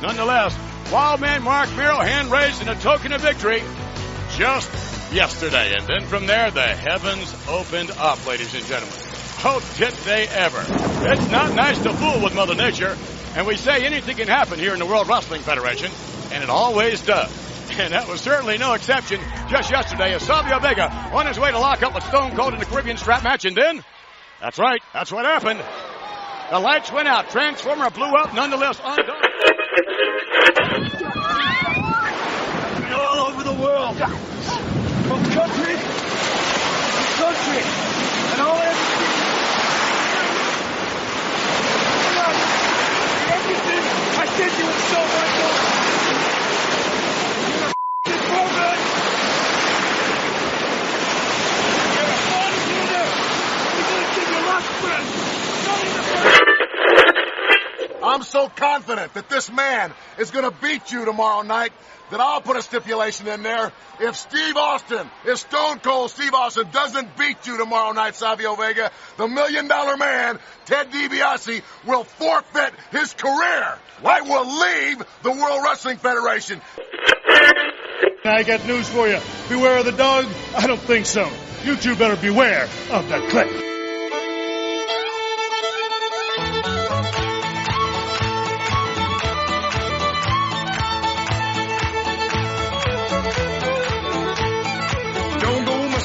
Nonetheless, Wildman Mark Marrow hand raised in a token of victory just yesterday. And then from there, the heavens opened up, ladies and gentlemen. Oh, did they ever. It's not nice to fool with Mother Nature. And we say anything can happen here in the World Wrestling Federation, and it always does. And that was certainly no exception just yesterday as Savio Vega on his way to lock up with Stone Cold in the Caribbean strap match. And then, that's right, that's what happened. The lights went out. Transformer blew up, nonetheless undone. All over the world. From country to country. And all everything I did you in so much. I'm so confident that this man is going to beat you tomorrow night that I'll put a stipulation in there. If Stone Cold Steve Austin doesn't beat you tomorrow night, Savio Vega, the $1 Million Man, Ted DiBiase, will forfeit his career. I will leave the World Wrestling Federation. I got news for you. Beware of the dog? I don't think so. You two better beware of the Kliq.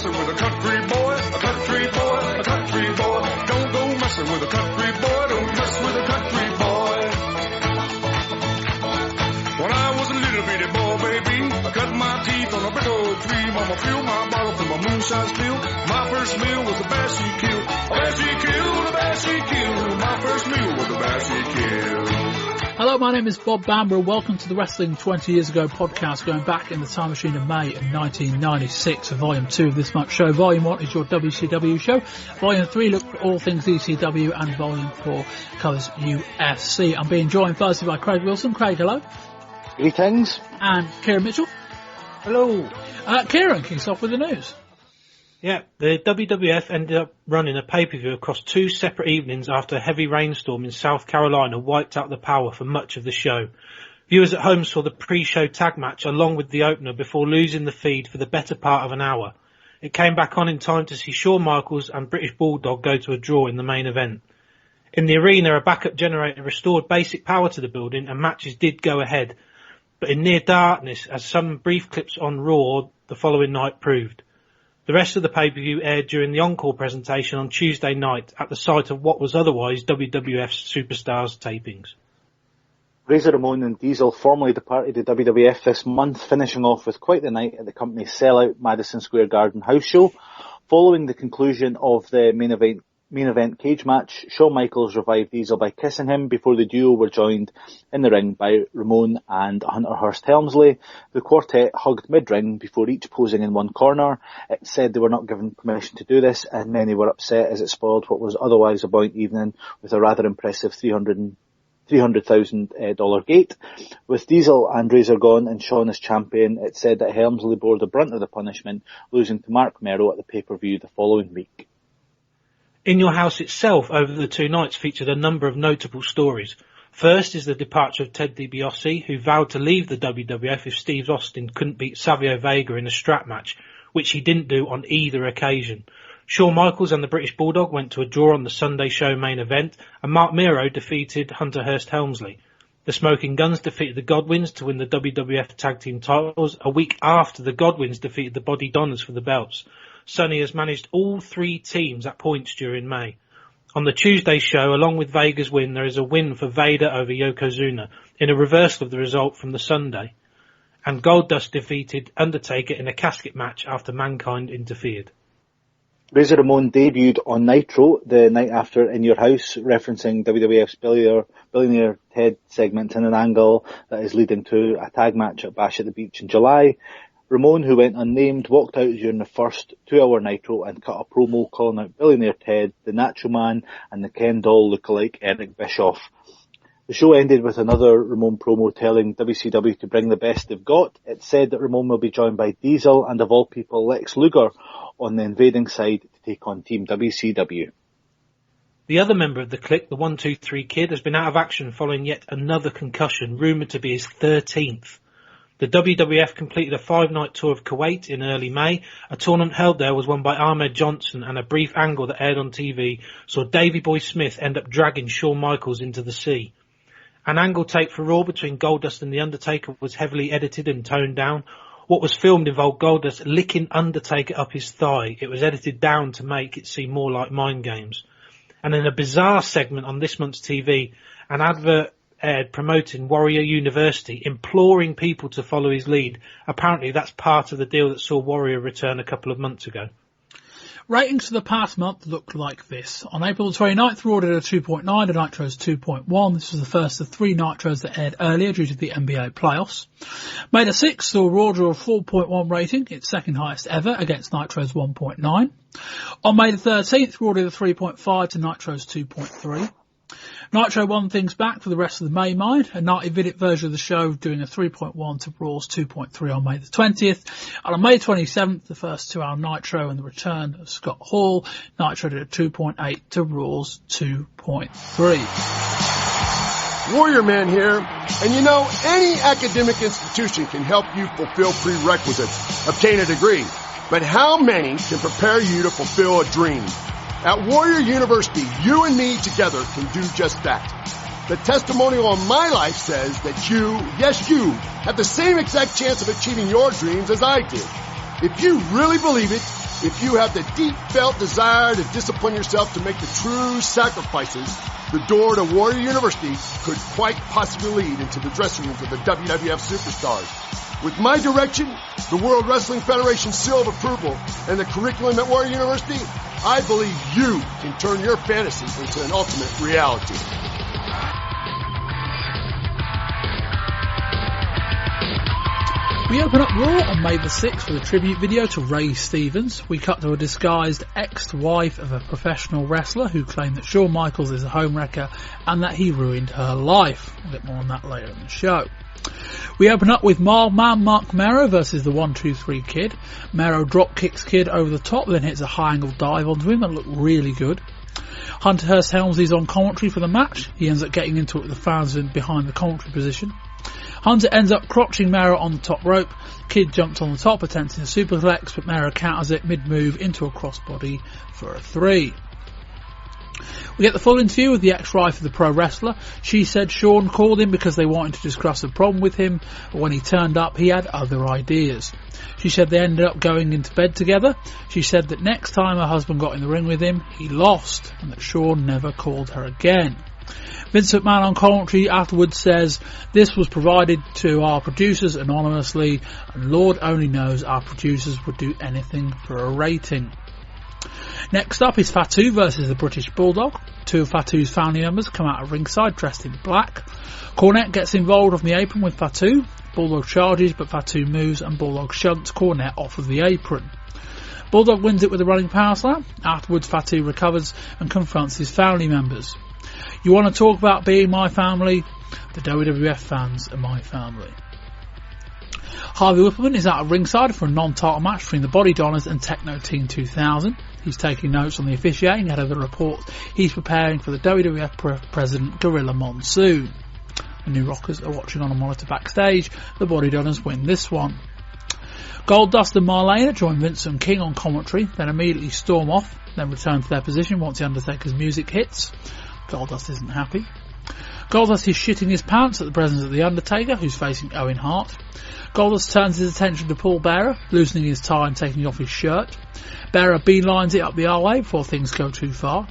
With a country boy, a country boy, a country boy. Don't go messing with a country boy, don't mess with a country boy. When I was a little bitty boy, baby, I cut my teeth on a big old tree. Mama filled my bottle from my moonshine spill. My first meal was the bass she killed. A bass she killed, a bass she killed. My first meal was the bass she killed. Hello, my name is Bob Bamber. Welcome to the Wrestling 20 Years Ago podcast, going back in the time machine of May of 1996 for Volume 2 of this month's show. Volume 1 is your WCW show. Volume 3 looks at all things ECW, and Volume 4 covers UFC. I'm being joined firstly by Craig Wilson. Craig, hello. Greetings. And Kieran Mitchell. Hello. Kieran, kicks off with the news. Yeah, the WWF ended up running a pay-per-view across 2 separate evenings after a heavy rainstorm in South Carolina wiped out the power for much of the show. Viewers at home saw the pre-show tag match along with the opener before losing the feed for the better part of an hour. It came back on in time to see Shawn Michaels and British Bulldog go to a draw in the main event. In the arena, a backup generator restored basic power to the building and matches did go ahead, but in near darkness, as some brief clips on Raw the following night proved. The rest of the pay-per-view aired during the encore presentation on Tuesday night at the site of what was otherwise WWF's Superstars tapings. Razor Ramon and Diesel formally departed the WWF this month, finishing off with quite the night at the company's sellout Madison Square Garden house show. Following the conclusion of the main event cage match, Shawn Michaels revived Diesel by kissing him before the duo were joined in the ring by Ramon and Hunter Hurst Helmsley. The quartet hugged mid-ring before each posing in one corner. It said they were not given permission to do this, and many were upset as it spoiled what was otherwise a buoyant evening with a rather impressive $300,000 gate. With Diesel and Razor gone and Shawn as champion, it said that Helmsley bore the brunt of the punishment, losing to Mark Marrow at the pay-per-view the following week. In Your House itself, over the 2 nights, featured a number of notable stories. First is the departure of Ted DiBiase, who vowed to leave the WWF if Steve Austin couldn't beat Savio Vega in a strap match, which he didn't do on either occasion. Shawn Michaels and the British Bulldog went to a draw on the Sunday show main event, and Mark Marrow defeated Hunter Hurst Helmsley. The Smoking Guns defeated the Godwins to win the WWF Tag Team titles a week after the Godwins defeated the Body Donners for the belts. Sonny has managed all 3 teams at points during May. On the Tuesday show, along with Vega's win, there is a win for Vader over Yokozuna, in a reversal of the result from the Sunday. And Goldust defeated Undertaker in a casket match after Mankind interfered. Razor Ramon debuted on Nitro the night after In Your House, referencing WWF's Billionaire Ted segment in an angle that is leading to a tag match at Bash at the Beach in July. Ramon, who went unnamed, walked out during the first 2-hour Nitro and cut a promo calling out Billionaire Ted, the Nacho Man, and the Ken doll lookalike Eric Bischoff. The show ended with another Ramon promo telling WCW to bring the best they've got. It said that Ramon will be joined by Diesel and, of all people, Lex Luger on the invading side to take on Team WCW. The other member of the Kliq, the 1-2-3 Kid, has been out of action following yet another concussion, rumoured to be his 13th. The WWF completed a 5-night tour of Kuwait in early May. A tournament held there was won by Ahmed Johnson, and a brief angle that aired on TV saw Davey Boy Smith end up dragging Shawn Michaels into the sea. An angle tape for Raw between Goldust and The Undertaker was heavily edited and toned down. What was filmed involved Goldust licking Undertaker up his thigh. It was edited down to make it seem more like Mind Games. And in a bizarre segment on this month's TV, an advert aired promoting Warrior University, imploring people to follow his lead. Apparently that's part of the deal that saw Warrior return a couple of months ago. Ratings for the past month look like this. On April the 29th, Raw did a 2.9 to Nitro's 2.1. This was the first of 3 Nitros that aired earlier due to the NBA playoffs. May the 6th saw Raw draw a 4.1 rating, its second highest ever, against Nitro's 1.9. On May the 13th, Raw did a 3.5 to Nitro's 2.3. Nitro won things back for the rest of the May night, a 90-minute version of the show doing a 3.1 to Raw's 2.3 on May the 20th. And on May 27th, the first 2-hour Nitro and the return of Scott Hall, Nitro did a 2.8 to Raw's 2.3. Warrior Man here, and you know, any academic institution can help you fulfill prerequisites, obtain a degree. But how many can prepare you to fulfill a dream? At Warrior University, you and me together can do just that. The testimonial on my life says that you, yes you, have the same exact chance of achieving your dreams as I did. If you really believe it, if you have the deep felt desire to discipline yourself to make the true sacrifices, the door to Warrior University could quite possibly lead into the dressing rooms of the WWF superstars. With my direction, the World Wrestling Federation seal of approval, and the curriculum at Warrior University, I believe you can turn your fantasies into an ultimate reality. We open up Raw on May the 6th with a tribute video to Ray Stevens. We cut to a disguised ex-wife of a professional wrestler who claimed that Shawn Michaels is a homewrecker and that he ruined her life. We'll get more on that later in the show. We open up with Mild Man Mark Marrow versus the 1-2-3 Kid. Marrow drop kicks Kid over the top, then hits a high angle dive onto him and looked really good. Hunter Hurst Helmsley's on commentary for the match. He ends up getting into it with the fans behind the commentary position. Hunter ends up crotching Marrow on the top rope. Kid jumps on the top, attempting a superplex, but Marrow counters it mid-move into a crossbody for a 3. We get the full interview with the ex-wife of the pro wrestler. She said Shawn called him because they wanted to discuss a problem with him, but when he turned up he had other ideas. She said they ended up going into bed together. She said that next time her husband got in the ring with him, he lost, and that Shawn never called her again. Vince McMahon on commentary afterwards says, "This was provided to our producers anonymously, and Lord only knows our producers would do anything for a rating." Next up is Fatu versus the British Bulldog. 2 of Fatu's family members come out of ringside dressed in black. Cornett gets involved on the apron with Fatu. Bulldog charges, but Fatu moves and Bulldog shunts Cornett off of the apron. Bulldog wins it with a running power slam. Afterwards, Fatu recovers and confronts his family members. "You want to talk about being my family? The WWF fans are my family." Harvey Whippleman is out of ringside for a non-title match between the Body Donners and Techno Team 2000. He's taking notes on the officiating ahead of the report he's preparing for the WWF President Gorilla Monsoon. The New Rockers are watching on a monitor backstage. The Body Donners win this one. Goldust and Marlena join Vince and King on commentary, then immediately storm off, then return to their position once the Undertaker's music hits. Goldust isn't happy. Goldust is shitting his pants at the presence of the Undertaker, who's facing Owen Hart. Goldust turns his attention to Paul Bearer, loosening his tie and taking off his shirt. Bearer beelines it up the aisleway before things go too far.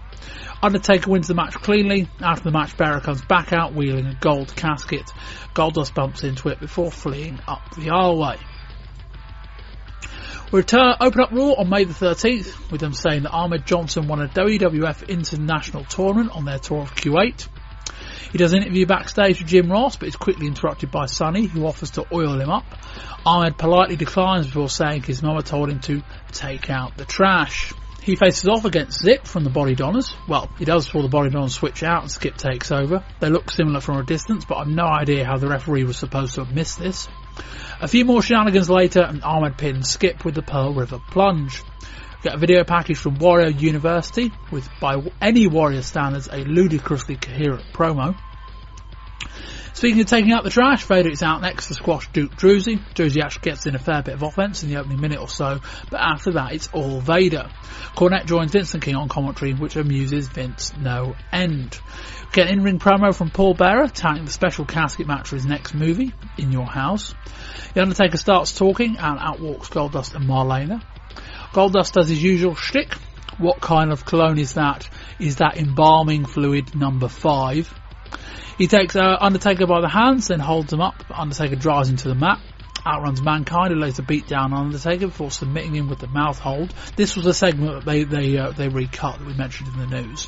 Undertaker wins the match cleanly. After the match, Bearer comes back out wheeling a gold casket. Goldust bumps into it before fleeing up the aisleway. We open up Raw on May the 13th with them saying that Ahmed Johnson won a WWF International Tournament on their tour of Kuwait. He does an interview backstage with Jim Ross, but is quickly interrupted by Sonny, who offers to oil him up. Ahmed politely declines before saying his mama told him to take out the trash. He faces off against Zip from the Body Donners. Well, he does before the Body Donners switch out and Skip takes over. They look similar from a distance, but I've no idea how the referee was supposed to have missed this. A few more shenanigans later, and Ahmed pins Skip with the Pearl River Plunge. Get a video package from Warrior University with, by any Warrior standards, a ludicrously coherent promo. Speaking of taking out the trash, Vader is out next to squash Duke Druzy. Druzy actually gets in a fair bit of offense in the opening minute or so, but after that it's all Vader. Cornette joins Vincent King on commentary, which amuses Vince no end. Get an in-ring promo from Paul Bearer, touting the special casket match for his next movie, In Your House. The Undertaker starts talking, and out walks Goldust and Marlena. Goldust does his usual shtick. What kind of cologne is that? Is that embalming fluid number 5? He takes Undertaker by the hands, then holds him up. Undertaker drives him to the mat. Outruns Mankind, who lays a beat down on Undertaker before submitting him with the mouth hold. This was a segment that they recut that we mentioned in the news.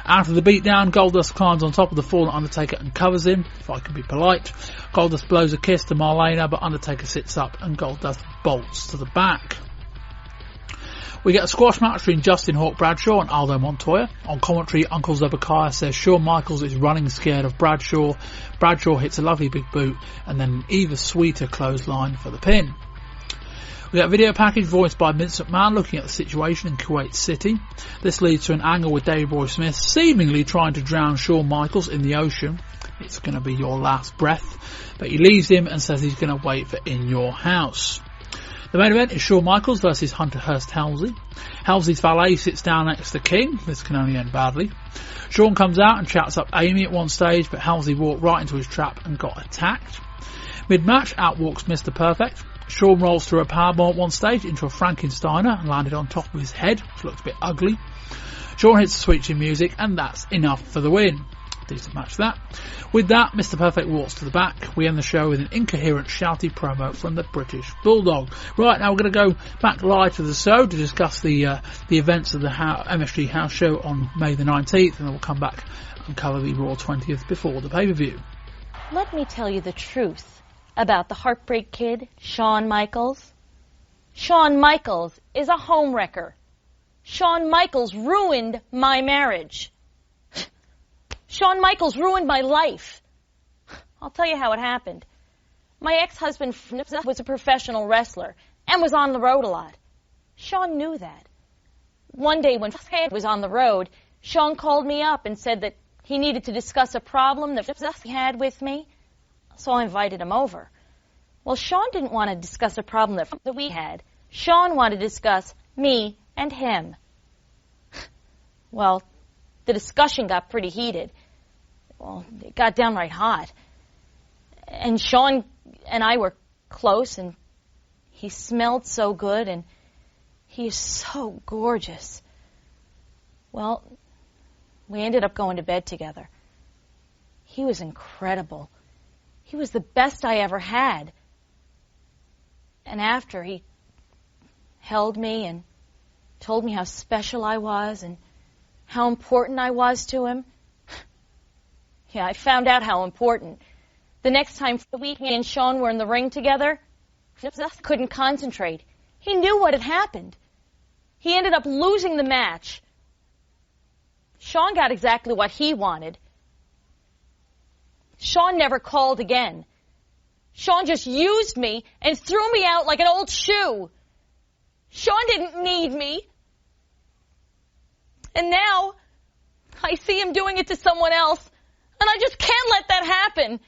After the beatdown, Goldust climbs on top of the fallen Undertaker and covers him, if I can be polite. Goldust blows a kiss to Marlena, but Undertaker sits up and Goldust bolts to the back. We get a squash match between Justin Hawke Bradshaw and Aldo Montoya. On commentary, Uncle Zebekiah says Shawn Michaels is running scared of Bradshaw. Bradshaw hits a lovely big boot and then an even sweeter clothesline for the pin. We get a video package voiced by Vince McMahon looking at the situation in Kuwait City. This leads to an angle with Davey Boy Smith seemingly trying to drown Shawn Michaels in the ocean. It's going to be your last breath. But he leaves him and says he's going to wait for In Your House. The main event is Shawn Michaels versus Hunter Hurst Helmsley. Helmsley's valet sits down next to King. This can only end badly. Shawn comes out and chats up Amy at one stage, but Helmsley walked right into his trap and got attacked. Mid-match, out walks Mr. Perfect. Shawn rolls through a powerbomb at one stage into a Frankensteiner and landed on top of his head, which looked a bit ugly. Shawn hits the switching music, and that's enough for the win. Decent match that. With that, Mr. Perfect walks to the back. We end the show with an incoherent, shouty promo from the British Bulldog. Right, now we're going to go back live to the show to discuss the events of the MSG House Show on May the 19th, and then we'll come back and cover the Raw 20th before the pay-per-view. Let me tell you the truth about the Heartbreak Kid, Shawn Michaels. Shawn Michaels is a homewrecker. Shawn Michaels ruined my marriage. Shawn Michaels ruined my life. I'll tell you how it happened. My ex-husband was a professional wrestler and was on the road a lot. Shawn knew that. One day when he was on the road, Shawn called me up and said that he needed to discuss a problem that he had with me, so I invited him over. Well, Shawn didn't want to discuss a problem that we had. Shawn wanted to discuss me and him. Well, the discussion got pretty heated. Well, it got downright hot. And Shawn and I were close, and he smelled so good, and he is so gorgeous. Well, we ended up going to bed together. He was incredible. He was the best I ever had. And after, he held me and told me how special I was and how important I was to him. Yeah, I found out how important. The next time he and Shawn were in the ring together, I couldn't concentrate. He knew what had happened. He ended up losing the match. Shawn got exactly what he wanted. Shawn never called again. Shawn just used me and threw me out like an old shoe. Shawn didn't need me. And now, I see him doing it to someone else, and I just can't let that happen.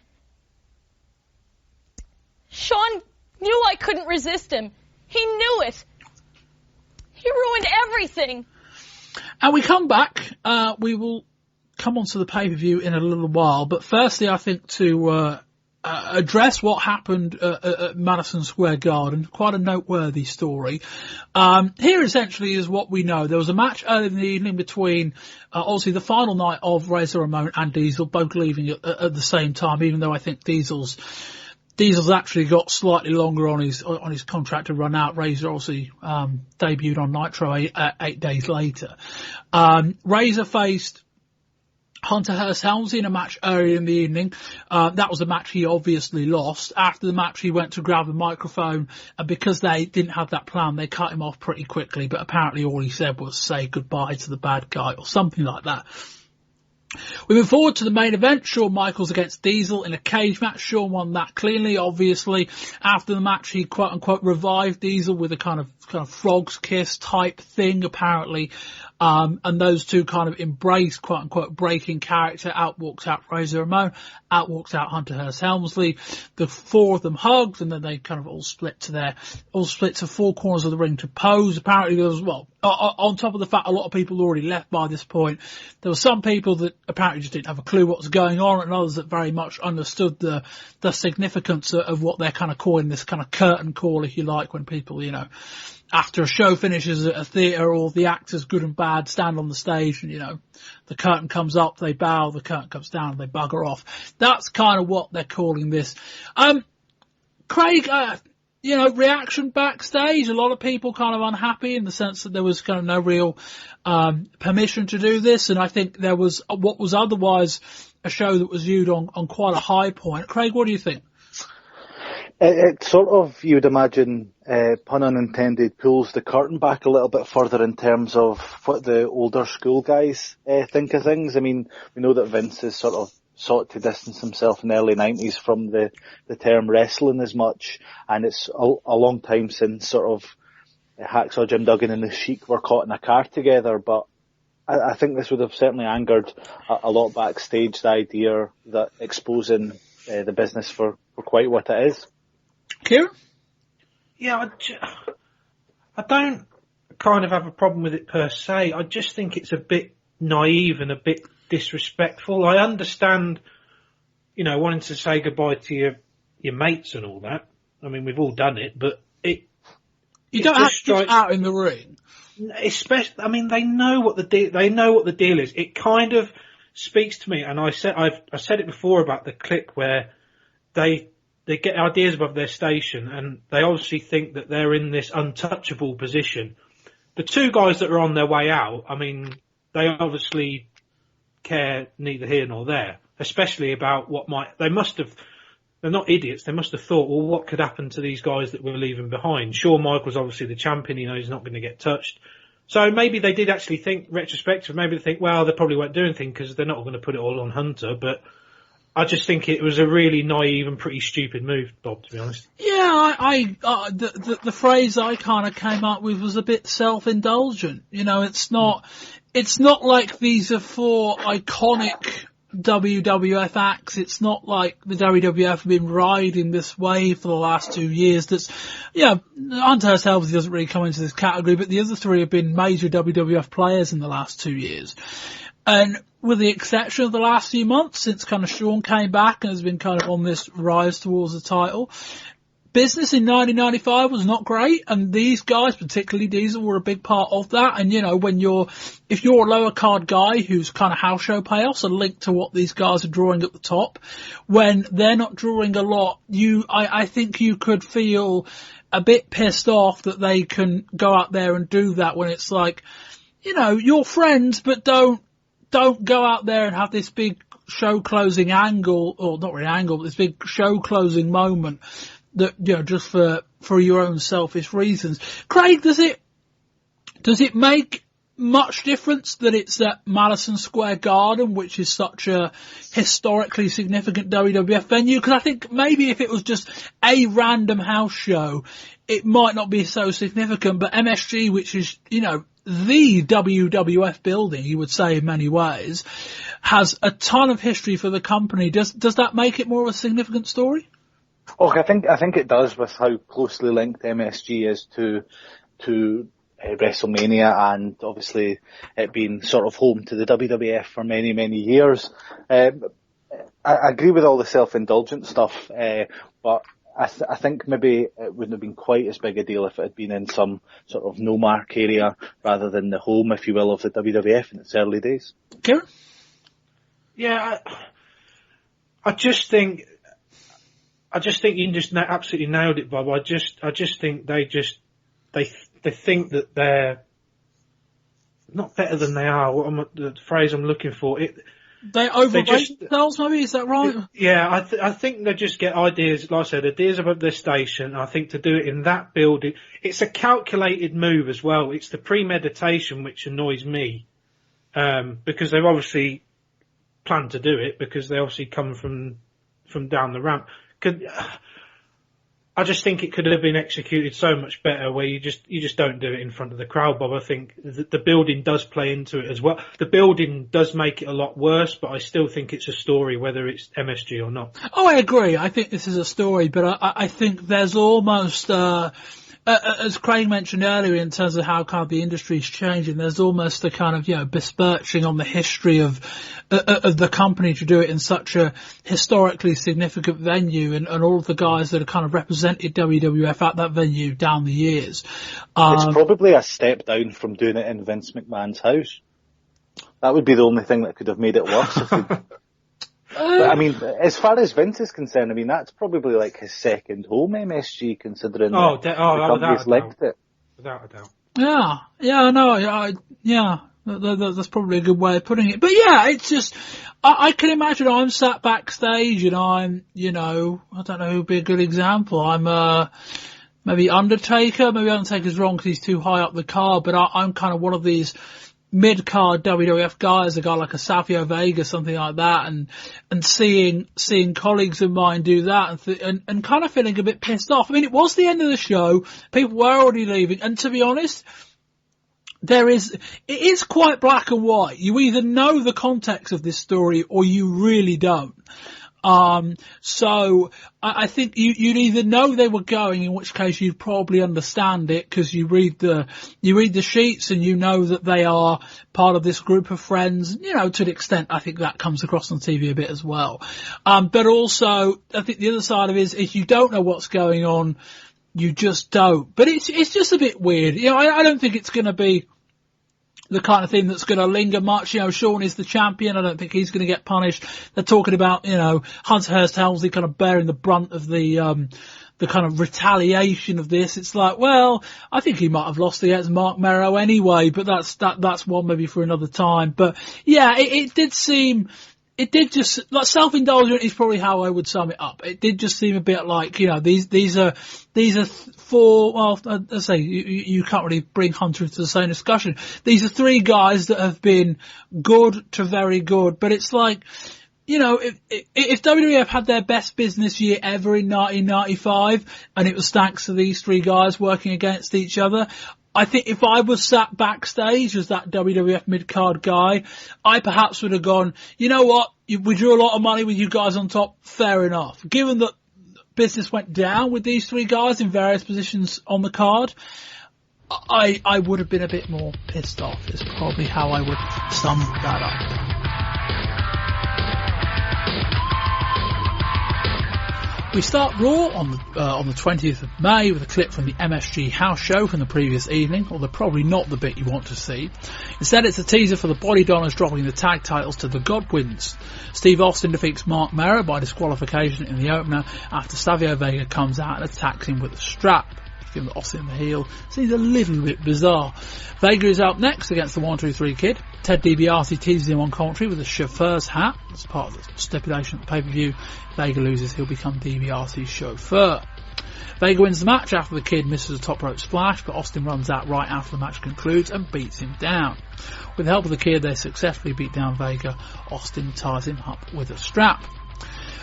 Shawn knew I couldn't resist him. He knew it. He ruined everything. And we come back. We will come on to the pay-per-view in a little while. But firstly, I think to address what happened at Madison Square Garden, quite a noteworthy story. Here essentially is what we know. There was a match early in the evening between, obviously the final night of Razor Ramon and Diesel, both leaving at the same time, even though I think Diesel's actually got slightly longer on his contract to run out. Razor obviously debuted on Nitro 8 days later. Razor faced Hunter Hurst Helmsley in a match earlier in the evening. That was a match he obviously lost. After the match, he went to grab the microphone, and because they didn't have that plan, they cut him off pretty quickly. But apparently all he said was say goodbye to the bad guy or something like that. We move forward to the main event, Shawn Michaels against Diesel in a cage match. Shawn won that cleanly, obviously. After the match, he quote-unquote revived Diesel with a kind of frog's kiss type thing, apparently. And those two kind of embraced, quote-unquote, breaking character. Out walks out Razor Ramon, out walks out Hunter Hearst Helmsley. The four of them hugged, and then they kind of all split to four corners of the ring to pose. Apparently there was, on top of the fact a lot of people had already left by this point, there were some people that apparently just didn't have a clue what was going on, and others that very much understood the significance of what they're kind of calling this kind of curtain call, if you like, when people, after a show finishes at a theatre, all the actors, good and bad, stand on the stage and, the curtain comes up, they bow, the curtain comes down, they bugger off. That's kind of what they're calling this. Craig, reaction backstage, a lot of people kind of unhappy in the sense that there was kind of no real permission to do this, and I think there was what was otherwise a show that was viewed on quite a high point. Craig, what do you think? It sort of, you would imagine, pun unintended, pulls the curtain back a little bit further in terms of what the older school guys think of things. I mean, we know that Vince has sort of sought to distance himself in the early 90s from the term wrestling as much, and it's a long time since sort of Hacksaw Jim Duggan and the Sheik were caught in a car together, but I think this would have certainly angered a lot backstage, the idea that exposing the business for quite what it is. Kieran? Yeah, I don't kind of have a problem with it per se. I just think it's a bit naive and a bit disrespectful. I understand, wanting to say goodbye to your mates and all that. I mean, we've all done it, but you don't have to get out in the ring. Especially, I mean, they know what the deal is. It kind of speaks to me, and I said it before about the Kliq, where they get ideas above their station, and they obviously think that they're in this untouchable position. The two guys that are on their way out, I mean, they obviously care neither here nor there, especially about they're not idiots, they must have thought, well, what could happen to these guys that we're leaving behind? Shawn Michaels obviously the champion, he's not going to get touched. So maybe they did actually think, retrospective, maybe they think, well, they probably won't do anything because they're not going to put it all on Hunter, but I just think it was a really naive and pretty stupid move, Bob, to be honest. Yeah, the phrase I kind of came up with was a bit self-indulgent. It's not like these are four iconic WWF acts. It's not like the WWF have been riding this wave for the last 2 years. Hunter Hearst Helmsley doesn't really come into this category, but the other three have been major WWF players in the last 2 years. And with the exception of the last few months, since kind of Shawn came back and has been kind of on this rise towards the title, business in 1995 was not great, and these guys, particularly Diesel, were a big part of that. And if you're a lower card guy who's kind of house show payoffs are linked to what these guys are drawing at the top, when they're not drawing a lot, I think you could feel a bit pissed off that they can go out there and do that when it's like, you're friends, but don't go out there and have this big show closing angle, or not really angle, but this big show closing moment that, just for your own selfish reasons. Craig, does it make much difference that it's at Madison Square Garden, which is such a historically significant WWF venue? Because I think maybe if it was just a random house show, it might not be so significant, but MSG, which is, the WWF building, you would say in many ways, has a ton of history for the company. Does that make it more of a significant story? Oh, I think it does, with how closely linked MSG is to WrestleMania, and obviously it being sort of home to the WWF for many, many years. I agree with all the self-indulgent stuff, but I think maybe it wouldn't have been quite as big a deal if it had been in some sort of no-mark area rather than the home, if you will, of the WWF in its early days. Kieran? Yeah, I just think you just absolutely nailed it, Bob. I just think they think that they're not better than they are. The phrase I'm looking for. They overrate themselves, maybe? Is that right? Yeah, I think they just get ideas, like I said, ideas about their station. I think to do it in that building, it's a calculated move as well. It's the premeditation which annoys me, because they've obviously planned to do it because they obviously come from down the ramp. I just think it could have been executed so much better where you just don't do it in front of the crowd, Bob. I think the building does play into it as well. The building does make it a lot worse, but I still think it's a story whether it's MSG or not. Oh, I agree. I think this is a story, but I think there's almost, as Craig mentioned earlier, in terms of how kind of the industry's changing, there's almost a kind of, besmirching on the history of the company to do it in such a historically significant venue, and all of the guys that have kind of represented WWF at that venue down the years. It's probably a step down from doing it in Vince McMahon's house. That would be the only thing that could have made it worse. But, I mean, as far as Vince is concerned, I mean, that's probably like his second home, MSG, considering the company's linked it. Without a doubt. That's probably a good way of putting it. But yeah, it's just, I can imagine I'm sat backstage and I'm, I don't know who would be a good example. I'm, maybe Undertaker. Maybe Undertaker's wrong because he's too high up the card, but I'm kind of one of these mid-card WWF guys, a guy like a Savio Vega, something like that, and seeing colleagues of mine do that and kind of feeling a bit pissed off. I mean, it was the end of the show. People were already leaving, and to be honest, it is quite black and white. You either know the context of this story or you really don't. So I think you'd either know they were going, in which case you'd probably understand it because you read the sheets and you know that they are part of this group of friends. To an extent, I think that comes across on TV a bit as well. But also, I think the other side of it is if you don't know what's going on, you just don't. But it's just a bit weird. I don't think it's going to be the kind of thing that's going to linger much. Sean is the champion. I don't think he's going to get punished. They're talking about, Hunter Hurst Helmsley kind of bearing the brunt of the kind of retaliation of this. It's like, well, I think he might have lost against Mark Marrow anyway, but that's one maybe for another time. But yeah, it did just, like, self-indulgent is probably how I would sum it up. It did just seem a bit like, these are four, well, I say, you can't really bring Hunter into the same discussion. These are three guys that have been good to very good, but it's like, if WWF had their best business year ever in 1995, and it was thanks to these three guys working against each other, I think if I was sat backstage as that WWF mid-card guy, I perhaps would have gone, you know what, we drew a lot of money with you guys on top, fair enough. Given that business went down with these three guys in various positions on the card, I would have been a bit more pissed off, is probably how I would sum that up. We start Raw on the 20th of May with a clip from the MSG house show from the previous evening, although probably not the bit you want to see. Instead, it's a teaser for the Body Donners dropping the tag titles to the Godwins. Steve Austin defeats Mark Marrow by disqualification in the opener after Savio Vega comes out and attacks him with a strap. Given that Austin the heel seems a little bit bizarre. Vega is up next against the 1-2-3 Kid. Ted DiBiase teases him on commentary with a chauffeur's hat. As part of the stipulation at the pay-per-view, Vega loses, he'll become DiBiase's chauffeur. Vega wins the match after the Kid misses a top rope splash, but Austin runs out right after the match concludes and beats him down. With the help of the Kid, they successfully beat down Vega. Austin ties him up with a strap.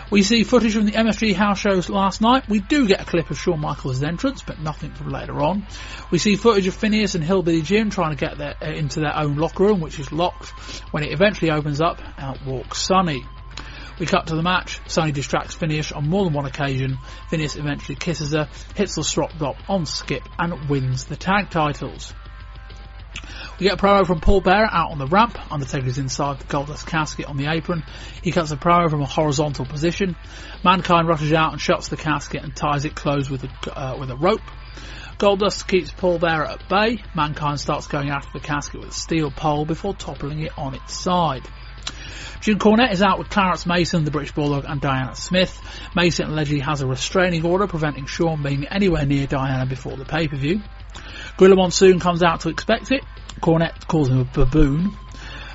We see footage from the MSG house shows last night. We do get a clip of Shawn Michaels' entrance, but nothing from later on. We see footage of Phineas and Hillbilly Jim trying to get into their own locker room, which is locked. When it eventually opens up, out walks Sonny. We cut to the match. Sonny distracts Phineas on more than one occasion. Phineas eventually kisses her, hits the strop drop on Skip, and wins the tag titles. We get a promo from Paul Bearer out on the ramp. Undertaker's inside the Goldust casket on the apron. He cuts a promo from a horizontal position. Mankind rushes out and shuts the casket and ties it closed with a rope. Goldust keeps Paul Bearer at bay. Mankind starts going after the casket with a steel pole before toppling it on its side. Jim Cornett is out with Clarence Mason, the British Bulldog, and Diana Smith. Mason allegedly has a restraining order preventing Shawn being anywhere near Diana before the pay-per-view. Gorilla Monsoon comes out to inspect it. Cornette calls him a baboon.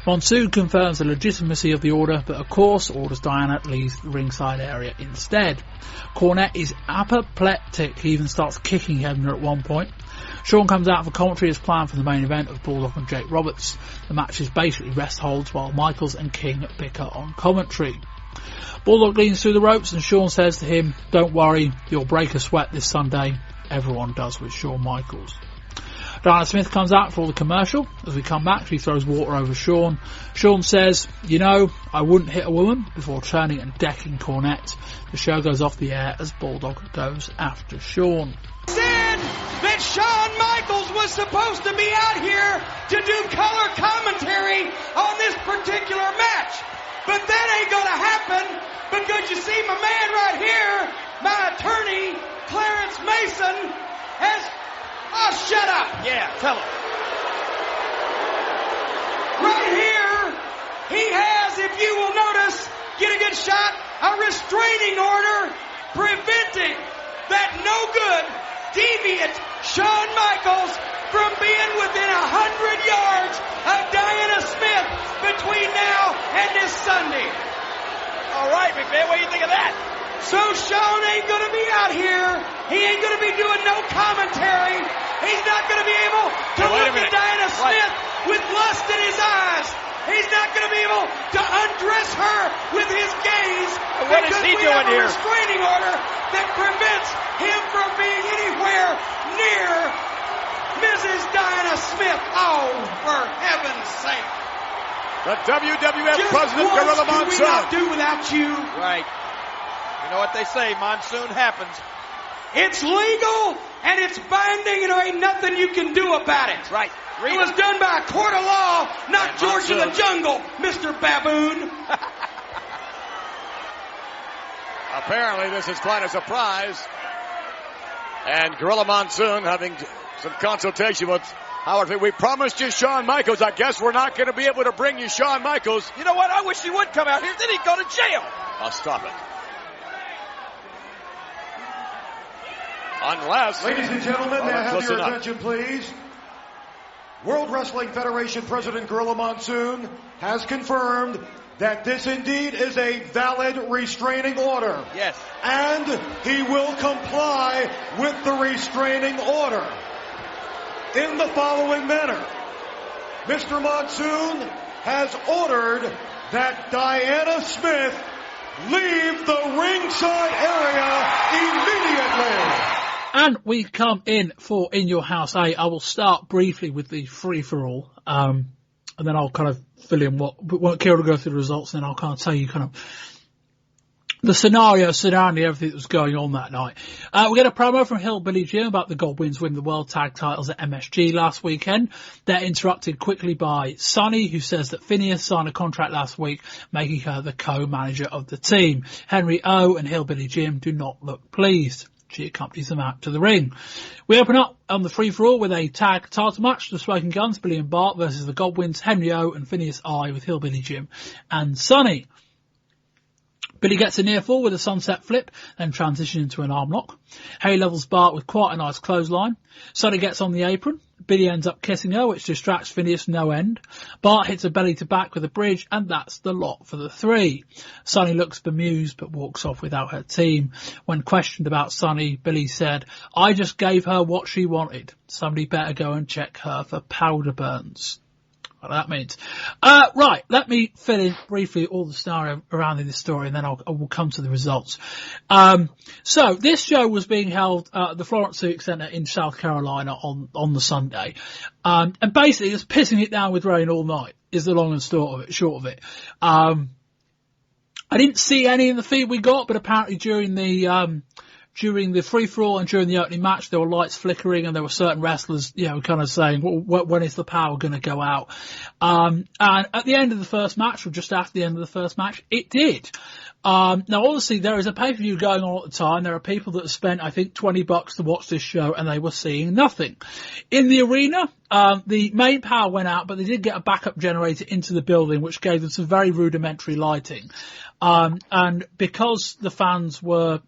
Monsoon confirms the legitimacy of the order, but of course orders Diana to leave the ringside area instead. Cornette is apoplectic. He even starts kicking Hebner at one point. Shawn comes out for commentary as planned for the main event of Bulldog and Jake Roberts. The match is basically rest holds while Michaels and King bicker on commentary. Bulldog leans through the ropes and Shawn says to him, "Don't worry, you'll break a sweat this Sunday." Everyone does with Shawn Michaels. Diana Smith comes out for the commercial. As we come back, she throws water over Shawn. Shawn says, "You know, I wouldn't hit a woman," before turning and decking Cornett. The show goes off the air as Bulldog goes after Shawn. Said that Shawn Michaels was supposed to be out here to do color commentary on this particular match. But that ain't gonna happen because you see my man right here, my attorney, Clarence Mason, has... Oh, shut up! Yeah, tell him. Right here, he has, if you will notice, get a good shot, a restraining order preventing that no good, deviant Shawn Michaels from being within 100 yards of Diana Smith between now and this Sunday. All right, McMahon, what do you think of that? So Shawn ain't going to be out here. He ain't going to be doing no commentary. He's not going to be able to look at Diana Smith with lust in his eyes. He's not going to be able to undress her with his gaze. What is he doing here? We have a restraining order that prevents him from being anywhere near Mrs. Diana Smith. Oh, for heaven's sake. The WWF President Gorilla Monsoon. Just what we not do without you? Right. You know what they say, monsoon happens. It's legal and it's binding and there ain't nothing you can do about it. Right. It was done by a court of law, not George of the Jungle, Mr. Baboon. Apparently this is quite a surprise. And Gorilla Monsoon having some consultation with Howard. We promised you Shawn Michaels. I guess we're not going to be able to bring you Shawn Michaels. You know what? I wish he would come out here. Then he'd go to jail. I'll stop it. Unless... Ladies and gentlemen, may I have your attention, please? World Wrestling Federation President Gorilla Monsoon has confirmed that this indeed is a valid restraining order. Yes. And he will comply with the restraining order in the following manner. Mr. Monsoon has ordered that Diana Smith leave the ringside area immediately. And we come in for In Your House A. I will start briefly with the free-for-all, and then I'll kind of fill in what Kieran will go through the results, and then I'll kind of tell you kind of the scenario surrounding everything that was going on that night. We get a promo from Hillbilly Jim about the Godwins winning the World Tag titles at MSG last weekend. They're interrupted quickly by Sonny, who says that Phineas signed a contract last week, making her the co-manager of the team. Henry O and Hillbilly Jim do not look pleased. She accompanies them out to the ring. We open up on the free-for-all with a tag title match. The Smoking Guns, Billy and Bart versus the Godwins, Henry O and Phineas I with Hillbilly Jim and Sonny. Billy gets a near fall with a sunset flip, then transitions into an arm lock. Hay levels Bart with quite a nice clothesline. Sonny gets on the apron. Billy ends up kissing her, which distracts Phineas no end. Bart hits a belly to back with a bridge, and that's the lot for the three. Sonny looks bemused, but walks off without her team. When questioned about Sonny, Billy said, "I just gave her what she wanted. Somebody better go and check her for powder burns." What that means. Right, let me fill in briefly all the scenario around in this story, and then I will come to the results. So this show was being held at the Florence Civic Centre in South Carolina on the Sunday. And basically it's pissing it down with rain all night is the long and short of it. I didn't see any in the feed we got, but apparently during the free-for-all and during the opening match, there were lights flickering and there were certain wrestlers, kind of saying, well, when is the power going to go out? And at the end of the first match, or just after the end of the first match, it did. Now, obviously, there is a pay-per-view going on at the time. There are people that have spent, I think, $20 to watch this show, and they were seeing nothing. In the arena, the main power went out, but they did get a backup generator into the building, which gave them some very rudimentary lighting. And because the fans were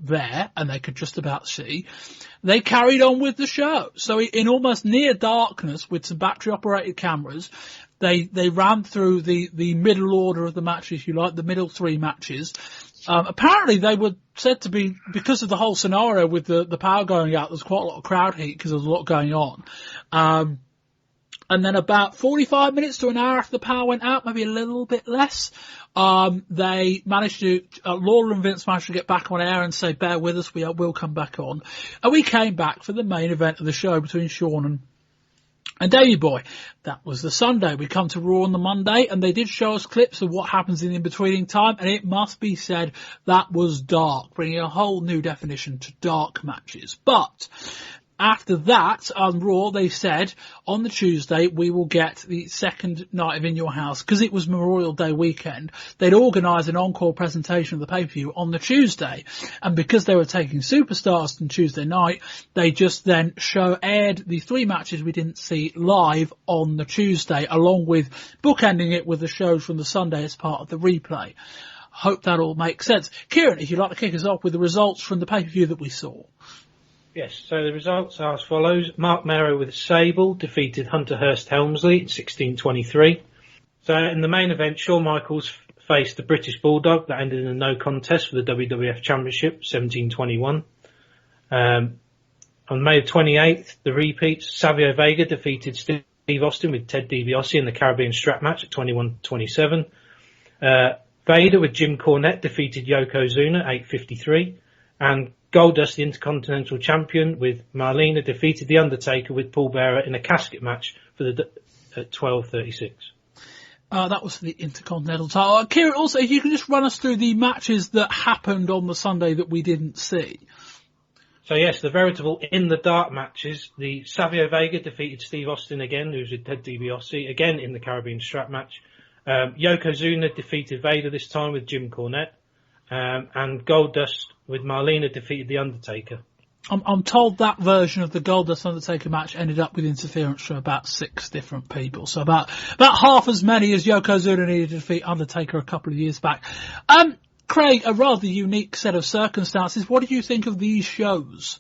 there and they could just about see, they carried on with the show. So in almost near darkness with some battery operated cameras, they ran through the middle order of the matches, if you like, the middle three matches. Apparently they were said to be, because of the whole scenario with the power going out, there's quite a lot of crowd heat because there's a lot going on. And then about 45 minutes to an hour after the power went out, maybe a little bit less, they managed to, Laura and Vince managed to get back on air and say, bear with us, we'll come back on. And we came back for the main event of the show between Shawn and Davey Boy. That was the Sunday. We come to Raw on the Monday, and they did show us clips of what happens in in-betweening time, and it must be said that was dark, bringing a whole new definition to dark matches. But after that, on Raw, they said on the Tuesday we will get the second night of In Your House, because it was Memorial Day weekend. They'd organise an encore presentation of the pay-per-view on the Tuesday, and because they were taking superstars on Tuesday night, they just then aired the 3 matches we didn't see live on the Tuesday, along with bookending it with the shows from the Sunday as part of the replay. Hope that all makes sense. Kieran, if you'd like to kick us off with the results from the pay-per-view that we saw. Yes, so the results are as follows. Mark Marrow with Sable defeated Hunter Hurst Helmsley in 16:23. So in the main event, Shawn Michaels faced the British Bulldog. That ended in a no contest for the WWF Championship, 17:21. On May 28th, the repeat, Savio Vega defeated Steve Austin with Ted DiBiase in the Caribbean Strap match at 21:27. Vader with Jim Cornette defeated Yokozuna, 8:53. And Goldust, the Intercontinental Champion, with Marlena, defeated The Undertaker with Paul Bearer in a casket match at 12:36. That was for the Intercontinental title. Kieran, also, if you can just run us through the matches that happened on the Sunday that we didn't see. So yes, the veritable in the dark matches. The Savio Vega defeated Steve Austin again, who's with Ted DiBiase, again in the Caribbean Strap match. Yokozuna defeated Vader this time with Jim Cornette. And Goldust with Marlena defeated The Undertaker. I'm told that version of the Goldust Undertaker match ended up with interference from about 6 different people. So about half as many as Yokozuna needed to defeat Undertaker a couple of years back. Craig, a rather unique set of circumstances. What do you think of these shows?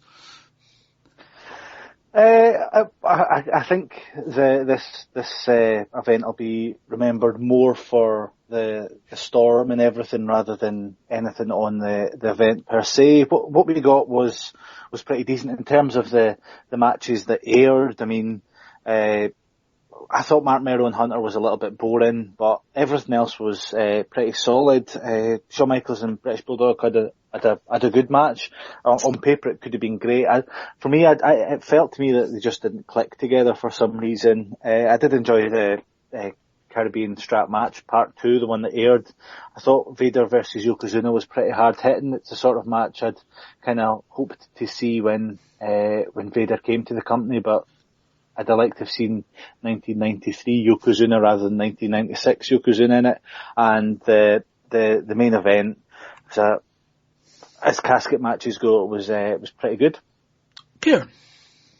I think this event will be remembered more for the storm and everything rather than anything on the event per se. What we got was pretty decent in terms of the matches that aired. I mean, I thought Mark Marrow and Hunter was a little bit boring, but everything else was pretty solid. Shawn Michaels and British Bulldog had a good match. On paper, it could have been great. It felt to me that they just didn't click together for some reason. I did enjoy the Caribbean Strap match, part 2, the one that aired. I thought Vader versus Yokozuna was pretty hard hitting. It's the sort of match I'd kind of hoped to see when Vader came to the company, but I'd have liked to have seen 1993 Yokozuna rather than 1996 Yokozuna in it. And the main event, as casket matches go, it was pretty good. Kieran?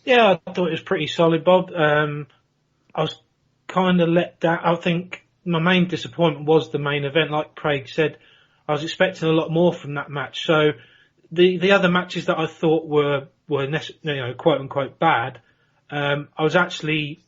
Yeah, I thought it was pretty solid, Bob. I was kind of let down. I think my main disappointment was the main event. Like Craig said, I was expecting a lot more from that match. So the other matches that I thought were quote unquote bad, I was actually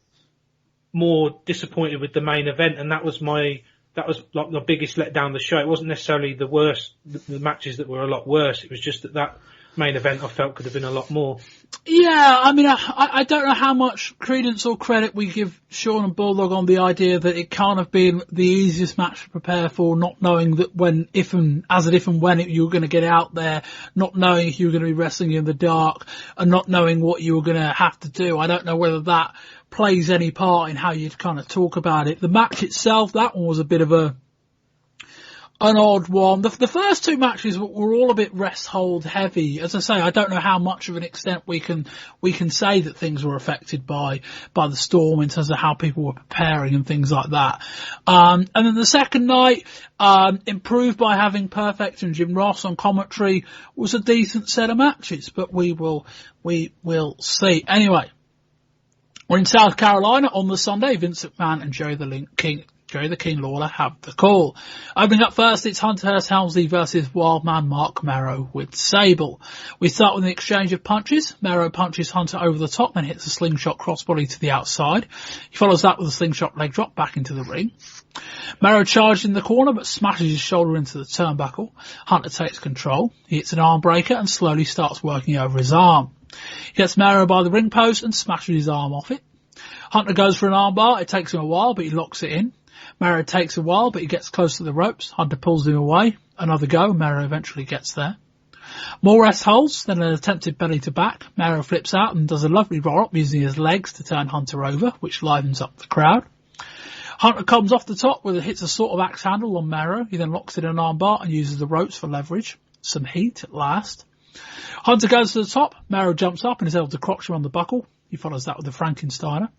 more disappointed with the main event, and that was like the biggest letdown of the show. It wasn't necessarily the worst, the matches that were a lot worse. It was just that main event I felt could have been a lot more. Yeah, I mean, I don't know how much credence or credit we give Shawn and Bulldog on the idea that it can't have been the easiest match to prepare for, not knowing that if and when you were going to get out there, not knowing if you were going to be wrestling in the dark, and not knowing what you were going to have to do. I don't know whether that plays any part in how you'd kind of talk about it. The match itself, that one was a bit of an odd one. The first 2 matches were all a bit rest hold heavy. As I say, I don't know how much of an extent we can say that things were affected by the storm in terms of how people were preparing and things like that. And then the second night, improved by having Perfect and Jim Ross on commentary, was a decent set of matches, but we will see. Anyway, we're in South Carolina on the Sunday. Vince McMahon and Jerry the Jerry the King Lawler have the call. Opening up first, it's Hunter Hurst Helmsley versus Wildman Mark Marrow with Sable. We start with an exchange of punches. Marrow punches Hunter over the top and hits a slingshot crossbody to the outside. He follows that with a slingshot leg drop back into the ring. Marrow charged in the corner but smashes his shoulder into the turnbuckle. Hunter takes control. He hits an arm breaker and slowly starts working over his arm. He gets Marrow by the ring post and smashes his arm off it. Hunter goes for an armbar. It takes him a while, but he locks it in. Marrow takes a while, but he gets close to the ropes. Hunter pulls him away. Another go. Marrow eventually gets there. More rest holds, then an attempted belly to back. Marrow flips out and does a lovely roll-up using his legs to turn Hunter over, which livens up the crowd. Hunter comes off the top with hits a sort of axe handle on Marrow. He then locks in an armbar and uses the ropes for leverage. Some heat at last. Hunter goes to the top. Marrow jumps up and is able to crotch him on the buckle. He follows that with a Frankensteiner.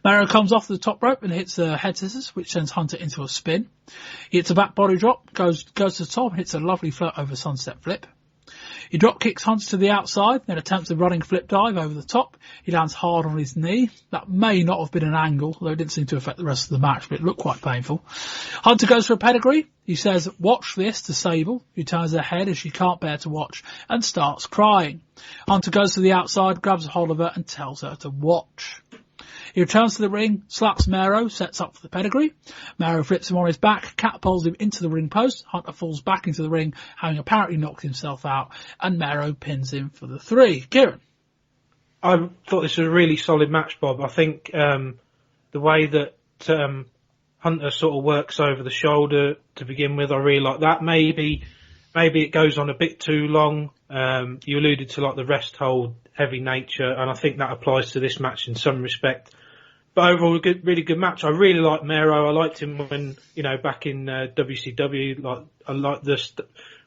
Marrow comes off the top rope and hits a head scissors, which sends Hunter into a spin. He hits a back body drop, goes to the top, and hits a lovely float over sunset flip. He drop kicks Hunter to the outside, then attempts a running flip dive over the top. He lands hard on his knee. That may not have been an angle, although it didn't seem to affect the rest of the match, but it looked quite painful. Hunter goes for a pedigree. He says, "Watch this," to Sable, who turns her head as she can't bear to watch and starts crying. Hunter goes to the outside, grabs a hold of her and tells her to watch. He returns to the ring, slaps Marrow, sets up for the pedigree. Marrow flips him on his back, catapults him into the ring post. Hunter falls back into the ring, having apparently knocked himself out, and Marrow pins him for the 3. Kieran? I thought this was a really solid match, Bob. I think the way that Hunter sort of works over the shoulder to begin with, I really like that. Maybe it goes on a bit too long. You alluded to like the rest hold heavy nature, and I think that applies to this match in some respect. But overall, really good match. I really like Marrow. I liked him when, back in WCW. I like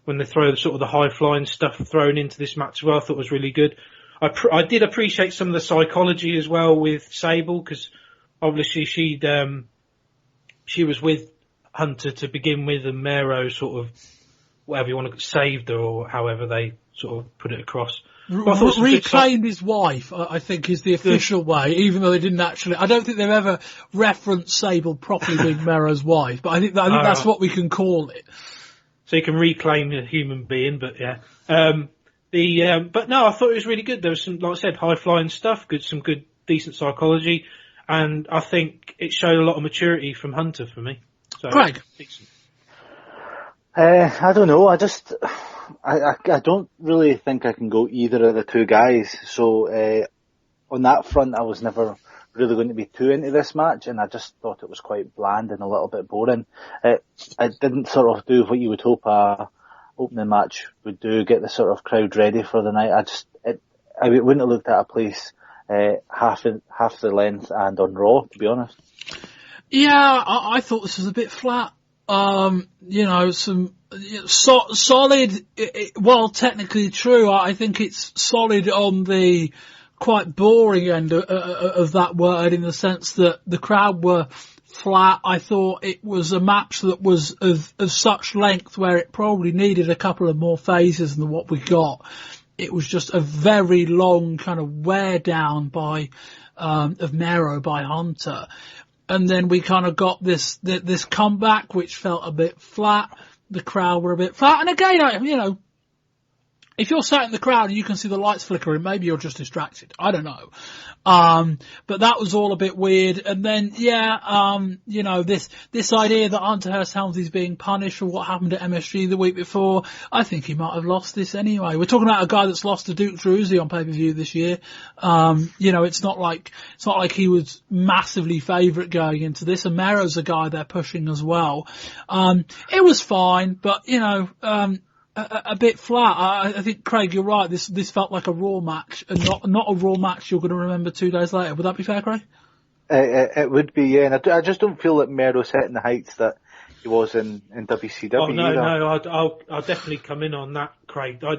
when they throw sort of the high flying stuff thrown into this match as well. I thought it was really good. I did appreciate some of the psychology as well with Sable, because obviously she was with Hunter to begin with, and Marrow sort of, whatever you want to, saved her, or however they sort of put it across. Reclaimed his wife, I think, is the official way, even though they didn't actually. I don't think they've ever referenced Sable properly being Marrow's wife, but I think that's what we can call it. So you can reclaim a human being, but yeah. But no, I thought it was really good. There was some, like I said, high flying stuff, some good, decent psychology, and I think it showed a lot of maturity from Hunter for me. So, Craig? I don't know. I don't really think I can go either of the two guys. So on that front, I was never really going to be too into this match, and I just thought it was quite bland and a little bit boring. It didn't sort of do what you would hope a opening match would do, get the sort of crowd ready for the night. I wouldn't have looked at a place half the length and on Raw, to be honest. Yeah, I thought this was a bit flat. Some solid, while technically true, I think it's solid on the quite boring end of that word, in the sense that the crowd were flat. I thought it was a match that was of such length where it probably needed a couple of more phases than what we got. It was just a very long kind of wear down of Marrow by Hunter. And then we kind of got this comeback, which felt a bit flat. The crowd were a bit flat. And again, if you're sat in the crowd and you can see the lights flickering, maybe you're just distracted. I don't know. But that was all a bit weird. And then, this idea that Hunter Hurst Helmsley's being punished for what happened at MSG the week before, I think he might have lost this anyway. We're talking about a guy that's lost to Duke Drewsy on pay-per-view this year. It's not like he was massively favourite going into this, and Marrow's a guy they're pushing as well. It was fine, but, a bit flat. I think, Craig, you're right. This felt like a Raw match, and not a Raw match you're going to remember 2 days later. Would that be fair, Craig? It would be, yeah. And I just don't feel that Marrow's hitting the heights that he was in WCW. Oh, no, I'll definitely come in on that, Craig. I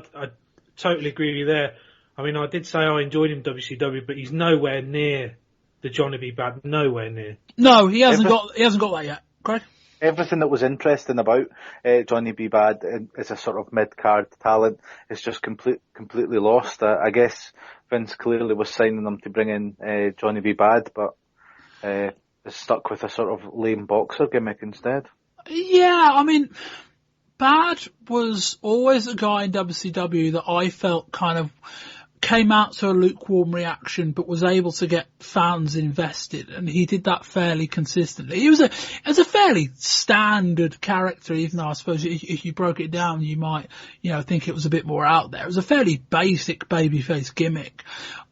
totally agree with you there. I mean, I did say I enjoyed him in WCW, but he's nowhere near the Johnny B. Bad. Nowhere near. No, he hasn't got that yet, Craig. Everything that was interesting about Johnny B. Bad as a sort of mid-card talent is just completely lost. I guess Vince clearly was signing them to bring in Johnny B. Bad, but stuck with a sort of lame boxer gimmick instead. Yeah, I mean, Bad was always a guy in WCW that I felt kind of came out to a lukewarm reaction, but was able to get fans invested, and he did that fairly consistently. He was a fairly standard character, even though I suppose if you broke it down, you might, think it was a bit more out there. It was a fairly basic babyface gimmick.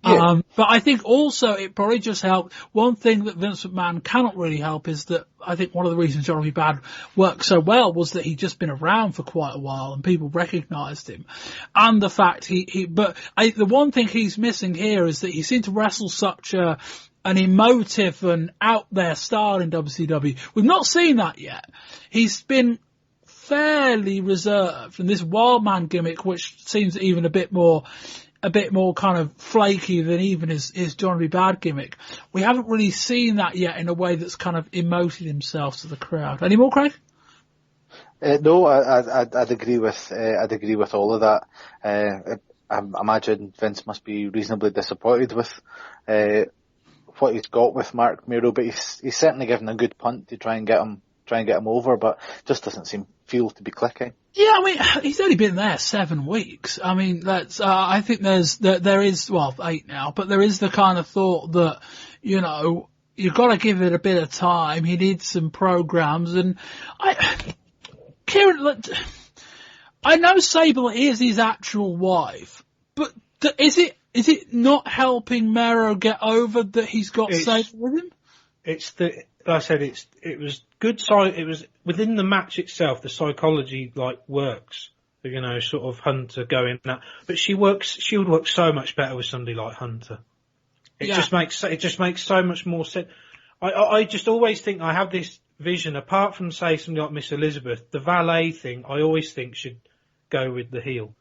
Yeah. But I think also it probably just helped. One thing that Vince McMahon cannot really help is that I think one of the reasons Johnny Bad worked so well was that he'd just been around for quite a while and people recognised him. And the fact the one thing he's missing here is that he seemed to wrestle such an emotive and out there style in WCW. We've not seen that yet. He's been fairly reserved, and this wild man gimmick, which seems even a bit more kind of flaky than even his Johnny Bad gimmick. We haven't really seen that yet in a way that's kind of emoted himself to the crowd. Any more, Craig? No, I'd agree with all of that. I imagine Vince must be reasonably disappointed with what he's got with Mark Marrow, but he's certainly given a good punt to try and get him over, but just doesn't feel to be clicking. Yeah, I mean, he's only been there 7 weeks. I mean, that's, I think there is, 8 now, but there is the kind of thought that, you've got to give it a bit of time. He needs some programs, and Kieran, I know Sable is his actual wife, but is it not helping Marrow get over that he's got Sable with him? Like I said, it was good. It was within the match itself. The psychology works. Sort of Hunter going that, but she would work so much better with somebody like Hunter. It just makes so much more sense. I just always think I have this vision. Apart from say somebody like Miss Elizabeth, the valet thing I always think should go with the heel,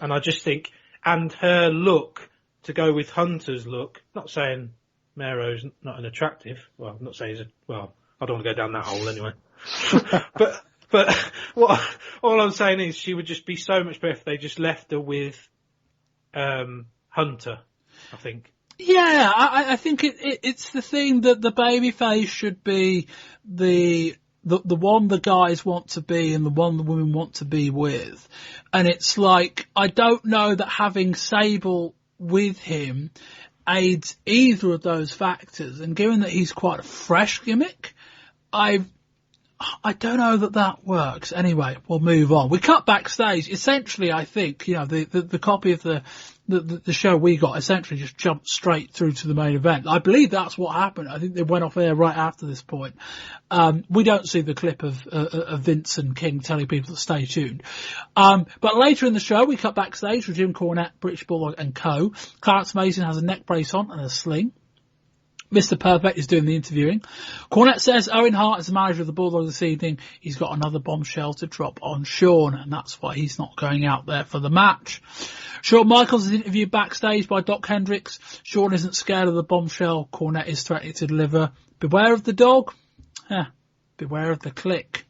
and I just think and her look to go with Hunter's look. Not saying Marrow's not an attractive. Well, I'm not saying I don't want to go down that hole anyway. but all I'm saying is she would just be so much better if they just left her with Hunter, I think. Yeah, I think it's the thing that the babyface should be the one the guys want to be and the one the women want to be with. And it's like, I don't know that having Sable with him aids either of those factors, and given that he's quite a fresh gimmick, I don't know that works. Anyway, we'll move on. We cut backstage. Essentially, I think, the copy of the show we got essentially just jumped straight through to the main event. I believe that's what happened. I think they went off air right after this point. We don't see the clip of Vince and King telling people to stay tuned. But later in the show, we cut backstage with Jim Cornett, British Bulldog and co. Clarence Mason has a neck brace on and a sling. Mr. Perfect is doing the interviewing. Cornette says Owen Hart is the manager of the Bulldog this evening. He's got another bombshell to drop on Shawn, and that's why he's not going out there for the match. Shawn Michaels is interviewed backstage by Doc Hendricks. Shawn isn't scared of the bombshell Cornette is threatening to deliver. Beware of the dog. Beware of the Kliq.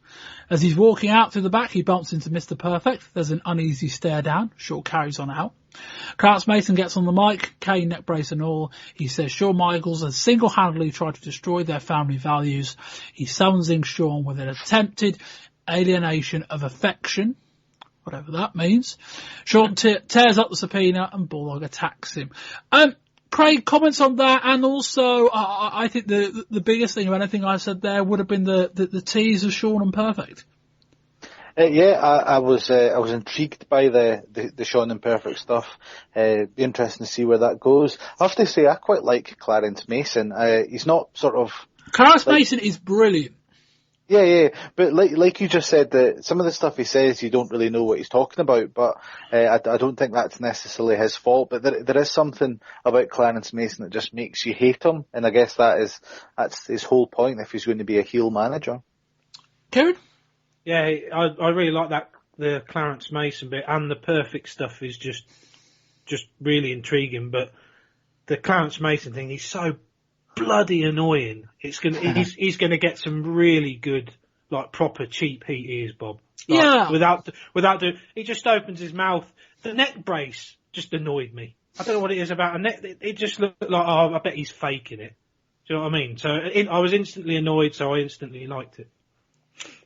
As he's walking out through the back, he bumps into Mr. Perfect. There's an uneasy stare down. Shawn carries on out. Clarence Mason gets on the mic, Kane, neck brace and all. He says Shawn Michaels has single-handedly tried to destroy their family values. He summons in Shawn with an attempted alienation of affection, whatever that means. Shawn tears up the subpoena and Bulldog attacks him. Craig, comments on that, and also I think the biggest thing of anything I said there would have been the tease of Shawn and Perfect. I was intrigued by the Shawn and Perfect stuff. Be interesting to see where that goes. I have to say, I quite like Clarence Mason. He's not sort of... Clarence Mason is brilliant. Yeah, but like you just said, that some of the stuff he says, you don't really know what he's talking about, but I don't think that's necessarily his fault, but there is something about Clarence Mason that just makes you hate him, and I guess that's his whole point if he's going to be a heel manager. Kieran? Yeah, I really like that, the Clarence Mason bit, and the Perfect stuff is just really intriguing, but the Clarence Mason thing, he's so bloody annoying. He's gonna get some really good, like, proper cheap heat ears, Bob. Like, yeah. Without doing, he just opens his mouth. The neck brace just annoyed me. I don't know what it is about a neck. It just looked like, I bet he's faking it. Do you know what I mean? So I was instantly annoyed, so I instantly liked it.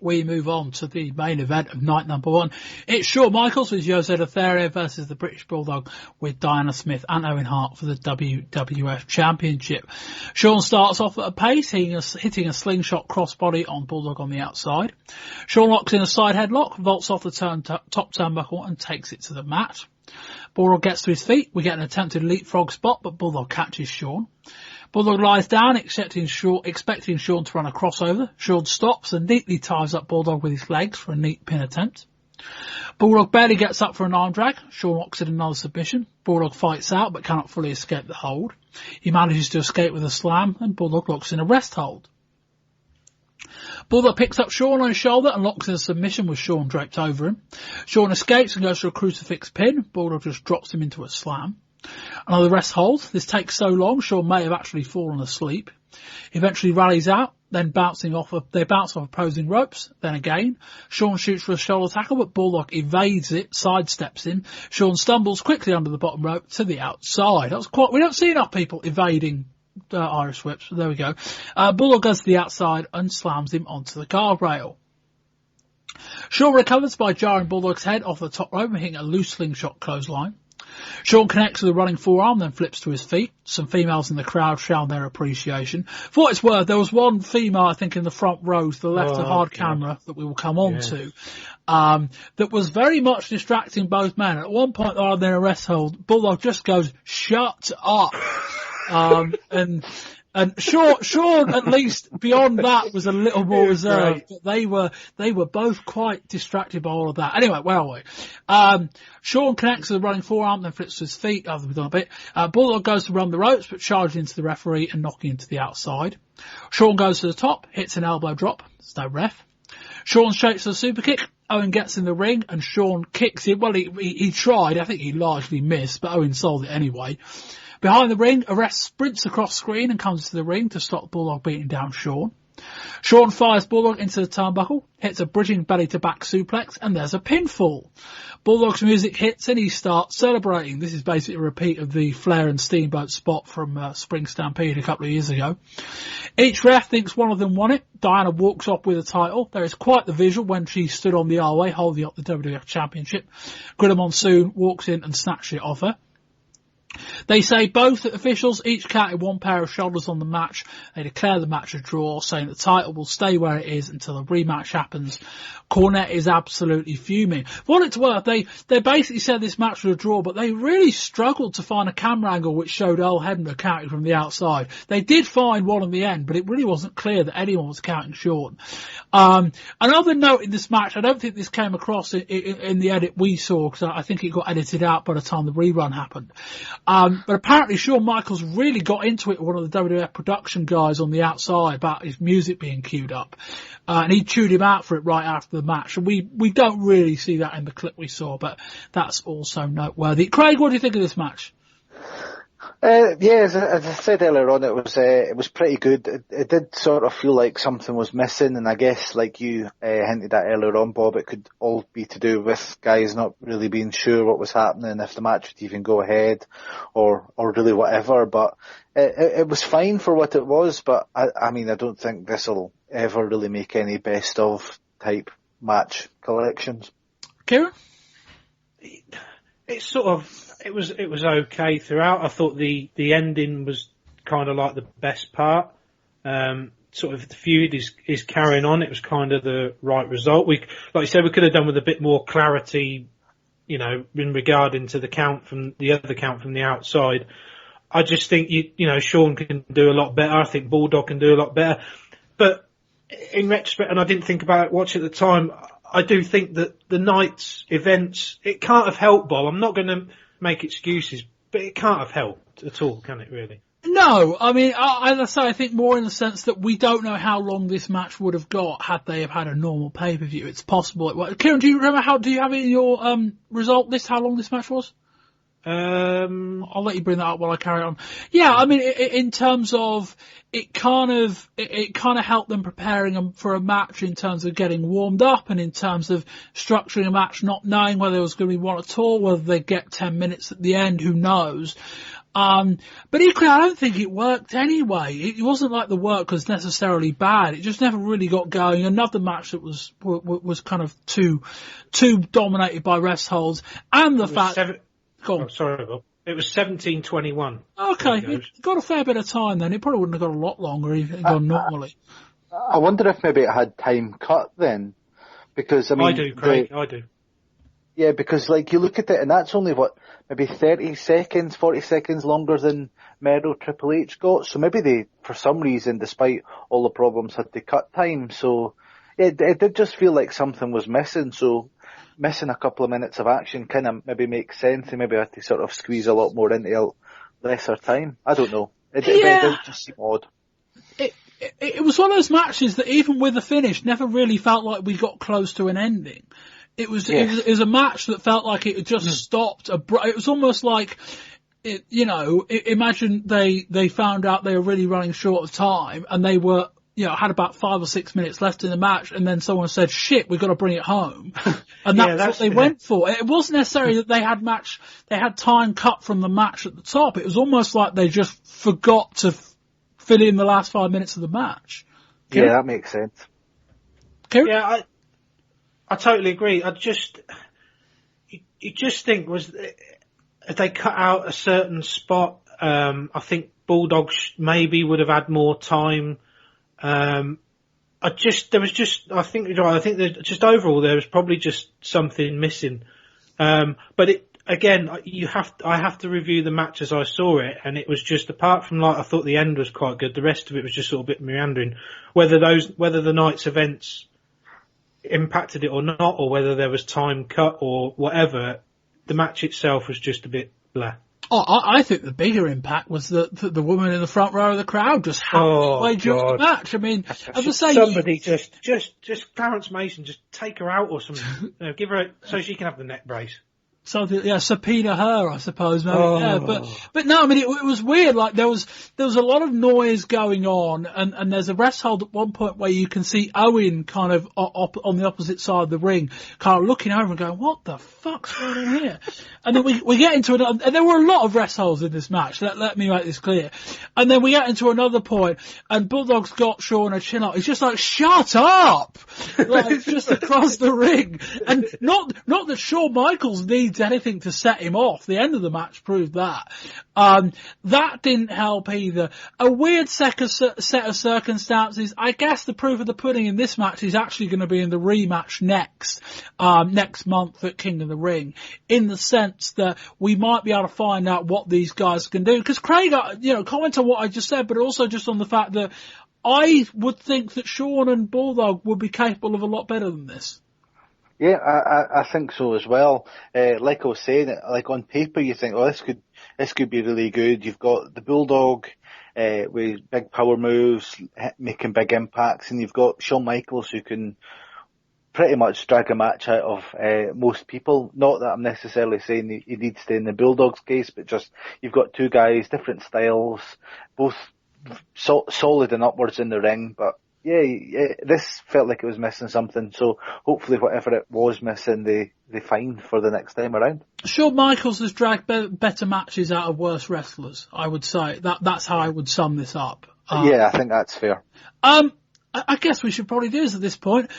We move on to the main event of night number 1. It's Shawn Michaels with Jose Lothario versus the British Bulldog with Diana Smith and Owen Hart for the WWF Championship. Shawn starts off at a pace, hitting a slingshot crossbody on Bulldog on the outside. Shawn locks in a side headlock, vaults off the top turnbuckle and takes it to the mat. Bulldog gets to his feet. We get an attempted leapfrog spot, but Bulldog catches Shawn. Bulldog lies down, expecting Shawn to run a crossover. Shawn stops and neatly ties up Bulldog with his legs for a neat pin attempt. Bulldog barely gets up for an arm drag. Shawn locks in another submission. Bulldog fights out but cannot fully escape the hold. He manages to escape with a slam and Bulldog locks in a rest hold. Bulldog picks up Shawn on his shoulder and locks in a submission with Shawn draped over him. Shawn escapes and goes for a crucifix pin. Bulldog just drops him into a slam. Another rest hold. This takes so long, Shawn may have actually fallen asleep. Eventually rallies out, then they bounce off opposing ropes. Then again, Shawn shoots for a shoulder tackle, but Bulldog evades it, sidesteps him. Shawn stumbles quickly under the bottom rope to the outside. We don't see enough people evading Irish whips, but there we go. Bulldog goes to the outside and slams him onto the guardrail. Shawn recovers by jarring Bulldog's head off the top rope and hitting a loose slingshot clothesline. Shawn connects with a running forearm, then flips to his feet. Some females in the crowd shout their appreciation. For what it's worth, there was one female, I think, in the front row to the left of hard camera that we will come on to, that was very much distracting both men. At one point, they're in a rest hold. Bulldog just goes, "Shut up." And Shawn, at least beyond that, was a little more reserved. But they were both quite distracted by all of that. Anyway, where are we? Shawn connects with a running forearm, then flips to his feet, as we've done a bit. Bulldog goes to run the ropes, but charges into the referee and knocking him to the outside. Shawn goes to the top, hits an elbow drop. There's no ref. Shawn shapes a super kick. Owen gets in the ring and Shawn kicks him. Well, he tried. I think he largely missed, but Owen sold it anyway. Behind the ring, a ref sprints across screen and comes to the ring to stop Bulldog beating down Shawn. Shawn fires Bulldog into the turnbuckle, hits a bridging belly-to-back suplex, and there's a pinfall. Bulldog's music hits and he starts celebrating. This is basically a repeat of the Flair and Steamboat spot from Spring Stampede a couple of years ago. Each ref thinks one of them won it. Diana walks off with a title. There is quite the visual when she stood on the R-Way holding up the WWF Championship. Gorilla Monsoon walks in and snatches it off her. They say both officials each counted one pair of shoulders on the match. They declare the match a draw, saying the title will stay where it is until a rematch happens. Cornett is absolutely fuming. For what it's worth, they basically said this match was a draw, but they really struggled to find a camera angle which showed Earl Hebner counting from the outside. They did find one in the end, but it really wasn't clear that anyone was counting Shawn. Another note in this match, I don't think this came across in the edit we saw, because I think it got edited out by the time the rerun happened. But apparently Shawn Michaels really got into it with one of the WWF production guys on the outside about his music being queued up. And he chewed him out for it right after the match. And we don't really see that in the clip we saw, but that's also noteworthy. Craig, what do you think of this match? As I said earlier on, it was pretty good. It did sort of feel like something was missing, and I guess, like you hinted at earlier on, Bob, it could all be to do with guys not really being sure what was happening, if the match would even go ahead, or really whatever. But it was fine for what it was. But I mean, I don't think this will ever really make any best of type match collections. Kieran? It's sort of. It was okay throughout. I thought the ending was kind of like the best part. Sort of the feud is carrying on. It was kind of the right result. Like you said, we could have done with a bit more clarity, in regarding to the count from the other count from the outside. I just think Shawn can do a lot better. I think Bulldog can do a lot better. But in retrospect, and I didn't think about it watching at the time, I do think that the night's events, it can't have helped, Bob. I'm not going to make excuses, but it can't have helped at all, can it really? No, I mean, as I say, I think more in the sense that we don't know how long this match would have got had they have had a normal pay-per-view. It's possible. Kieran, do you have it in your result list how long this match was? I'll let you bring that up while I carry on. Yeah, I mean, in terms of it kind of helped them preparing them for a match in terms of getting warmed up, and in terms of structuring a match, not knowing whether there was going to be one at all, whether they get 10 minutes at the end, who knows. But equally, I don't think it worked anyway. It wasn't like the work was necessarily bad. It just never really got going. Another match that was kind of too dominated by rest holds, and the fact. Sorry, Bob. It was 17:21. Okay, it got a fair bit of time then. It probably wouldn't have got a lot longer if it had gone normally. I wonder if maybe it had time cut then, because I mean, I do, Craig. I do. Yeah, because like you look at it, and that's only maybe 30 seconds, 40 seconds longer than Marrow Triple H got. So maybe they, for some reason, despite all the problems, had to cut time. So it did just feel like something was missing. So missing a couple of minutes of action kind of maybe makes sense. They maybe had to sort of squeeze a lot more into a lesser time. I don't know. It did just seem odd. It was one of those matches that even with the finish never really felt like we got close to an ending. It was a match that felt like it had just stopped. It was almost like, imagine they found out they were really running short of time and they were, had about 5 or 6 minutes left in the match, and then someone said, shit, we've got to bring it home. And that's what they went for. It wasn't necessarily that they had time cut from the match at the top. It was almost like they just forgot to fill in the last 5 minutes of the match. Kieran? Yeah, that makes sense. Kieran? Yeah, I totally agree. You just think if they cut out a certain spot, I think Bulldog maybe would have had more time. I think overall there was probably just something missing. But I have to review the match as I saw it, and it was just, apart from I thought the end was quite good, the rest of it was just sort of a bit meandering. Whether the night's events impacted it or not, or whether there was time cut or whatever, the match itself was just a bit blah. Oh, I think the bigger impact was the woman in the front row of the crowd just halfway during the match. I mean, as I say, somebody just Clarence Mason, just take her out or something. Give her so she can have the neck brace. Something, subpoena her, I suppose. Maybe. Oh. Yeah, but no, I mean, it was weird. Like there was a lot of noise going on, and there's a rest hold at one point where you can see Owen kind of on the opposite side of the ring, kind of looking over and going, "What the fuck's going on here?" And then we get into another, and there were a lot of rest holds in this match. Let me make this clear. And then we get into another point, and Bulldog's got Shawn a chin up. He's just like, "Shut up!" Like just across the ring, and not that Shawn Michaels needs anything to set him off. The end of the match proved that. That didn't help either. A weird set of circumstances. I guess the proof of the pudding in this match is actually going to be in the rematch next month at King of the Ring, in the sense that we might be able to find out what these guys can do. Because Craig, comment on what I just said, but also just on the fact that I would think that Shawn and Bulldog would be capable of a lot better than this. Yeah, I think so as well. Like I was saying, like on paper you think, oh, this could be really good. You've got the Bulldog with big power moves, making big impacts, and you've got Shawn Michaels who can pretty much drag a match out of most people. Not that I'm necessarily saying he needs to in the Bulldog's case, but just you've got two guys, different styles, both solid and upwards in the ring, but yeah, this felt like it was missing something, so hopefully whatever it was missing, they find for the next time around. Shawn Michaels has dragged better matches out of worse wrestlers, I would say. That's how I would sum this up. Yeah, I think that's fair. I guess we should probably do this at this point.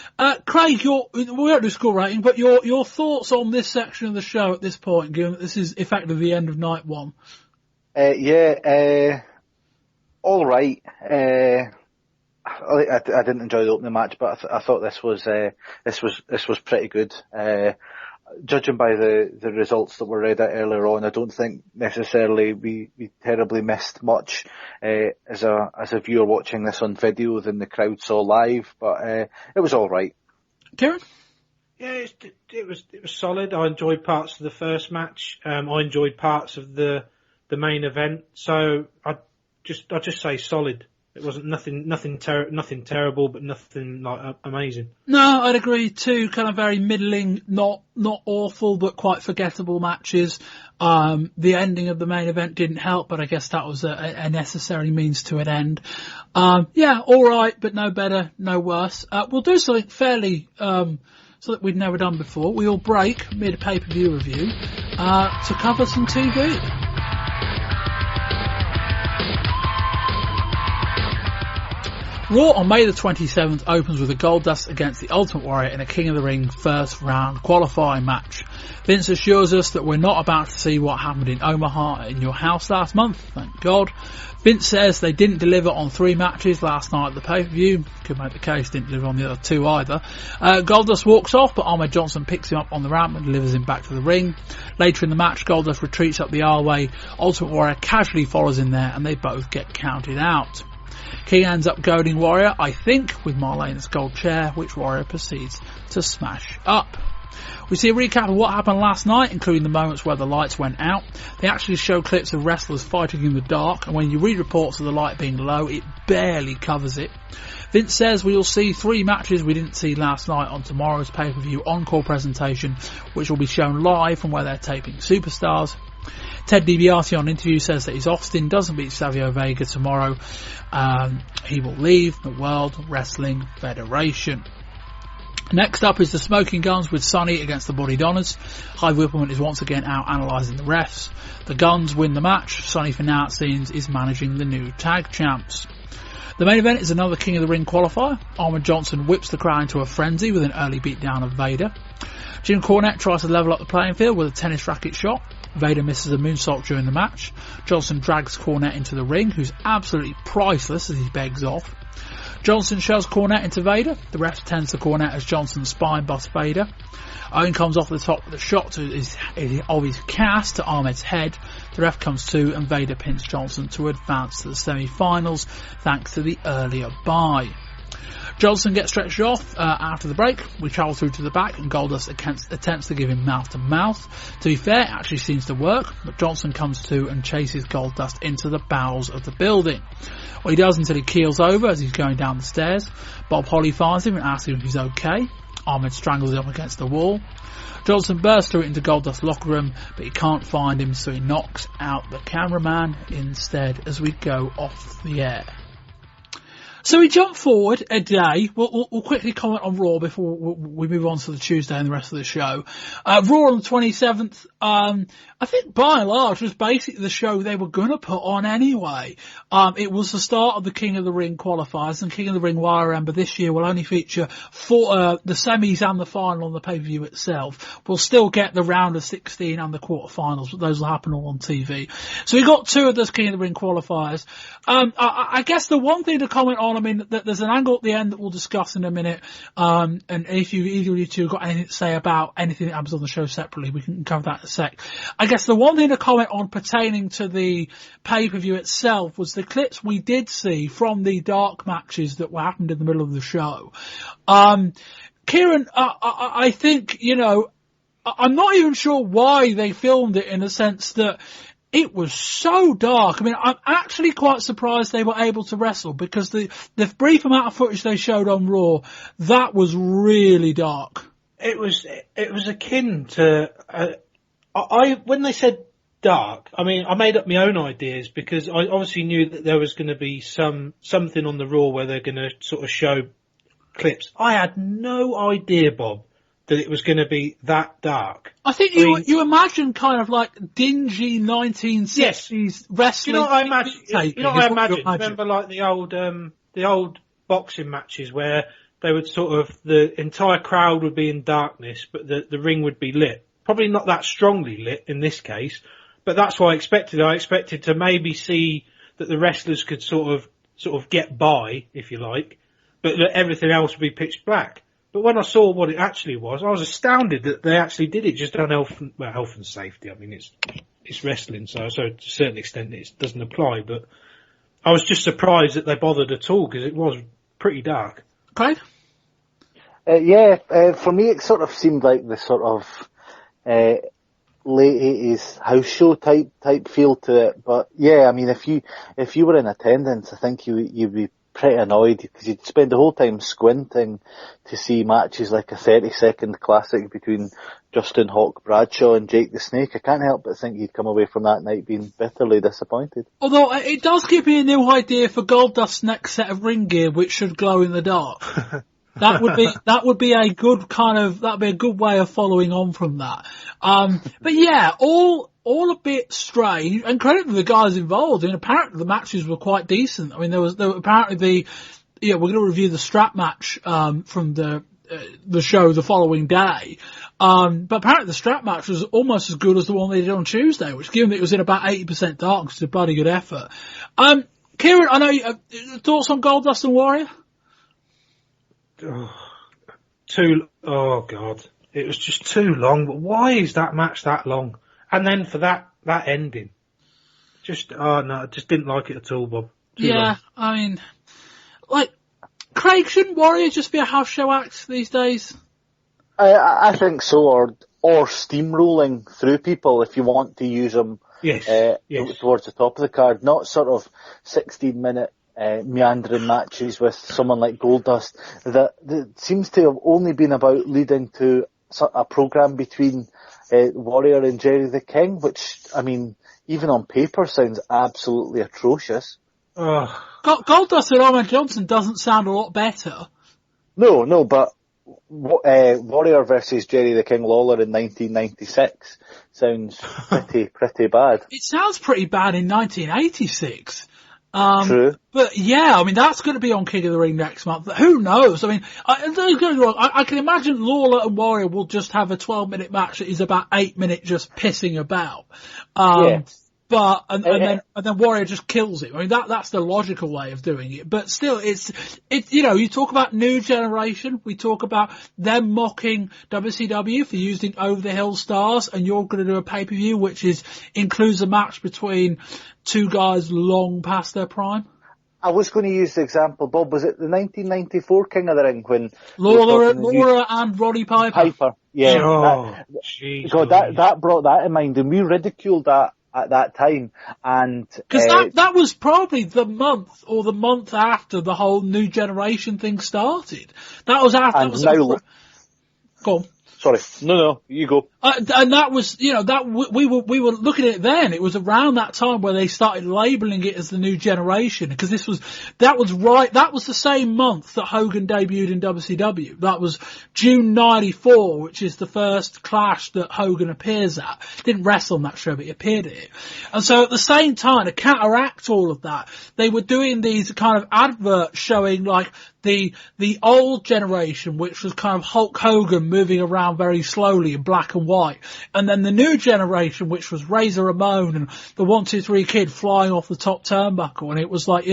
Craig, we won't do score rating, but your thoughts on this section of the show at this point, given that this is effectively the end of night one. All right. I didn't enjoy the opening match, but I thought this was pretty good. Judging by the results that were read out earlier on, I don't think necessarily we terribly missed much as a viewer watching this on video than the crowd saw live. But it was all right. Kieran? Yeah, it was solid. I enjoyed parts of the first match. I enjoyed parts of the main event. So I just say solid. It wasn't nothing terrible, but nothing like amazing. No, I'd agree too. Kind of very middling, not awful, but quite forgettable matches. The ending of the main event didn't help, but I guess that was a necessary means to an end. Yeah, all right, but no better, no worse. We'll do something fairly something we'd never done before. We'll break mid pay-per-view review to cover some TV. Raw on May the 27th opens with a Goldust against the Ultimate Warrior in a King of the Ring first round qualifying match. Vince assures us that we're not about to see what happened in Omaha in your house last month, thank God. Vince says they didn't deliver on 3 matches last night at the pay-per-view. Could make the case, didn't deliver on the other 2 either. Goldust walks off, but Ahmed Johnson picks him up on the ramp and delivers him back to the ring. Later in the match, Goldust retreats up the aisleway. Ultimate Warrior casually follows in there and they both get counted out. King ends up goading Warrior, I think, with Marlene's gold chair, which Warrior proceeds to smash up. We see a recap of what happened last night, including the moments where the lights went out. They actually show clips of wrestlers fighting in the dark, and when you read reports of the light being low, it barely covers it. Vince says we'll see 3 matches we didn't see last night on tomorrow's pay-per-view encore presentation, which will be shown live from where they're taping Superstars. Ted DiBiase on interview says that if Austin doesn't beat Savio Vega tomorrow, he will leave the World Wrestling Federation. Next up is the Smoking Guns with Sonny against the Body Donners. Hive Whippleman is once again out analysing the refs. The Guns win the match. Sonny, for now it seems, is managing the new tag champs. The main event is another King of the Ring qualifier. Ahmed Johnson whips the crowd into a frenzy with an early beatdown of Vader. Jim Cornett tries to level up the playing field with a tennis racket shot. Vader misses a moonsault during the match. Johnson drags Cornett into the ring, who's absolutely priceless as he begs off. Johnson shoves Cornett into Vader. The ref tends to Cornett as Johnson's spine busts Vader. Owen comes off the top with a shot of his cast to Ahmed's head. The ref comes to and Vader pins Johnson to advance to the semi-finals thanks to the earlier bye. Johnson gets stretched off after the break. We travel through to the back and Goldust attempts to give him mouth-to-mouth. To be fair, it actually seems to work, but Johnson comes to and chases Goldust into the bowels of the building. Well, he does until he keels over as he's going down the stairs. Bob Holly finds him and asks him if he's okay. Ahmed strangles him against the wall. Johnson bursts through into Goldust's locker room, but he can't find him, so he knocks out the cameraman instead as we go off the air. So we jump forward a day. We'll quickly comment on Raw before we move on to the Tuesday and the rest of the show. Raw on the 27th, I think by and large was basically the show they were going to put on anyway. It was the start of the King of the Ring qualifiers, and King of the Ring, while I remember, this year will only feature the semis and the final on the pay-per-view itself. We'll still get the round of 16 and the quarterfinals, but those will happen all on TV. So we got 2 of those King of the Ring qualifiers. I guess the one thing to comment on, I mean, there's an angle at the end that we'll discuss in a minute, and if either of you two have got anything to say about anything that happens on the show separately, we can cover that in a sec. I guess the one thing to comment on pertaining to the pay-per-view itself was the clips we did see from the dark matches that happened in the middle of the show. Kieran, I think, I'm not even sure why they filmed it in the sense that it was so dark. I mean, I'm actually quite surprised they were able to wrestle because the brief amount of footage they showed on Raw, that was really dark. It was akin to, when they said dark, I mean, I made up my own ideas because I obviously knew that there was going to be something on the Raw where they're going to sort of show clips. I had no idea, Bob, that it was going to be that dark. I think you imagine kind of like dingy 1960s wrestling. You know what I imagine? Remember like the old boxing matches where they would sort of, the entire crowd would be in darkness, but the ring would be lit. Probably not that strongly lit in this case, but that's what I expected. I expected to maybe see that the wrestlers could sort of get by, if you like, but that everything else would be pitch black. But when I saw what it actually was, I was astounded that they actually did it just on health and safety. I mean, it's wrestling, so to a certain extent it doesn't apply, but I was just surprised that they bothered at all because it was pretty dark. Okay. For me it sort of seemed like the sort of late 80s house show type feel to it. But yeah, I mean, if you were in attendance, I think you'd be pretty annoyed because you'd spend the whole time squinting to see matches like a 30-second classic between Justin Hawke, Bradshaw and Jake the Snake. I can't help but think you'd come away from that night being bitterly disappointed. Although it does give me a new idea for Goldust's next set of ring gear, which should glow in the dark. That would be a good that'd be a good way of following on from that. But yeah, all a bit strange, and credit to the guys involved. And apparently the matches were quite decent. I mean, there were apparently we're going to review the strap match from the show the following day. But apparently the strap match was almost as good as the one they did on Tuesday, which, given that it was in about 80% darkness, is a bloody good effort. Kieran, I know thoughts on Goldust and Warrior? Oh God, it was just too long. But why is that match that long? And then for that ending, I just didn't like it at all, Bob. Too long. I mean, like, Craig, shouldn't Warrior just be a house show act these days? I think so, or steamrolling through people if you want to use them. Yes. Towards the top of the card, not sort of 16-minute meandering matches with someone like Goldust that seems to have only been about leading to a program between Warrior and Jerry the King, which, I mean, even on paper sounds absolutely atrocious. Goldust and Ahmed Johnson doesn't sound a lot better. No, but Warrior versus Jerry the King Lawler in 1996 sounds pretty bad. It sounds pretty bad in 1986. True. But yeah, I mean, that's going to be on King of the Ring next month. Who knows? I mean, don't get me wrong, I can imagine Lawler and Warrior will just have a 12-minute match that is about 8 minutes just pissing about. But, and then Warrior just kills it. I mean, that's the logical way of doing it. But still, it's, you talk about new generation. We talk about them mocking WCW for using over the hill stars, and you're going to do a pay-per-view which includes a match between two guys long past their prime. I was going to use the example, Bob, was it the 1994 King of the Ring when Laura and Roddy Piper? Yeah. God, that brought that in mind, and we ridiculed that at that time, and because that was probably the month after the whole new generation thing started. That was after. Go on. Sorry, no, you go. And that was, we were looking at it then. It was around that time where they started labelling it as the new generation, because that was the same month that Hogan debuted in WCW. That was June '94, which is the first Clash that Hogan appears at. Didn't wrestle on that show, but he appeared at it. And so at the same time, to counteract all of that, they were doing these kind of adverts showing like the old generation, which was kind of Hulk Hogan moving around very slowly in black and white, and then the new generation, which was Razor Ramon and the 1, 2, 3 Kid flying off the top turnbuckle, and it was like,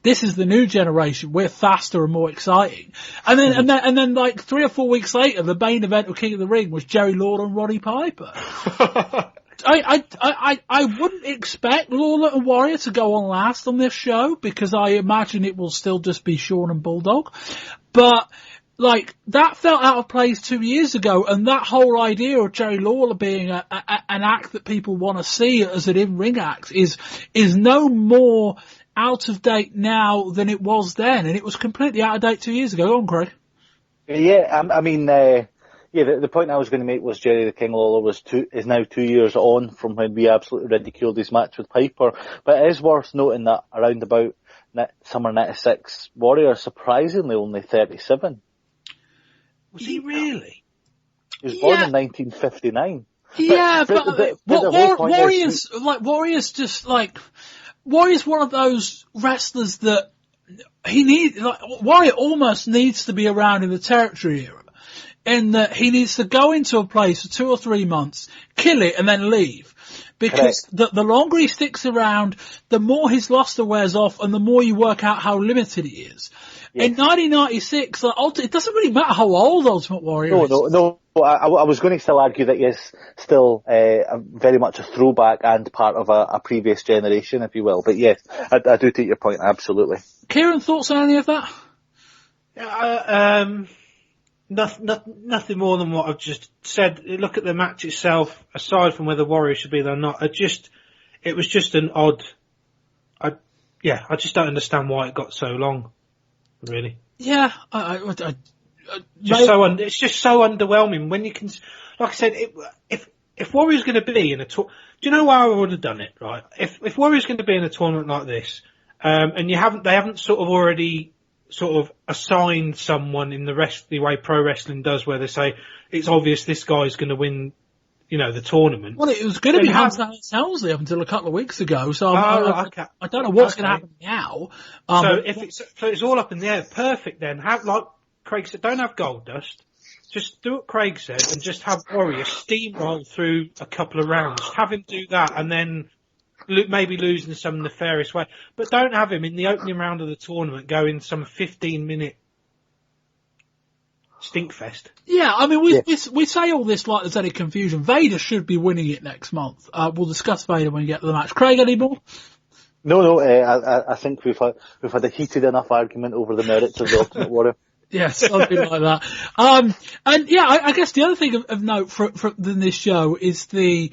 this is the new generation. We're faster and more exciting. And then like 3 or 4 weeks later, the main event of King of the Ring was Jerry Lawler and Roddy Piper. I wouldn't expect Lawler and Warrior to go on last on this show, because I imagine it will still just be Shawn and Bulldog. But, like, that felt out of place 2 years ago, and that whole idea of Jerry Lawler being an act that people want to see as an in-ring act is no more out of date now than it was then, and it was completely out of date 2 years ago. Go on, Craig. Yeah, I mean, the point I was going to make was Jerry the King Lawler is now 2 years on from when we absolutely ridiculed his match with Piper. But it is worth noting that around about summer 96, Warrior surprisingly only 37. Was he really? He was born in 1959. Yeah, but Warrior's one of those wrestlers that Warrior almost needs to be around in the territory era. In that he needs to go into a place for 2 or 3 months, kill it, and then leave. Because the longer he sticks around, the more his luster wears off, and the more you work out how limited he is. Yes. In 1996, it doesn't really matter how old Ultimate Warrior is. No. I was going to still argue that he is still very much a throwback and part of a previous generation, if you will. But yes, I do take your point, absolutely. Kieran, thoughts on any of that? Nothing more than what I've just said. Look at the match itself, aside from whether Warrior should be there or not. It was just an odd. I just don't understand why it got so long. Really. Yeah, it's just so underwhelming when you can. Like I said, if Warrior's going to be in a tour, do you know why I would have done it? Right. If Warrior's going to be in a tournament like this, and they haven't sort of already sort of assigned someone in the way pro wrestling does, where they say it's obvious this guy's going to win the tournament. Well, it was going to be Hunter Helmsley up until a couple of weeks ago, so I don't know what's going to happen now. So it's all up in the air. Perfect then. Have, like Craig said, don't have Goldust. Just do what Craig said and just have Warrior steamroll through a couple of rounds. Have him do that and then maybe lose in some nefarious way. But don't have him in the opening round of the tournament go in some 15-minute stinkfest. Yeah, I mean, we say all this like there's any confusion. Vader should be winning it next month. We'll discuss Vader when we get to the match. Craig, any more? No, I think we've had a heated enough argument over the merits of the Ultimate Warrior. Yes, something like that. And yeah, I guess the other thing of note from this show is the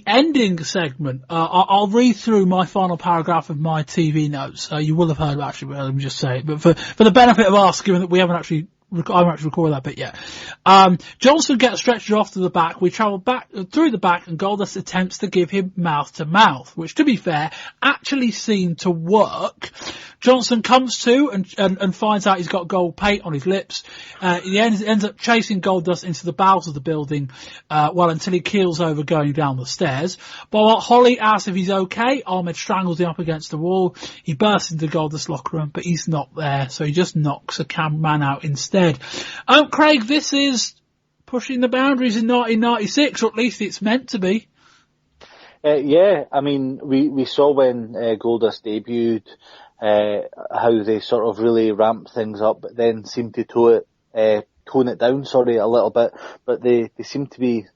ending segment. I'll read through my final paragraph of my TV notes. You will have heard actually, let me just say it, but for the benefit of us, given that I haven't actually recorded that bit yet. Johnson gets stretched off to the back. We travel back through the back, and Goldust attempts to give him mouth to mouth, which, to be fair, actually seemed to work. Johnson comes to and finds out he's got gold paint on his lips. He ends up chasing Goldust into the bowels of the building, until he keels over going down the stairs. But while Holly asks if he's okay, Ahmed strangles him up against the wall. He bursts into Goldust's locker room, but he's not there, so he just knocks a cameraman out instead. Craig, this is pushing the boundaries in 1996, or at least it's meant to be. Yeah, I mean, we saw when Goldust debuted, how they sort of really ramped things up, but then seemed to tone it down, a little bit. But they seem to be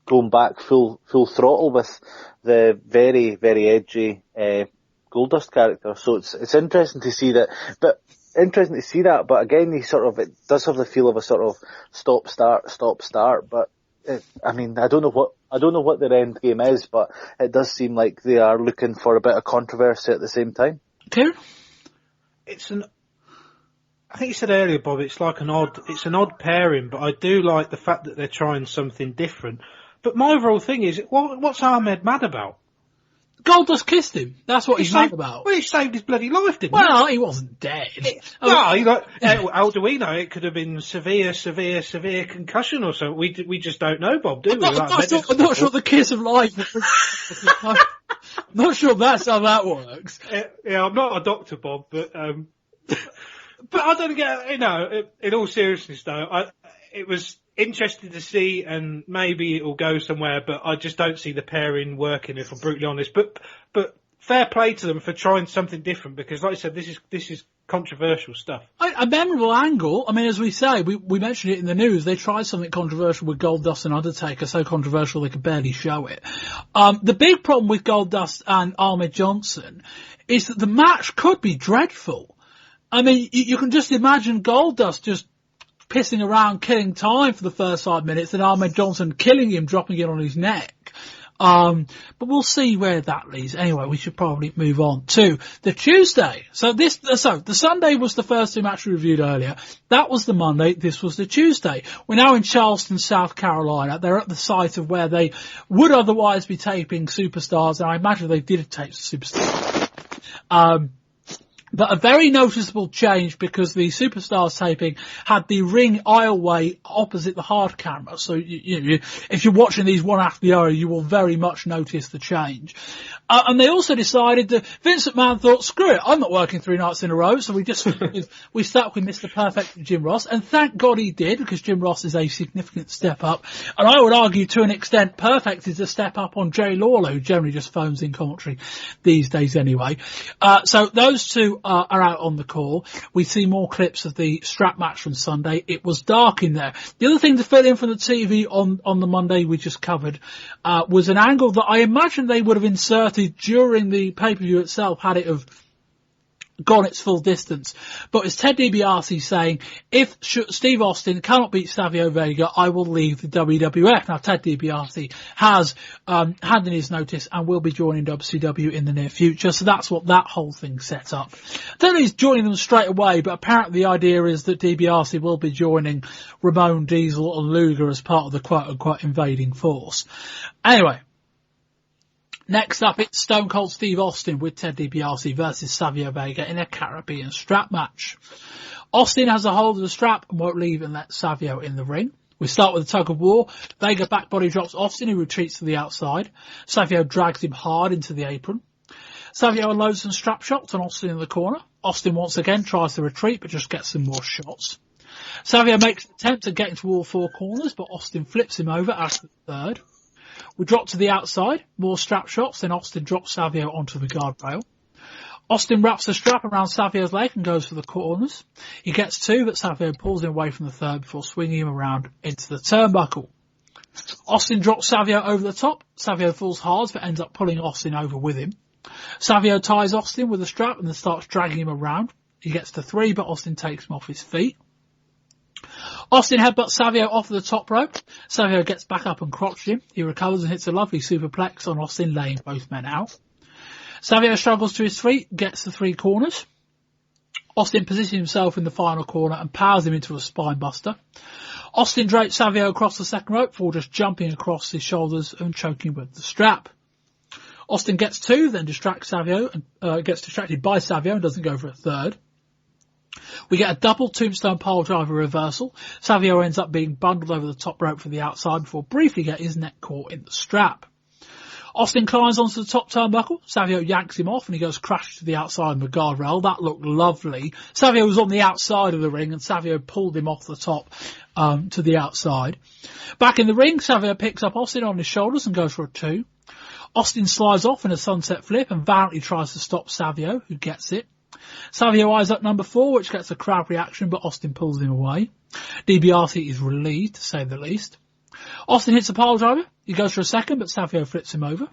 going back full throttle with the very, very edgy Goldust character. So it's interesting to see that. But again, it does have the feel of a sort of stop start. But I mean, I don't know what their end game is, but it does seem like they are looking for a bit of controversy at the same time. Kieran? I think you said earlier, Bob, it's an odd pairing, but I do like the fact that they're trying something different. But my overall thing is, what's Ahmed mad about? Goldust kissed him. That's what he's mad about. Well, he saved his bloody life, didn't he? Well, he wasn't dead. Aldo, it could have been severe concussion or something. We just don't know, Bob, do we? I'm not sure the kiss of life. Not sure that's how that works. Yeah, I'm not a doctor, Bob, but I don't get, in all seriousness though, it was interesting to see, and maybe it will go somewhere, but I just don't see the pairing working, if I'm brutally honest. But fair play to them for trying something different, because like I said, this is controversial stuff. A memorable angle. I mean, as we say, we mentioned it in the news. They tried something controversial with Goldust and Undertaker, so controversial they could barely show it. The big problem with Goldust and Ahmed Johnson is that the match could be dreadful. I mean, you can just imagine Goldust just pissing around, killing time for the first 5 minutes, and Ahmed Johnson killing him, dropping it on his neck. But we'll see where that leads. Anyway, we should probably move on to the Tuesday. So the Sunday was the first two matches we reviewed earlier. That was the Monday. This was the Tuesday. We're now in Charleston, South Carolina. They're at the site of where they would otherwise be taping Superstars, and I imagine they did tape Superstars. But a very noticeable change, because the Superstars taping had the ring aisleway opposite the hard camera. So if you're watching these one after the other, you will very much notice the change. And they also decided that Vince McMahon thought, screw it, I'm not working 3 nights in a row. So we stuck with Mr. Perfect and Jim Ross. And thank God he did, because Jim Ross is a significant step up. And I would argue to an extent Perfect is a step up on Jay Lawler, who generally just phones in commentary these days anyway. So those two are out on the call. We see more clips of the strap match from Sunday. It was dark in there. The other thing to fill in from the TV on the Monday we just covered was an angle that I imagine they would have inserted during the pay-per-view itself had it have gone its full distance. But it's Ted DiBiase saying, if Steve Austin cannot beat Savio Vega, I will leave the WWF. Now, Ted DiBiase has handed his notice and will be joining WCW in the near future. So that's what that whole thing set up. I don't know if he's joining them straight away, but apparently the idea is that DiBiase will be joining Ramon, Diesel and Luger as part of the quote-unquote invading force. Anyway, next up, it's Stone Cold Steve Austin with Ted DiBiase versus Savio Vega in a Caribbean strap match. Austin has a hold of the strap and won't leave and let Savio in the ring. We start with a tug of war. Vega back body drops Austin, who retreats to the outside. Savio drags him hard into the apron. Savio unloads some strap shots on Austin in the corner. Austin once again tries to retreat, but just gets some more shots. Savio makes an attempt at getting to all four corners, but Austin flips him over after the third. We drop to the outside, more strap shots, then Austin drops Savio onto the guardrail. Austin wraps the strap around Savio's leg and goes for the corners. He gets two, but Savio pulls him away from the third before swinging him around into the turnbuckle. Austin drops Savio over the top. Savio falls hard, but ends up pulling Austin over with him. Savio ties Austin with a strap and then starts dragging him around. He gets to three, but Austin takes him off his feet. Austin headbutts Savio off the top rope. Savio gets back up and crotches him. He recovers and hits a lovely superplex on Austin, laying both men out. Savio struggles to his feet, gets the three corners. Austin positions himself in the final corner and powers him into a spine buster. Austin drapes Savio across the second rope before just jumping across his shoulders and choking with the strap. Austin gets two, then distracts Savio and gets distracted by Savio and doesn't go for a third. We get a double tombstone pile driver reversal. Savio ends up being bundled over the top rope for the outside before briefly getting his neck caught in the strap. Austin climbs onto the top turnbuckle. Savio yanks him off and he goes crashing to the outside of the guardrail. That looked lovely. Savio was on the outside of the ring and Savio pulled him off the top to the outside. Back in the ring, Savio picks up Austin on his shoulders and goes for a two. Austin slides off in a sunset flip and valiantly tries to stop Savio, who gets it. Savio eyes up number 4, which gets a crowd reaction, but Austin pulls him away. DiBiase is relieved, to say the least. Austin hits a pile driver. He goes for a second, but Savio flips him over.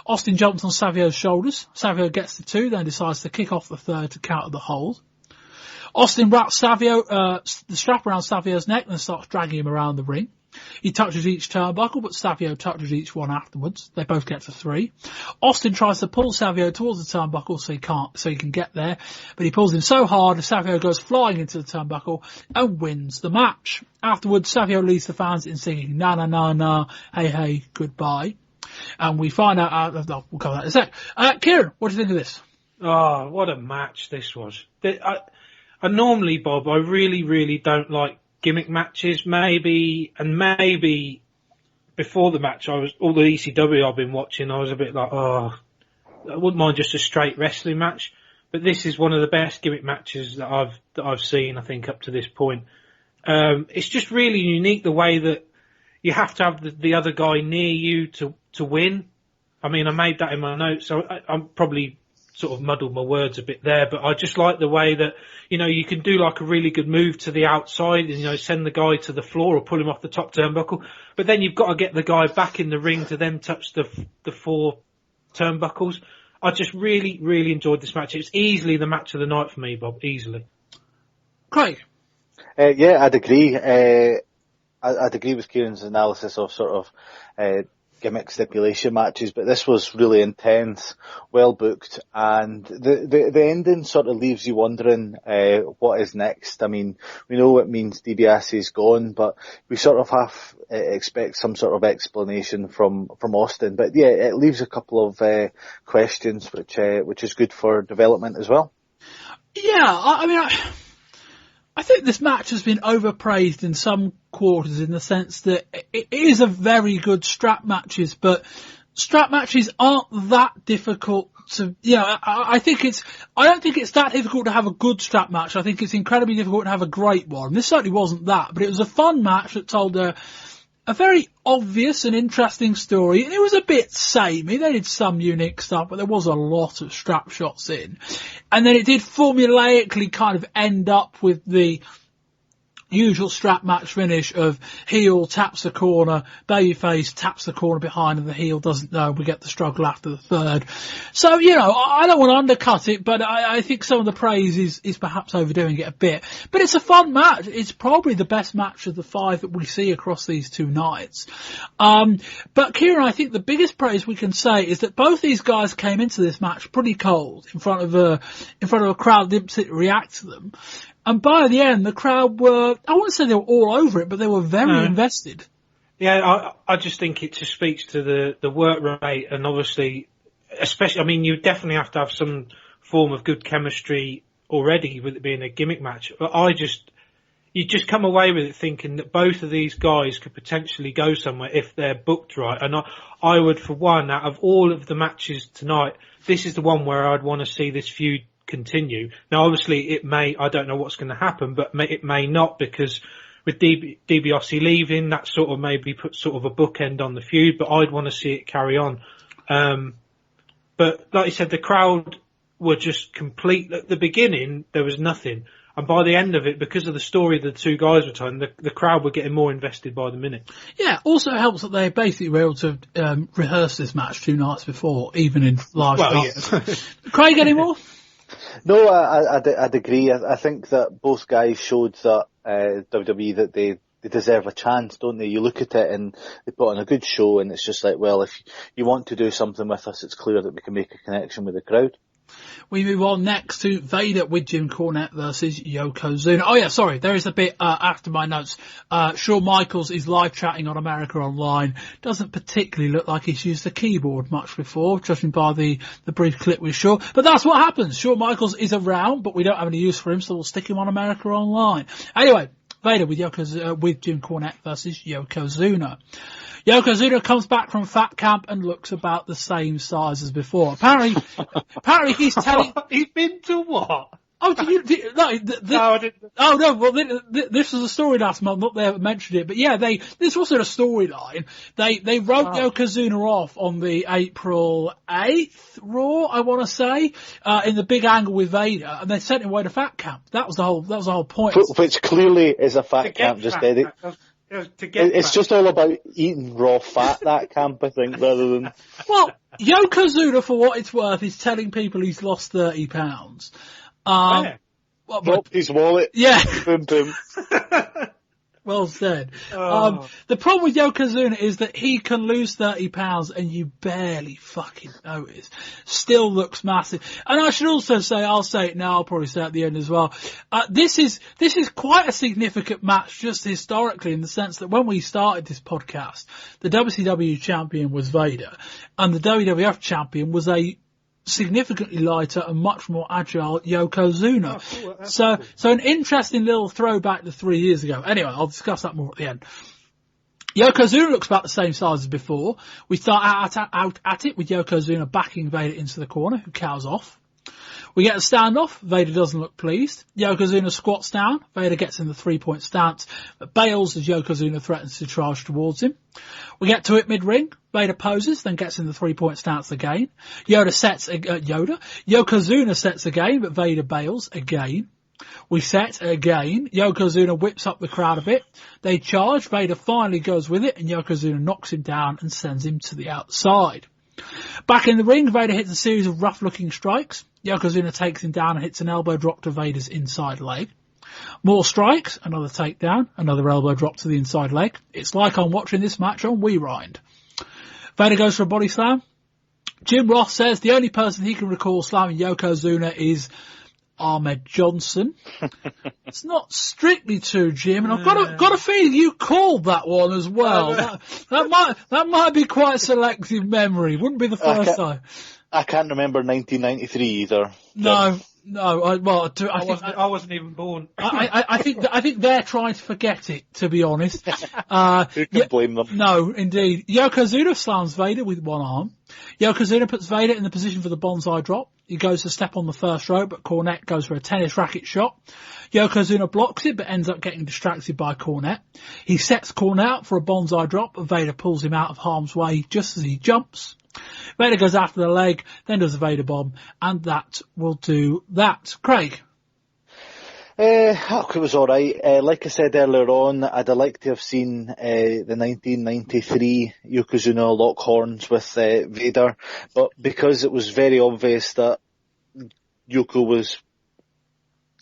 Austin jumps on Savio's shoulders. Savio gets the 2, then decides to kick off the 3rd to counter the hold. Austin wraps the strap around Savio's neck and starts dragging him around the ring. He touches each turnbuckle, but Savio touches each one afterwards. They both get to 3. Austin tries to pull Savio towards the turnbuckle so he can get there, but he pulls him so hard that Savio goes flying into the turnbuckle and wins the match. Afterwards, Savio leads the fans in singing "Na na na na, hey hey, goodbye," and we find out. We'll cover that in a sec. Kieran, what do you think of this? Oh, what a match this was! I normally, Bob, I really don't like gimmick matches. Maybe before the match, all the ECW I've been watching, I was a bit like, I wouldn't mind just a straight wrestling match. But this is one of the best gimmick matches that I've seen, I think, up to this point. It's just really unique the way that you have to have the other guy near you to win. I mean, I made that in my notes, so I'm probably sort of muddled my words a bit there, but I just like the way that, you can do like a really good move to the outside and, send the guy to the floor or pull him off the top turnbuckle, but then you've got to get the guy back in the ring to then touch the 4 turnbuckles. I just really enjoyed this match. It's easily the match of the night for me, Bob, easily. Craig? Yeah, I'd agree. I'd agree with Kieran's analysis of sort of gimmick stipulation matches, but this was really intense, well booked, and the ending sort of leaves you wondering what is next. I mean, we know it means DiBiase's gone, but we sort of have expect some sort of explanation from Austin. But yeah, it leaves a couple of questions, which is good for development as well. Yeah, I think this match has been overpraised in some quarters in the sense that it is a very good strap matches, but strap matches aren't that difficult to, I don't think it's that difficult to have a good strap match. I think it's incredibly difficult to have a great one. This certainly wasn't that, but it was a fun match that told a very obvious and interesting story, and it was a bit samey. They did some unique stuff, but there was a lot of strap shots in. And then it did formulaically kind of end up with the usual strap match finish of heel taps the corner, babyface taps the corner behind, and the heel doesn't know. We get the struggle after the 3rd. So, I don't want to undercut it, but I think some of the praise is perhaps overdoing it a bit. But it's a fun match. It's probably the best match of the 5 that we see across these 2 nights. But Kieran, I think the biggest praise we can say is that both these guys came into this match pretty cold in front of a crowd that didn't react to them. And by the end, the crowd were, I wouldn't say they were all over it, but they were very invested. Yeah, I just think it just speaks to the work rate, and obviously, especially, you definitely have to have some form of good chemistry already with it being a gimmick match. But you just come away with it thinking that both of these guys could potentially go somewhere if they're booked right. And I would, for one, out of all of the matches tonight, this is the one where I'd want to see this feud continue. Now, obviously, I don't know what's going to happen, but it may not, because with DiBiase leaving, that sort of maybe puts sort of a bookend on the feud, but I'd want to see it carry on. But like you said, the crowd were just complete. At the beginning, there was nothing. And by the end of it, because of the story the two guys were telling, the crowd were getting more invested by the minute. Yeah, also helps that they basically were able to rehearse this match 2 nights before, even in large shots. Yeah. Craig, any more? No, I'd agree. I think that both guys showed that WWE that they deserve a chance, don't they? You look at it and they put on a good show, and it's just like, well, if you want to do something with us, it's clear that we can make a connection with the crowd. We move on next to Vader with Jim Cornette versus Yokozuna. Oh yeah, sorry, there is a bit after my notes. Shawn Michaels is live chatting on America Online. Doesn't particularly look like he's used the keyboard much before, judging by the brief clip we saw. But that's what happens. Shawn Michaels is around, but we don't have any use for him, so we'll stick him on America Online. Anyway, Vader with Jim Cornette versus Yokozuna. Yokozuna comes back from Fat Camp and looks about the same size as before. Apparently he's telling... He's been to what? Oh, no, I didn't. Oh no, well, this was a story last month, not they ever mentioned it, but yeah, this wasn't a storyline. They wrote Yokozuna off on the April 8th Raw, I want to say, in the big angle with Vader, and they sent him away to Fat Camp. That was the whole point. Which clearly is a Fat Camp, just did it. It's just all about eating raw fat, that camp, I think, rather than... Well, Yokozuna, for what it's worth, is telling people he's lost 30 pounds. Dropped his wallet. Yeah. Boom, boom. Well said. The problem with Yokozuna is that he can lose 30 pounds and you barely fucking notice. Still looks massive. And I should also say, I'll say it now, I'll probably say it at the end as well. This is quite a significant match just historically, in the sense that when we started this podcast, the WCW champion was Vader and the WWF champion was a significantly lighter and much more agile Yokozuna. Oh, cool. So an interesting little throwback to 3 years ago. Anyway, I'll discuss that more at the end. Yokozuna looks about the same size as before. We start out at it with Yokozuna backing Vader into the corner, who cows off. We get a standoff. Vader doesn't look pleased. Yokozuna squats down. Vader gets in the 3-point stance, but bails as Yokozuna threatens to charge towards him. We get to it mid-ring. Vader poses, then gets in the 3-point stance again. Yokozuna sets again, but Vader bails again. We set again. Yokozuna whips up the crowd a bit. They charge. Vader finally goes with it, and Yokozuna knocks him down and sends him to the outside. Back in the ring, Vader hits a series of rough-looking strikes. Yokozuna takes him down and hits an elbow drop to Vader's inside leg. More strikes, another takedown, another elbow drop to the inside leg. It's like I'm watching this match on WeRind. Vader goes for a body slam. Jim Ross says the only person he can recall slamming Yokozuna is Ahmed Johnson. It's not strictly true, Jim, and I've got a feeling you called that one as well. That might be quite a selective memory. Wouldn't be the first time. I can't remember 1993 either. No. I wasn't even born. I think they're trying to forget it, to be honest. Who can blame them? No, indeed. Yokozuna slams Vader with one arm. Yokozuna puts Vader in the position for the bonsai drop. He goes to step on the first rope, but Cornette goes for a tennis racket shot. Yokozuna blocks it, but ends up getting distracted by Cornette. He sets Cornette up for a bonsai drop, and Vader pulls him out of harm's way just as he jumps. Vader goes after the leg, then does a Vader bomb, and that will do that. Craig? It was alright. Like I said earlier on, I'd have liked to have seen the 1993 Yokozuna lock horns with Vader, but because it was very obvious that Yoko was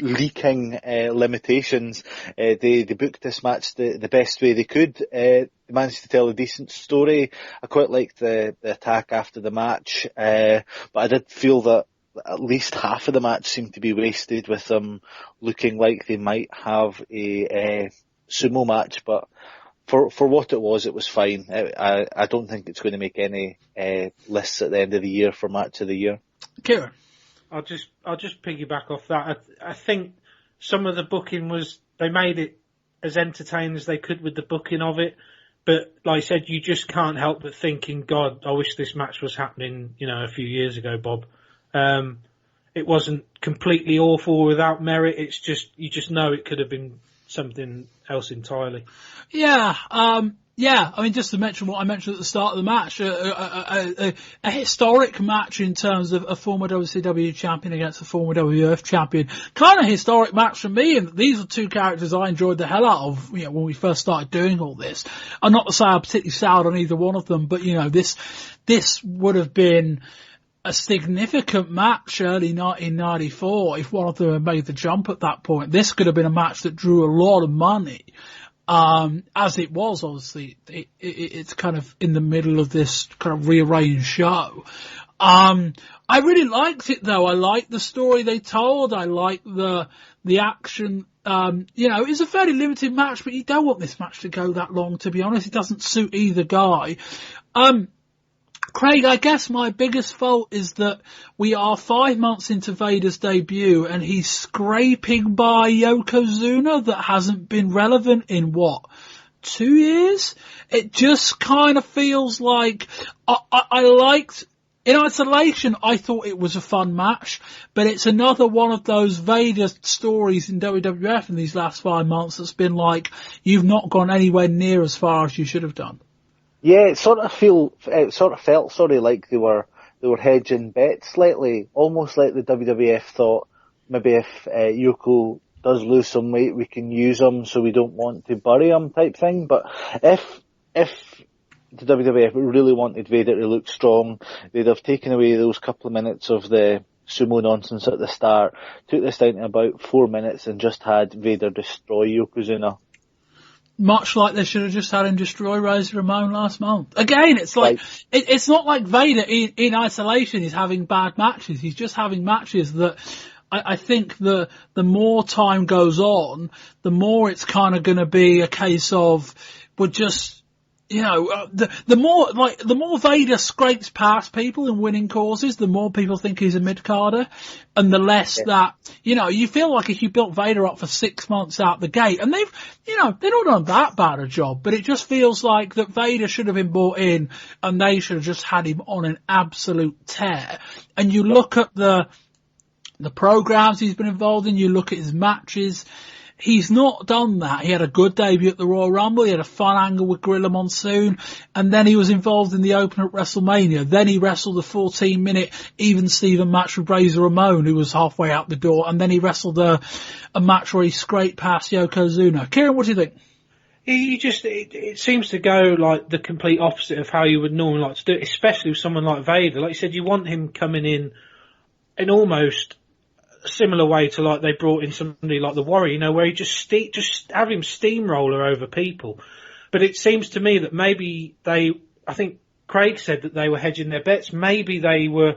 leaking limitations, they booked this match the best way they could. They managed to tell a decent story. I quite liked the attack after the match, but I did feel that at least half of the match seemed to be wasted with them looking like they might have a sumo match, but for what it was fine. I don't think it's going to make any lists at the end of the year for match of the year. Kieran? I'll just piggyback off that. I think some of the booking was they made it as entertaining as they could with the booking of it. But like I said, you just can't help but thinking, God, I wish this match was happening, a few years ago, Bob. It wasn't completely awful without merit. It's just, you just know it could have been something else entirely. Yeah. I mean, just to mention what I mentioned at the start of the match, a historic match in terms of a former WCW champion against a former WWF champion. Kind of historic match for me, and these are two characters I enjoyed the hell out of, when we first started doing all this. I'm not to say I'm particularly soured on either one of them, but, this would have been a significant match early 1994 if one of them had made the jump at that point. This could have been a match that drew a lot of money. As it was, obviously, it's kind of in the middle of this kind of rearranged show. I really liked it though. I liked the story they told. I liked the action. It's a fairly limited match, but you don't want this match to go that long, to be honest. It doesn't suit either guy. Craig, I guess my biggest fault is that we are 5 months into Vader's debut and he's scraping by Yokozuna that hasn't been relevant in 2 years? It just kind of feels like I liked, in isolation, I thought it was a fun match, but it's another one of those Vader stories in WWF in these last 5 months that's been like, you've not gone anywhere near as far as you should have done. Yeah, it sort of felt like they were hedging bets slightly, almost like the WWF thought maybe if Yoko does lose some weight, we can use him, so we don't want to bury him type thing. But if the WWF really wanted Vader to look strong, they'd have taken away those couple of minutes of the sumo nonsense at the start, took this down to about 4 minutes, and just had Vader destroy Yokozuna. Much like they should have just had him destroy Razor Ramon last month. Again, it's like, it's not like Vader in isolation is having bad matches. He's just having matches that I think the more time goes on, the more it's kind of going to be a case of, we're just, the more Vader scrapes past people in winning causes, the more people think he's a mid-carder, and the less that, you feel like if you built Vader up for 6 months out the gate, and they've not done that bad a job, but it just feels like that Vader should have been brought in, and they should have just had him on an absolute tear. And you look at the programs he's been involved in, you look at his matches, he's not done that. He had a good debut at the Royal Rumble. He had a fun angle with Gorilla Monsoon. And then he was involved in the opener at WrestleMania. Then he wrestled a 14-minute even Steven match with Razor Ramon, who was halfway out the door. And then he wrestled a match where he scraped past Yokozuna. Kieran, what do you think? It seems to go like the complete opposite of how you would normally like to do it, especially with someone like Vader. Like you said, you want him coming in almost a similar way to like they brought in somebody like the Warrior, where he just have him steamroller over people. But it seems to me that maybe I think Craig said that they were hedging their bets. Maybe they were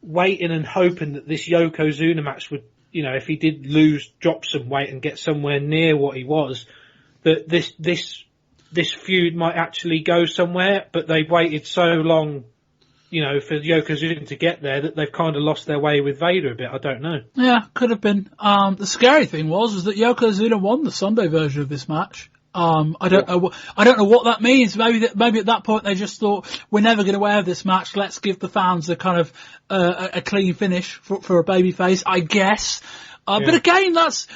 waiting and hoping that this Yokozuna match would, if he did drop some weight and get somewhere near what he was, that this feud might actually go somewhere. But they've waited so long, for Yokozuna to get there, that they've kind of lost their way with Vader a bit. I don't know. Yeah, could have been. The scary thing was that Yokozuna won the Sunday version of this match. I don't know what that means. Maybe at that point they just thought, we're never going to have this match. Let's give the fans a kind of a clean finish for a babyface, I guess. But again, that's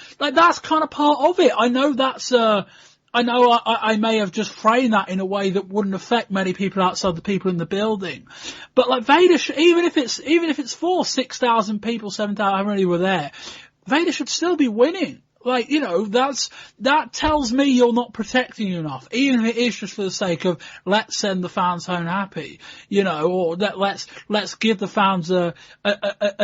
kind of part of it. I know I may have just framed that in a way that wouldn't affect many people outside the people in the building. But like Vader, even if it's for 6,000 people, 7,000, how many were there, Vader should still be winning. Like, that tells me you're not protecting enough, even if it is just for the sake of, let's send the fans home happy, or let's give the fans a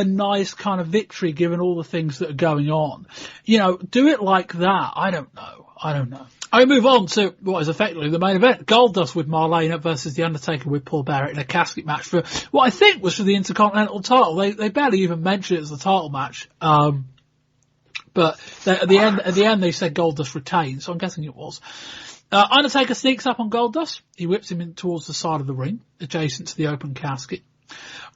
nice kind of victory given all the things that are going on. Do it like that. I don't know. I move on to what is effectively the main event. Goldust with Marlena versus The Undertaker with Paul Bearer in a casket match for what I think was for the Intercontinental title. They barely even mentioned it as a title match. But at the end they said Goldust retained, so I'm guessing it was. Undertaker sneaks up on Goldust. He whips him in towards the side of the ring, adjacent to the open casket.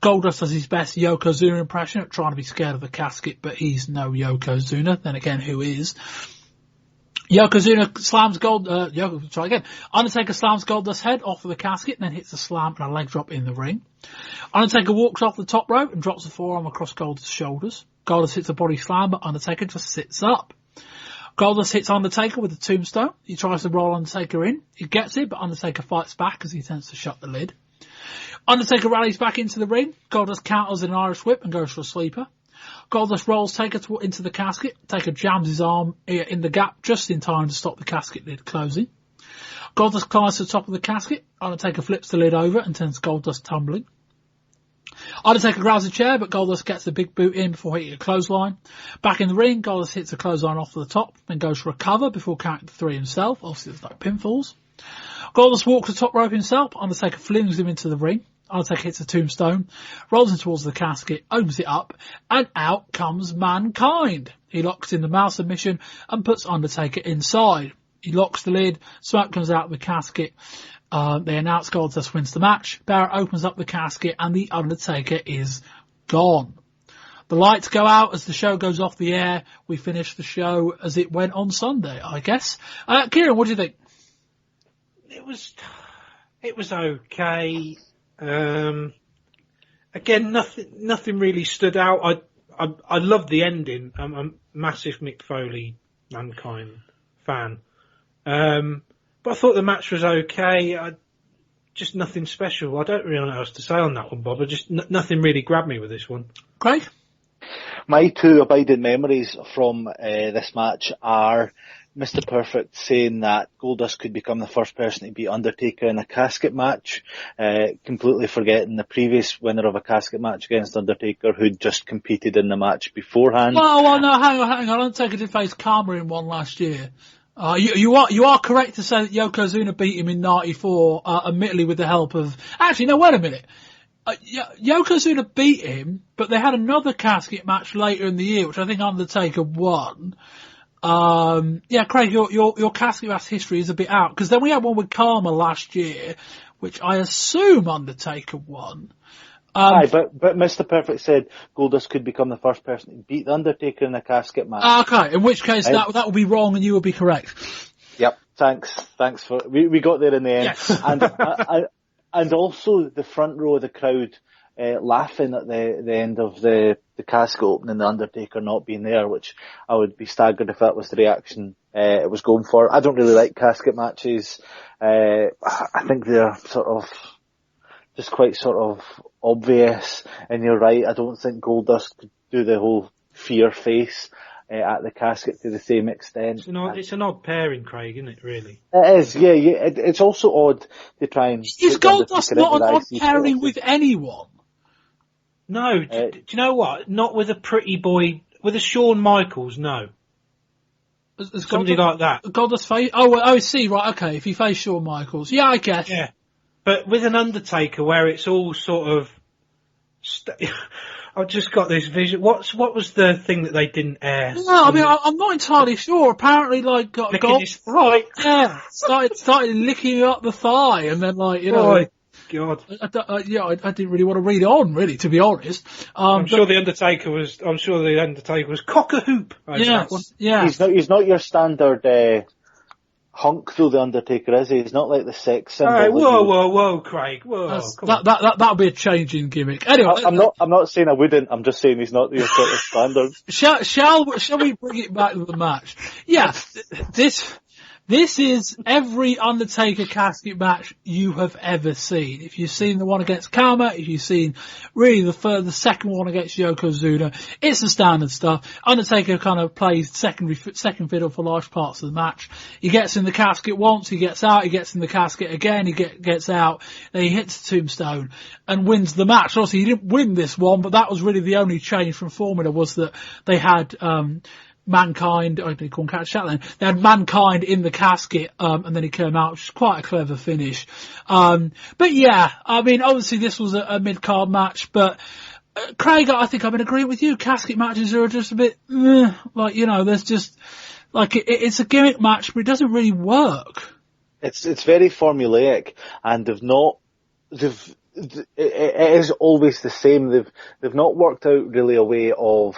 Goldust does his best Yokozuna impression at trying to be scared of the casket, but he's no Yokozuna. Then again, who is? Yokozuna slams Undertaker slams Goldust's head off of the casket and then hits a slam and a leg drop in the ring. Undertaker walks off the top rope and drops the forearm across Goldust's shoulders. Goldust hits a body slam, but Undertaker just sits up. Goldust hits Undertaker with a tombstone. He tries to roll Undertaker in. He gets it, but Undertaker fights back as he attempts to shut the lid. Undertaker rallies back into the ring. Goldust counters an Irish whip and goes for a sleeper. Goldust rolls Taker into the casket. Taker jams his arm in the gap just in time to stop the casket lid closing. Goldust climbs to the top of the casket. Undertaker flips the lid over and sends Goldust tumbling. Undertaker grabs a chair, but Goldust gets the big boot in before hitting a clothesline. Back in the ring, Goldust hits a clothesline off the top, then goes for a cover before counting to 3 himself. Obviously, there's no pinfalls. Goldust walks the top rope himself. Undertaker flings him into the ring. Undertaker hits a tombstone, rolls him towards the casket, opens it up, and out comes Mankind. He locks in the mouse submission and puts Undertaker inside. He locks the lid, smoke comes out of the casket. They announce Goldust wins the match. Barrett opens up the casket and the Undertaker is gone. The lights go out as the show goes off the air. We finish the show as it went on Sunday, I guess. Kieran, what do you think? It was okay. Again, nothing really stood out. I loved the ending. I'm a massive Mick Foley Mankind fan. But I thought the match was okay. Just nothing special. I don't really know what else to say on that one, Bob. Nothing really grabbed me with this one. Craig? My two abiding memories from this match are Mr. Perfect saying that Goldust could become the first person to beat Undertaker in a casket match, completely forgetting the previous winner of a casket match against Undertaker who'd just competed in the match beforehand. Well, no, hang on. Undertaker did face Karma in one last year. You are correct to say that Yokozuna beat him in 94, admittedly with the help of... Actually, no, wait a minute. Yokozuna beat him, but they had another casket match later in the year, which I think Undertaker won. Craig, your casket match history is a bit out, because then we had one with Karma last year, which I assume Undertaker won. But Mr. Perfect said Goldust could become the first person to beat the Undertaker in a casket match. Okay, in which case that would be wrong and you would be correct. Yep, thanks for, we got there in the end. Yes. And also the front row of the crowd, laughing at the end of the casket opening, the Undertaker not being there, which I would be staggered if that was the reaction, it was going for. I don't really like casket matches. I think they're sort of, just quite sort of obvious, and you're right, I don't think Goldust could do the whole fear face at the casket to the same extent. It's an odd pairing, Craig, isn't it, really? It is, yeah. It's also odd to try and... Is Goldust not an odd pairing with anyone? No, do you know what? Not with a pretty boy, with a Shawn Michaels, no. Somebody like that. Goldust face? I see, right, okay, if he faced Shawn Michaels. Yeah, I guess. Yeah. But with an Undertaker where it's all sort of... I've just got this vision. What was the thing that they didn't air? No, I mean, I'm not entirely sure. Apparently, like, right. Yeah, started licking up the thigh, and then, like, you know... Oh, God. I didn't really want to read on, really, to be honest. I'm sure the Undertaker was cock a hoop. Yeah. He's not your standard, hunk though, the Undertaker, is he? He's not like the sex symbol. Right, whoa, Craig. Whoa. That'll be a changing gimmick. Anyway. I'm not saying I wouldn't, I'm just saying he's not your sort of standard. Shall we bring it back to the match? Yeah, this is every Undertaker casket match you have ever seen. If you've seen the one against Karma, if you've seen really the second one against Yokozuna, it's the standard stuff. Undertaker kind of plays second fiddle for large parts of the match. He gets in the casket once, he gets out, he gets in the casket again, he gets out, then he hits the tombstone and wins the match. Obviously, he didn't win this one, but that was really the only change from formula, was that they had, Mankind, I didn't call him Catch Chat then. They had Mankind in the casket, and then he came out, which is quite a clever finish. But yeah, I mean, obviously this was a mid-card match, but, Craig, I think I'm in agreement with you. Casket matches are just a bit, like, you know, there's just, like, it's a gimmick match, but it doesn't really work. It's very formulaic, and it is always the same. They've not worked out really a way of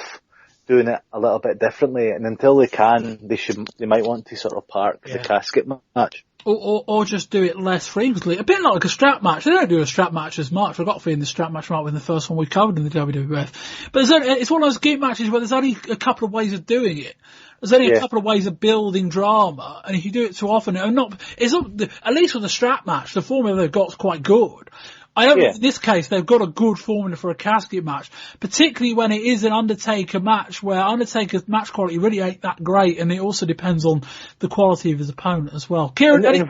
doing it a little bit differently, and until they can, they might want to sort of park the casket match. Or just do it less frequently. A bit like a strap match. They don't do a strap match as much. I got a feeling the strap match might be the first one we covered in the WWF. But it's one of those gimmick matches where there's only a couple of ways of doing it. There's only a couple of ways of building drama, and if you do it too often, at least with the strap match, the formula they've got is quite good. I don't think in this case they've got a good formula for a casket match, particularly when it is an Undertaker match where Undertaker's match quality really ain't that great, and it also depends on the quality of his opponent as well. Kieran, I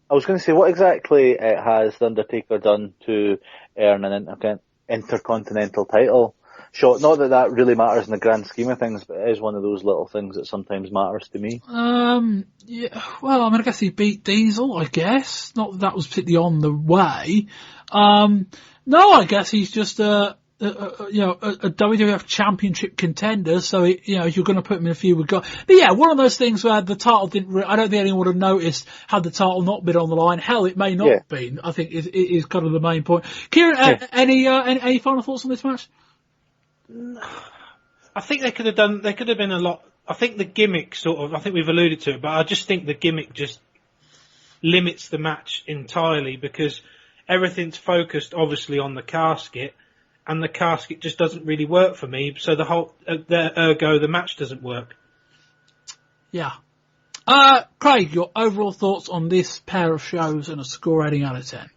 was going to say, what exactly has the Undertaker done to earn an intercontinental title shot? Not that really matters in the grand scheme of things, but it is one of those little things that sometimes matters to me. Well, I guess he beat Diesel, I guess. Not that was particularly on the way. No, I guess he's just a WWF championship contender, so if you're going to put him in a feud with guys. But yeah, one of those things where the title I don't think anyone would have noticed had the title not been on the line. Hell, it may not have been. I think it is kind of the main point. Kieran, any final thoughts on this match? I think they could have been a lot. I think the gimmick I think we've alluded to it, but I just think the gimmick just limits the match entirely because everything's focused obviously on the casket, and the casket just doesn't really work for me, so the match doesn't work. Yeah. Craig, your overall thoughts on this pair of shows and a score rating out of 10?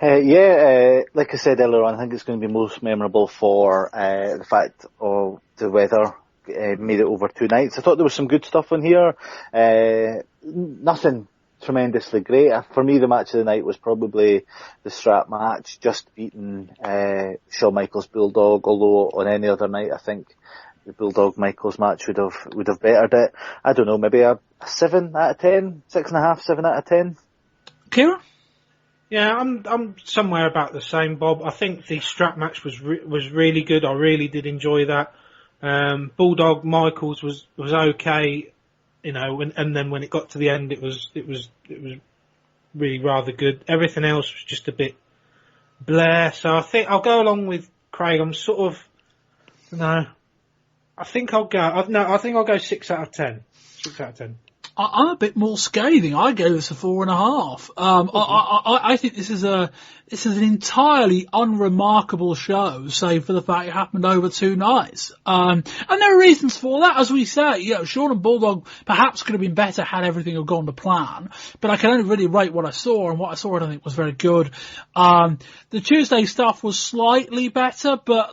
Like I said earlier on, I think it's going to be most memorable for the fact of the weather made it over 2 nights. I thought there was some good stuff on here. Nothing tremendously great. For me, the match of the night was probably the strap match, just beating Shawn Michaels Bulldog, although on any other night I think the Bulldog Michaels match would have bettered it. I don't know, maybe a 7 out of 10, 6.5, 7 out of 10. Kieran? Yeah, I'm somewhere about the same, Bob. I think the strap match was really good. I really did enjoy that. Bulldog Michaels was okay, and then when it got to the end, it was really rather good. Everything else was just a bit bleh. So I think I'll go along with Craig. I'm sort of I think I'll go 6 out of 10. 6 out of 10. I'm a bit more scathing. I gave this a 4.5. I think this is an entirely unremarkable show, save for the fact it happened over 2 nights. And there are reasons for that, as we say. Shawn and Bulldog perhaps could have been better had everything had gone to plan. But I can only really rate what I saw, and what I saw I don't think was very good. The Tuesday stuff was slightly better, but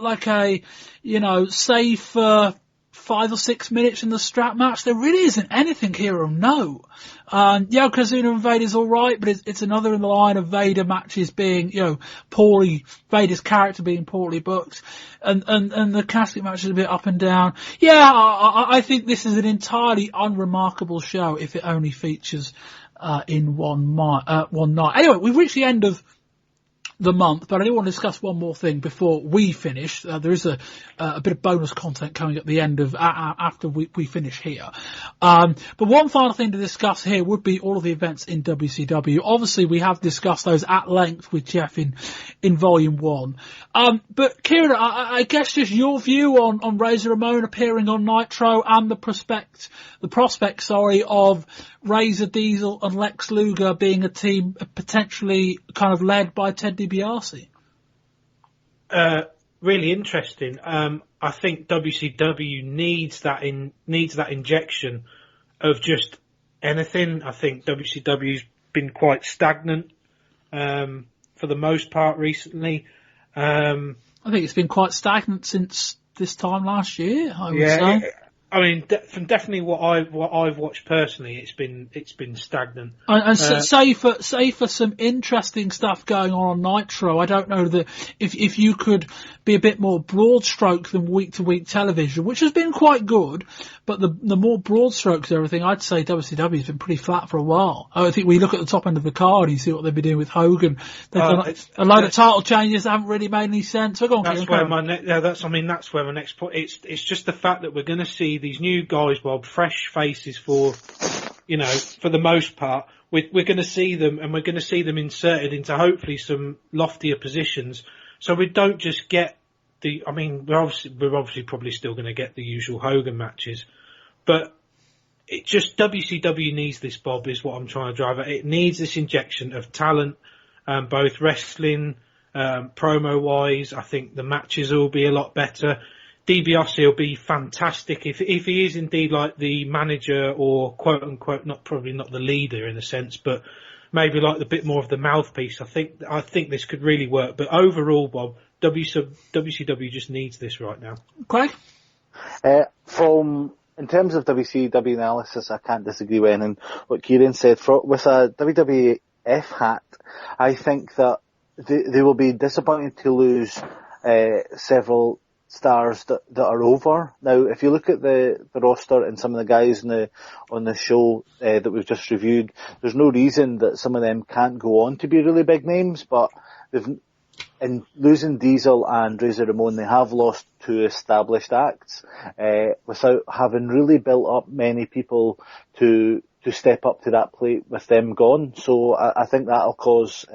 save for 5 or 6 minutes in the strap match, there really isn't anything here of note. Yokozuna and Vader's alright, but it's another in the line of Vader matches being, Vader's character being poorly booked, and the casket match is a bit up and down. I think this is an entirely unremarkable show if it only features, in one night. Anyway, we've reached the end of the month, but I do want to discuss one more thing before we finish. There is a bit of bonus content coming at the end of after we finish here. But one final thing to discuss here would be all of the events in WCW. Obviously, we have discussed those at length with Jeff in Volume 1. But Kieran, I guess just your view on Razor Ramon appearing on Nitro and the prospect of Razor, Diesel and Lex Luger being a team potentially kind of led by Ted DiBiase. Really interesting. I think WCW needs that injection of just anything. I think WCW's been quite stagnant for the most part recently. I think it's been quite stagnant since this time last year, I would say. I mean, from definitely what I've watched personally, it's been stagnant. And say for some interesting stuff going on Nitro, I don't know that if you could be a bit more broad stroke than week to week television, which has been quite good, but the more broad strokes everything, I'd say WCW has been pretty flat for a while. I think we look at the top end of the card and you see what they've been doing with Hogan. They've done a load of title changes that haven't really made any sense. That's where my next point. It's just the fact that we're going to see these new guys, Bob, fresh faces for the most part. We're going to see them, and we're going to see them inserted into hopefully some loftier positions. So we don't just get we're obviously probably still going to get the usual Hogan matches, but it just WCW needs this, Bob, is what I'm trying to drive at. It needs this injection of talent, both wrestling, promo wise. I think the matches will be a lot better. DiBiase will be fantastic if he is indeed like the manager or quote unquote probably not the leader in a sense, but maybe like the bit more of the mouthpiece. I think this could really work. But overall, Bob, WCW just needs this right now. Craig? In terms of WCW analysis, I can't disagree with anything what Kieran said. With a WWF hat, I think that they will be disappointed to lose several stars that are over. Now, if you look at the roster and some of the guys on the show that we've just reviewed, there's no reason that some of them can't go on to be really big names, but in losing Diesel and Razor Ramon, they have lost two established acts without having really built up many people to step up to that plate with them gone. So I think that'll cause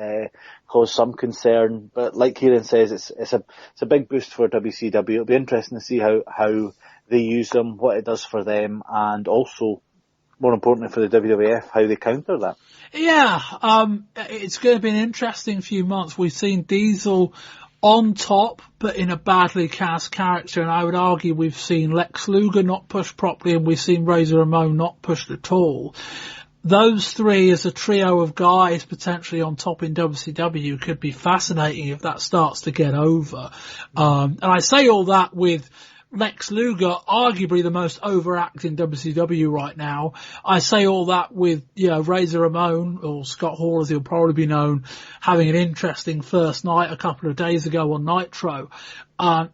some concern. But like Kieran says, it's a big boost for WCW. It'll be interesting to see how they use them, what it does for them, and also, more importantly for the WWF, how they counter that. Yeah, it's going to be an interesting few months. We've seen Diesel on top, but in a badly cast character, and I would argue we've seen Lex Luger not pushed properly, and we've seen Razor Ramon not pushed at all. Those three as a trio of guys potentially on top in WCW could be fascinating if that starts to get over. And I say all that with Lex Luger, arguably the most overact in WCW right now. I say all that with, Razor Ramon, or Scott Hall as he'll probably be known, having an interesting first night a couple of days ago on Nitro.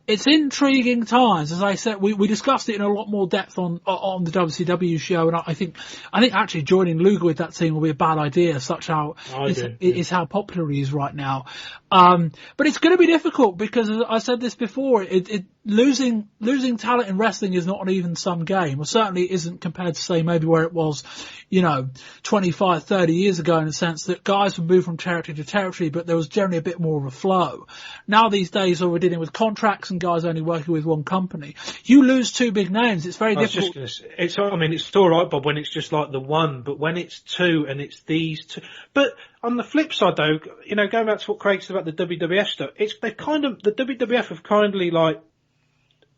It's intriguing times. As I said, we discussed it in a lot more depth on the WCW show, and I think actually joining Luger with that team will be a bad idea, such how is how popular he is right now. But it's going to be difficult because, as I said this before, losing talent in wrestling is not an even sum game. Well, certainly it isn't compared to, say, maybe where it was, 25, 30 years ago, in the sense that guys would move from territory to territory, but there was generally a bit more of a flow. Now these days, we're dealing with contracts and guys only working with one company. You lose two big names, it's very difficult. It's all right, Bob, when it's just like the one, but when it's two and it's these two. But on the flip side, though, going back to what Craig said about the WWF stuff, the WWF have kindly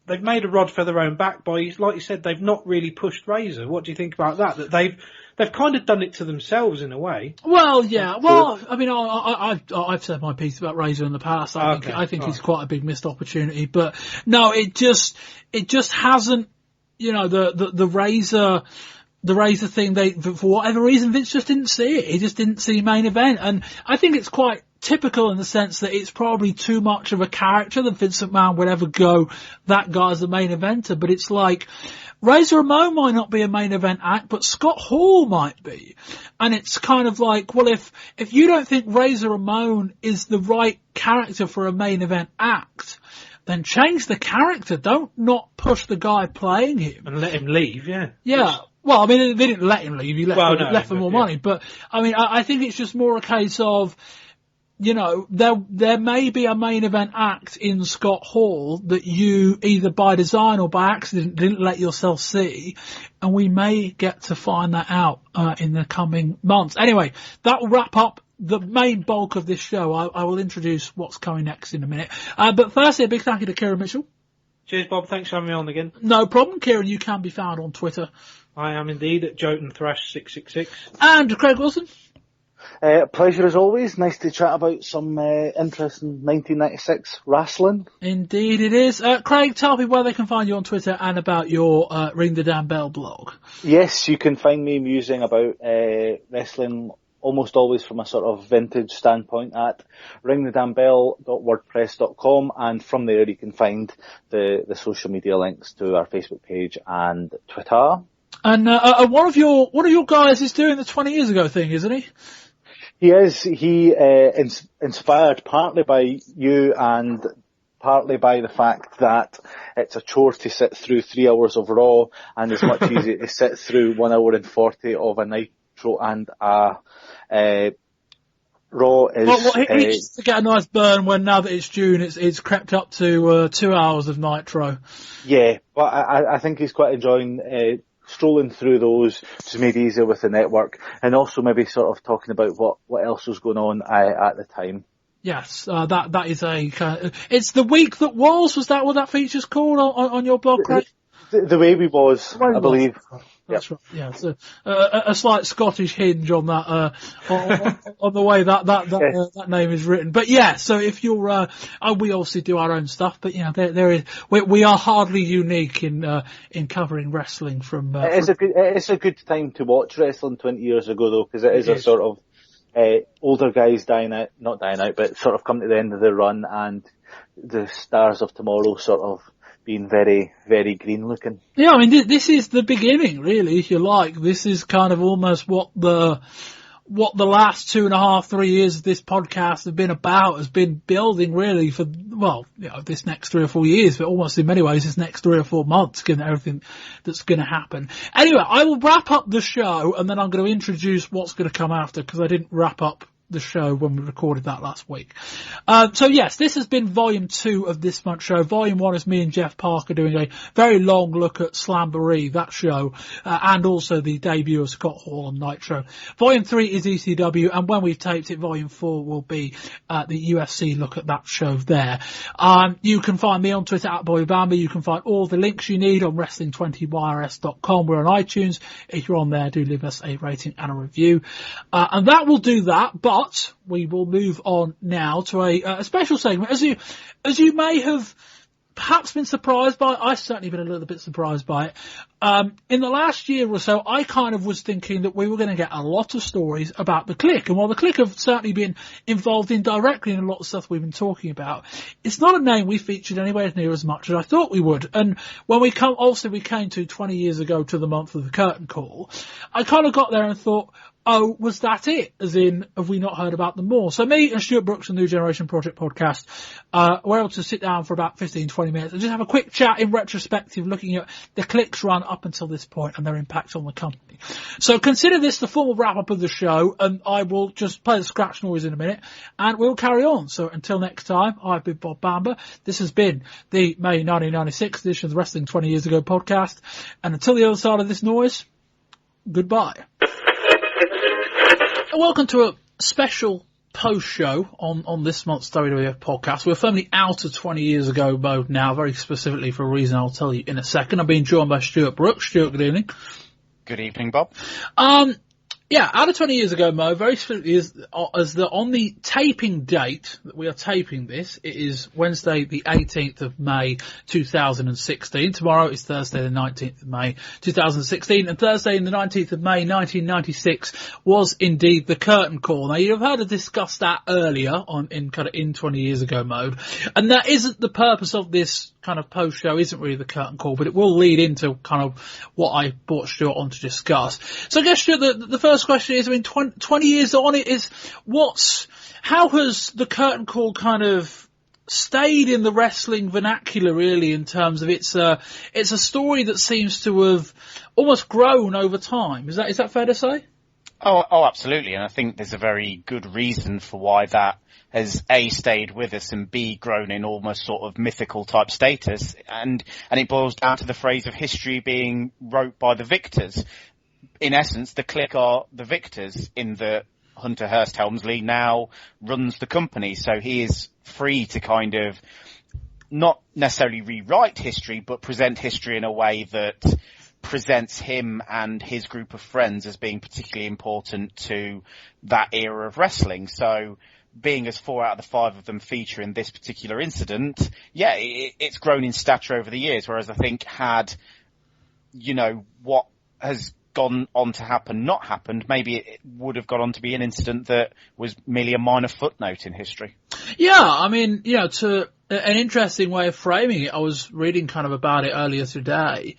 they've made a rod for their own back by, like you said, they've not really pushed Razor. What do you think about that? That they've kind of done it to themselves in a way. Well, yeah. Well, I've said my piece about Razor in the past. I think he's quite a big missed opportunity. But no, it just hasn't. The Razor thing. For whatever reason, Vince just didn't see it. He just didn't see main event, and I think it's quite typical in the sense that it's probably too much of a character that Vince McMahon would ever go, that guy's the main eventer. But it's like, Razor Ramon might not be a main event act, but Scott Hall might be. And it's kind of like, well, if you don't think Razor Ramon is the right character for a main event act, then change the character. Don't not push the guy playing him. And let him leave, yeah. Yeah. Well, they didn't let him leave. He left for more money. But, I think it's just more a case of, there may be a main event act in Scott Hall that you either by design or by accident didn't let yourself see, and we may get to find that out in the coming months. Anyway, that will wrap up the main bulk of this show. I will introduce what's coming next in a minute. But firstly, a big thank you to Kieran Mitchell. Cheers, Bob. Thanks for having me on again. No problem. Kieran, you can be found on Twitter. I am indeed at JotunThrash666. And Craig Wilson. Pleasure as always. Nice to chat about some interesting 1996 wrestling. Indeed it is. Craig, tell me where they can find you on Twitter and about your Ring the Damn Bell blog. Yes, you can find me musing about wrestling almost always from a sort of vintage standpoint at ringthedamnbell.wordpress.com, and from there you can find the social media links to our Facebook page and Twitter. And one of your guys is doing the 20 years ago thing, isn't he? He is. He inspired partly by you and partly by the fact that it's a chore to sit through 3 hours of Raw, and it's much easier to sit through 1 hour and 40 of a Nitro and a Raw is... Well, he needs to get a nice burn when, now that it's June, it's crept up to 2 hours of Nitro. Yeah, but I think he's quite enjoying strolling through those, just made easier with the network, and also maybe sort of talking about what else was going on at the time. Yes, that is it's the week that was. Was that what that feature's called on your blog, Craig? The way we was, I believe. That's right. Yeah, it's a slight Scottish hinge on that, on the way that name is written. But yeah, so if you're, we obviously do our own stuff, but there is, we are hardly unique in covering wrestling from. It's a good time to watch wrestling 20 years ago though, because it is a sort of older guys not dying out, but sort of come to the end of their run, and the stars of tomorrow sort of being very, very green looking. Yeah, I mean, this is the beginning, really, if you like. This is kind of almost what the last 2.5, 3 years of this podcast have been about, has been building really for, this next 3 or 4 years, but almost in many ways this next 3 or 4 months, given everything that's going to happen. Anyway, I will wrap up the show, and then I'm going to introduce what's going to come after, because I didn't wrap up the show when we recorded that last week. So yes, this has been volume 2 of this month's show. Volume 1 is me and Jeff Parker doing a very long look at Slamboree, that show, and also the debut of Scott Hall on Nitro. Volume 3 is ECW, and when we've taped it, volume 4 will be the UFC look at that show there. You can find me on Twitter at Bamber. You can find all the links you need on wrestling20yrs.com. We're on iTunes. If you're on there, do leave us a rating and a review. And that will do that, but we will move on now to a special segment. As you may have perhaps been surprised by, I've certainly been a little bit surprised by it. In the last year or so, I kind of was thinking that we were going to get a lot of stories about the Kliq. And while the Kliq have certainly been involved indirectly in a lot of stuff we've been talking about, it's not a name we featured anywhere near as much as I thought we would. And when we came to 20 years ago to the month of the curtain call, I kind of got there and thought, oh, was that it? As in, have we not heard about them more? So me and Stuart Brookes and the New Generation Project podcast were able to sit down for about 15, 20 minutes and just have a quick chat in retrospective, looking at the Kliq's run up until this point and their impact on the company. So consider this the formal wrap-up of the show, and I will just play the scratch noise in a minute, and we'll carry on. So until next time, I've been Bob Bamber. This has been the May 1996 edition of the Wrestling 20 Years Ago podcast, and until the other side of this noise, goodbye. Welcome to a special post-show on this month's WWF podcast. We're firmly out of 20 years ago mode now, very specifically for a reason I'll tell you in a second. I'm being joined by Stuart Brookes. Stuart, good evening. Good evening, Bob. Yeah, out of 20 years ago, Mo, very specifically on the taping date that we are taping this, it is Wednesday the 18th of May 2016. Tomorrow is Thursday the 19th of May 2016, and Thursday the 19th of May 1996 was indeed the curtain call. Now, you've heard us discuss that earlier in 20 years ago mode, and that isn't the purpose of this kind of post show, isn't really the curtain call, but it will lead into kind of what I brought Stuart on to discuss. So I guess, Stuart, the first question is, I mean, 20 years on, how has the curtain call kind of stayed in the wrestling vernacular, really, in terms of it's a story that seems to have almost grown over time. Is that fair to say? Oh, absolutely. And I think there's a very good reason for why that has A, stayed with us, and B, grown in almost sort of mythical type status. And it boils down to the phrase of history being wrote by the victors. In essence, the Kliq are the victors in the Hunter Hurst Helmsley now runs the company. So he is free to kind of not necessarily rewrite history, but present history in a way that presents him and his group of friends as being particularly important to that era of wrestling. So being as 4 out of the 5 of them feature in this particular incident, yeah, it's grown in stature over the years. Whereas I think had, what has gone on to happen not happened, maybe it would have gone on to be an incident that was merely a minor footnote in history. Yeah, I mean, to an interesting way of framing it, I was reading kind of about it earlier today.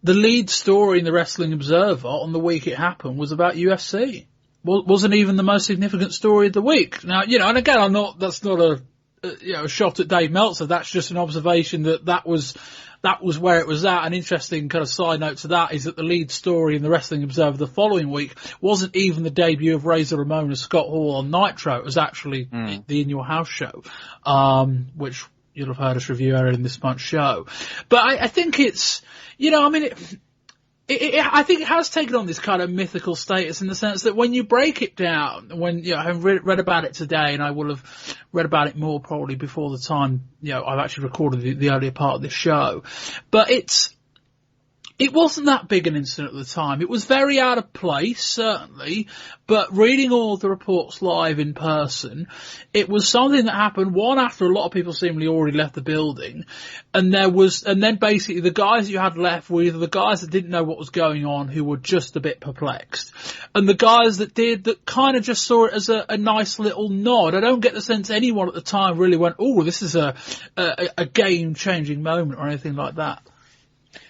The lead story in the Wrestling Observer on the week it happened was about UFC. Wasn't even the most significant story of the week. Now, and again, that's not a shot at Dave Meltzer. That's just an observation that was that was where it was at. An interesting kind of side note to that is that the lead story in the Wrestling Observer the following week wasn't even the debut of Razor Ramon and Scott Hall on Nitro. It was actually the In Your House show, which you'll have heard us review earlier in this month's show. But I think it's, I think it has taken on this kind of mythical status in the sense that when you break it down, I've read about it today, and I will have read about it more probably before the time, I've actually recorded the earlier part of this show. But it wasn't that big an incident at the time. It was very out of place, certainly, but reading all the reports live in person, it was something that happened, one, after a lot of people seemingly already left the building, and then basically the guys you had left were either the guys that didn't know what was going on, who were just a bit perplexed, and the guys that did, that kind of just saw it as a nice little nod. I don't get the sense anyone at the time really went, oh, this is a game-changing moment or anything like that.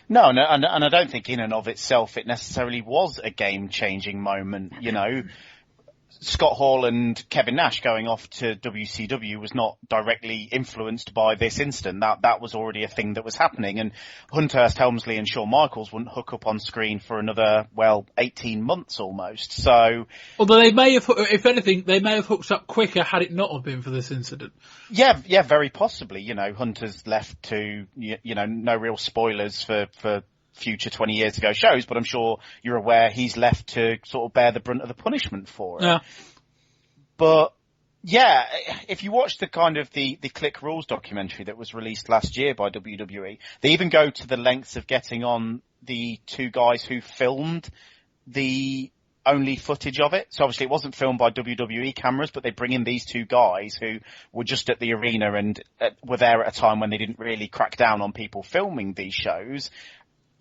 No, and I don't think in and of itself it necessarily was a game-changing moment. Scott Hall and Kevin Nash going off to WCW was not directly influenced by this incident. That was already a thing that was happening, and Hurst, Helmsley and Shawn Michaels wouldn't hook up on screen for another, 18 months almost. So, although they may have, if anything, they may have hooked up quicker had it not have been for this incident. Yeah, very possibly. Hunter's left to, no real spoilers for future 20 years ago shows, but I'm sure you're aware he's left to sort of bear the brunt of the punishment for it. Yeah. But yeah, if you watch the kind of the Kliq Rules documentary that was released last year by WWE, they even go to the lengths of getting on the two guys who filmed the only footage of it. So obviously it wasn't filmed by WWE cameras, but they bring in these two guys who were just at the arena and were there at a time when they didn't really crack down on people filming these shows.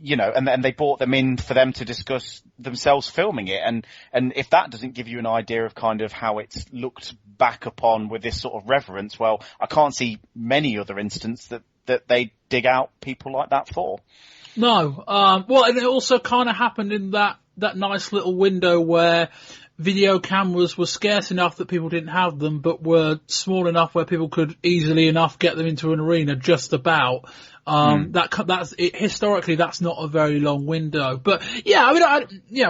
And then they brought them in for them to discuss themselves filming it. And if that doesn't give you an idea of kind of how it's looked back upon with this sort of reverence, well, I can't see many other instances that they dig out people like that for. No. And it also kind of happened in that nice little window where video cameras were scarce enough that people didn't have them, but were small enough where people could easily enough get them into an arena just about. That's it, historically, that's not a very long window. But yeah,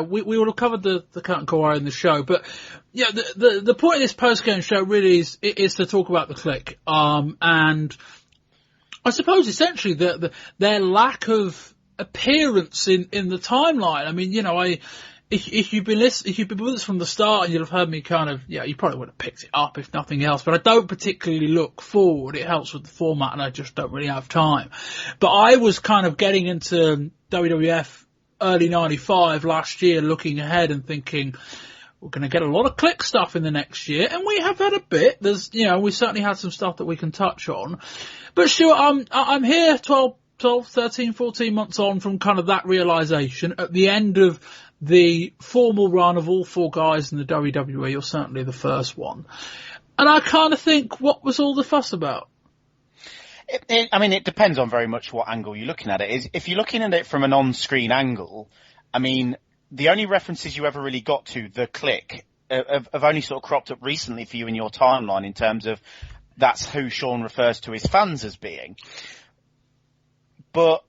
we would have covered the curtain call in the show. But yeah, the point of this post-game show really is to talk about the Kliq. And I suppose essentially their lack of appearance in the timeline. I mean, if you've been with us from the start, and you'll have heard me you probably would have picked it up if nothing else, but I don't particularly look forward. It helps with the format, and I just don't really have time. But I was kind of getting into WWF early 95 last year, looking ahead and thinking, we're going to get a lot of Kliq stuff in the next year, and we have had a bit. There's, we certainly had some stuff that we can touch on. But sure, I'm here 12, 13, 14 months on from kind of that realization at the end of the formal run of all four guys in the WWE, or certainly the first one. And I kind of think, what was all the fuss about? It depends on very much what angle you're looking at it. If you're looking at it from an on-screen angle, the only references you ever really got to the Kliq have only sort of cropped up recently for you in your timeline in terms of that's who Shawn refers to his fans as being. But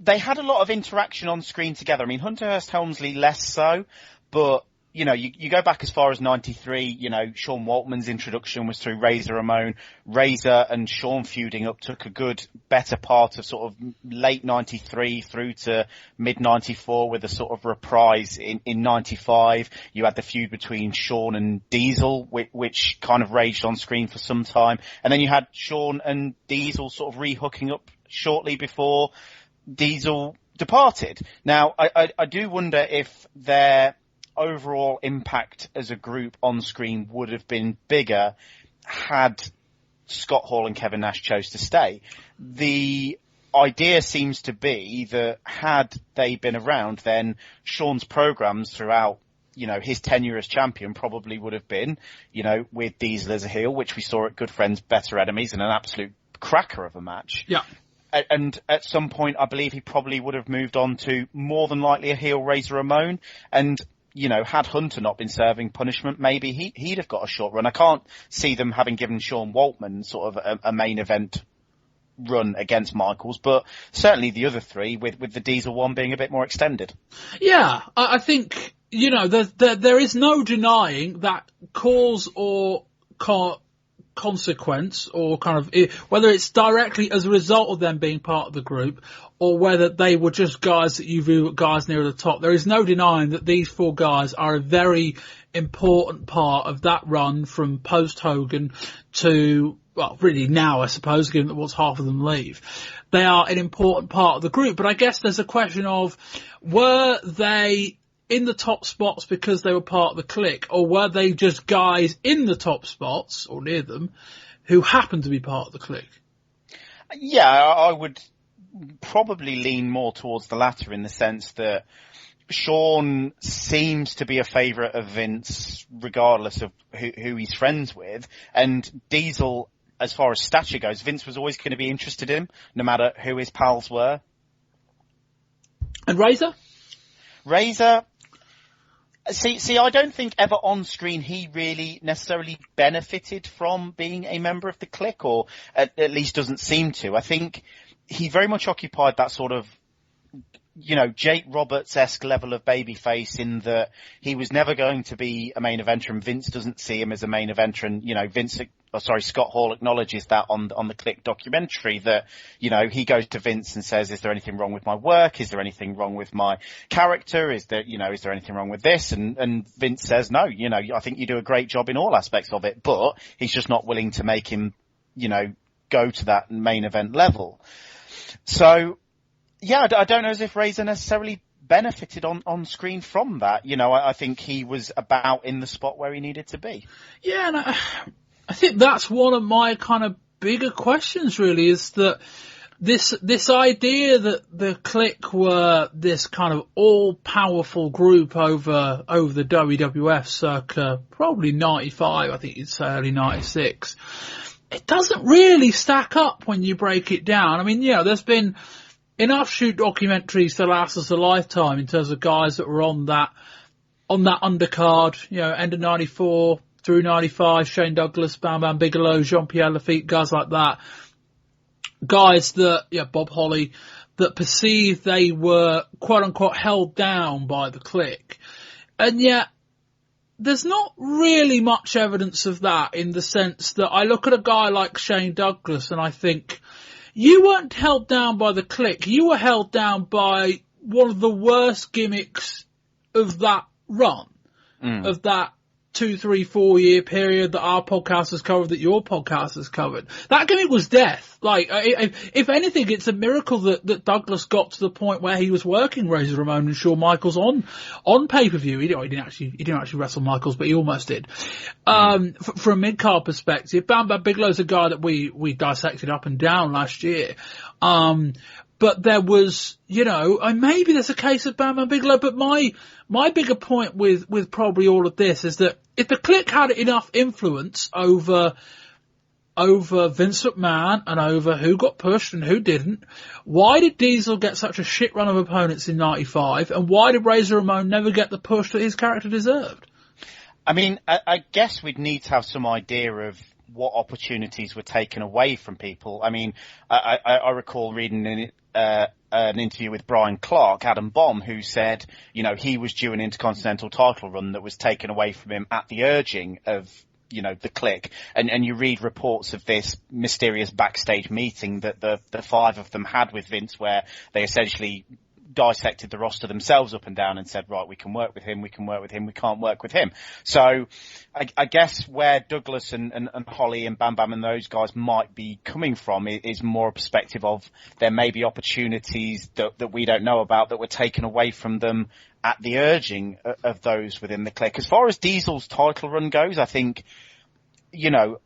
they had a lot of interaction on screen together. Hunter Hurst Helmsley less so, but you go back as far as 93, Sean Waltman's introduction was through Razor Ramon. Razor and Sean feuding up took a good, better part of sort of late 93 through to mid 94 with a sort of reprise in 95. You had the feud between Sean and Diesel, which kind of raged on screen for some time. And then you had Sean and Diesel sort of re-hooking up shortly before Diesel departed. Now, I do wonder if their overall impact as a group on screen would have been bigger had Scott Hall and Kevin Nash chose to stay. The idea seems to be that had they been around, then Shawn's programs throughout, his tenure as champion probably would have been, with Diesel as a heel, which we saw at Good Friends, Better Enemies, and an absolute cracker of a match. Yeah. And at some point, I believe he probably would have moved on to more than likely a heel Razor Ramon. And, had Hunter not been serving punishment, maybe he'd have got a short run. I can't see them having given Sean Waltman sort of a main event run against Michaels, but certainly the other three, with the Diesel one being a bit more extended. Yeah, I think, there is no denying that cause or consequence, or kind of, whether it's directly as a result of them being part of the group, or whether they were just guys that you view guys near the top, there is no denying that these four guys are a very important part of that run from post-Hogan to, well, really now, I suppose, given that what's half of them leave. They are an important part of the group, but I guess there's a question of, were they in the top spots because they were part of the Kliq, or were they just guys in the top spots, or near them, who happened to be part of the Kliq? Yeah, I would probably lean more towards the latter, in the sense that Shawn seems to be a favourite of Vince regardless of who he's friends with, and Diesel, as far as stature goes, Vince was always going to be interested in, no matter who his pals were. And Razor? See, I don't think ever on screen he really necessarily benefited from being a member of the Kliq, or at least doesn't seem to. I think he very much occupied that sort of, Jake Roberts-esque level of babyface, in that he was never going to be a main eventer, and Vince doesn't see him as a main eventer. And, Scott Hall acknowledges that on the Kliq documentary, that, he goes to Vince and says, is there anything wrong with my work? Is there anything wrong with my character? Is there anything wrong with this? And Vince says, no, I think you do a great job in all aspects of it, but he's just not willing to make him, go to that main event level. So, yeah, I don't know as if Razor necessarily benefited on screen from that. I think he was about in the spot where he needed to be. Yeah, and I think that's one of my kind of bigger questions, really, is that this idea that the Kliq were this kind of all-powerful group over the WWF circa probably 95, I think you'd say early 96, it doesn't really stack up when you break it down. I mean, there's been enough shoot documentaries to last us a lifetime in terms of guys that were on that undercard, end of 94 through 95, Shane Douglas, Bam Bam Bigelow, Jean-Pierre Lafitte, guys like that. Guys that, Bob Holly, that perceived they were quote unquote held down by the Kliq. And yet, there's not really much evidence of that, in the sense that I look at a guy like Shane Douglas and I think, you weren't held down by the Kliq. You were held down by one of the worst gimmicks of that run, of that 2, 3, 4 year period that our podcast has covered, that your podcast has covered. That gimmick was death. Like, if anything, it's a miracle that Douglas got to the point where he was working Razor Ramon and Shawn Michaels on pay-per-view. He didn't actually wrestle Michaels, but he almost did. From a mid-card perspective, Bam Bam Bigelow's a guy that we dissected up and down last year. But there was, maybe there's a case of Bam Bam Bigelow, but my bigger point with probably all of this is that if the Kliq had enough influence over Vince McMahon and over who got pushed and who didn't, why did Diesel get such a shit run of opponents in 95, and why did Razor Ramon never get the push that his character deserved? I mean, I guess we'd need to have some idea of what opportunities were taken away from people. I mean, I recall reading an interview with Brian Clark, Adam Bomb, who said, he was due an Intercontinental title run that was taken away from him at the urging of, the Kliq. And you read reports of this mysterious backstage meeting that the five of them had with Vince, where they essentially dissected the roster themselves up and down and said, right, we can work with him, we can't work with him. So I guess where Douglas and Holly and Bam Bam and those guys might be coming from is more a perspective of there may be opportunities that we don't know about that were taken away from them at the urging of those within the Kliq. As far as Diesel's title run goes, I think, I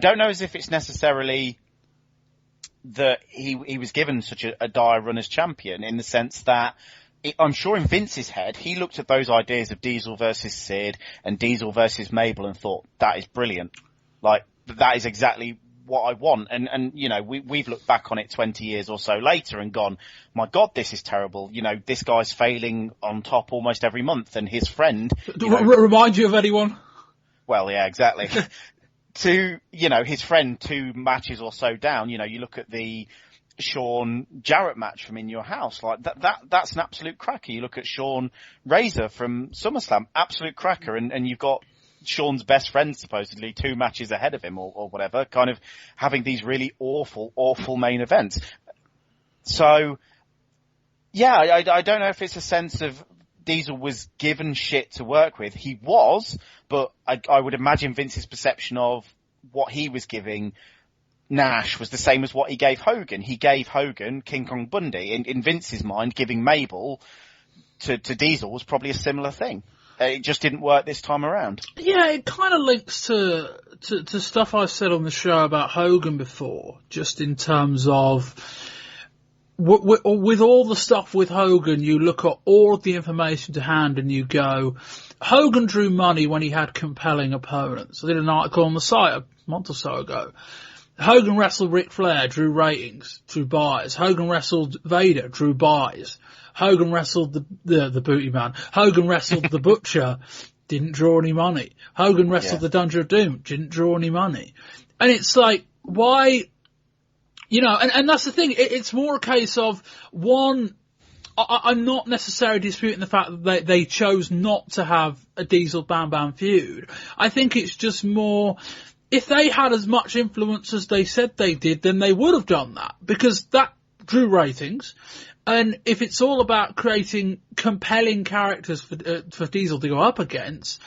don't know as if it's necessarily that he was given such a dire run as champion, in the sense that I'm sure in Vince's head, he looked at those ideas of Diesel versus Sid and Diesel versus Mabel and thought, that is brilliant. Like, that is exactly what I want. And we've looked back on it 20 years or so later and gone, my God, this is terrible. This guy's failing on top almost every month, and his friend... Remind you of anyone? Well, yeah, exactly. to, his friend 2 matches or so down, you look at the Sean Jarrett match from In Your House, like that's an absolute cracker. You look at Sean Razor from SummerSlam, absolute cracker, and you've got Sean's best friend supposedly 2 matches ahead of him or whatever, kind of having these really awful main events. So, yeah, I don't know if it's a sense of Diesel was given shit to work with. He was, but I would imagine Vince's perception of what he was giving Nash was the same as what he gave Hogan. He gave Hogan King Kong Bundy. In Vince's mind, giving Mabel to Diesel was probably a similar thing. It just didn't work this time around. Yeah, it kind of links to stuff I've said on the show about Hogan before, just in terms of with all the stuff with Hogan, you look at all of the information to hand and you go, Hogan drew money when he had compelling opponents. I did an article on the site a month or so ago. Hogan wrestled Ric Flair, drew ratings, drew buys. Hogan wrestled Vader, drew buys. Hogan wrestled the Booty Man. Hogan wrestled the Butcher, didn't draw any money. Hogan wrestled the Dungeon of Doom, didn't draw any money. And it's like, why, and that's the thing, it's more a case of, one, I'm not necessarily disputing the fact that they chose not to have a Diesel Bam Bam feud. I think it's just more, if they had as much influence as they said they did, then they would have done that, because that drew ratings. And if it's all about creating compelling characters for Diesel to go up against,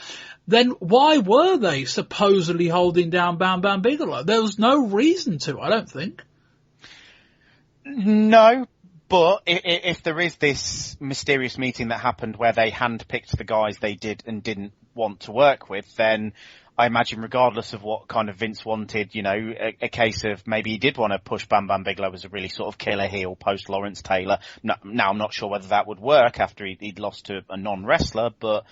then why were they supposedly holding down Bam Bam Bigelow? There was no reason to, I don't think. No, but if there is this mysterious meeting that happened where they handpicked the guys they did and didn't want to work with, then I imagine regardless of what kind of Vince wanted, a case of maybe he did want to push Bam Bam Bigelow as a really sort of killer heel post Lawrence Taylor. Now I'm not sure whether that would work after he'd lost to a non-wrestler, but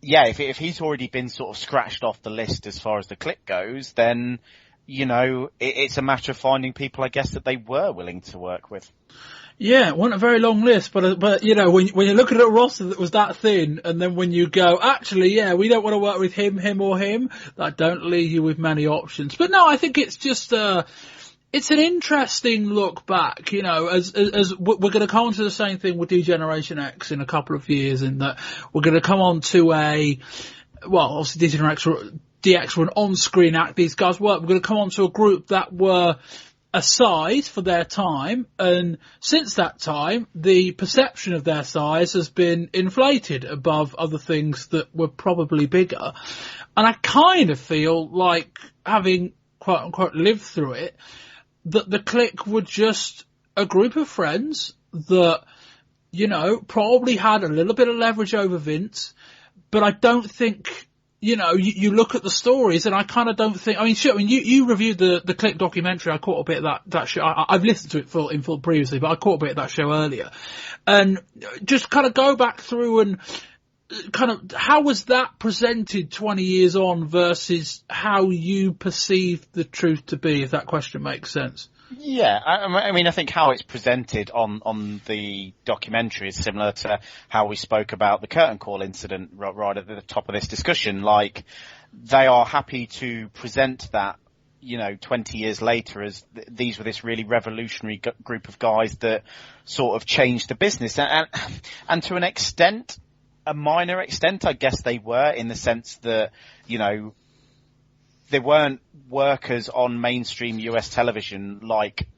yeah, if he's already been sort of scratched off the list as far as the Kliq goes, then, it's a matter of finding people, I guess, that they were willing to work with. Yeah, it wasn't a very long list, but when you look at a roster that was that thin, and then when you go, actually, yeah, we don't want to work with him or him, that don't leave you with many options. But no, I think it's just it's an interesting look back, as we're going to come on to the same thing with D-Generation X in a couple of years, in that we're going to come on to obviously D-Generation DX were an on-screen act, these guys were. We're going to come on to a group that were a size for their time, and since that time, the perception of their size has been inflated above other things that were probably bigger. And I kind of feel like, having quote-unquote lived through it, that the Kliq were just a group of friends that, probably had a little bit of leverage over Vince, but I don't think, you look at the stories, and I kind of don't think, you reviewed the Kliq documentary. I caught a bit of that show. I've listened to it in full previously, but I caught a bit of that show earlier. And just kind of go back through and kind of, how was that presented 20 years on versus how you perceive the truth to be, if that question makes sense? Yeah, I think how it's presented on the documentary is similar to how we spoke about the curtain call incident right at the top of this discussion. Like, they are happy to present that, 20 years later as these were this really revolutionary group of guys that sort of changed the business. And to an extent, a minor extent, I guess they were, in the sense that, they weren't workers on mainstream US television like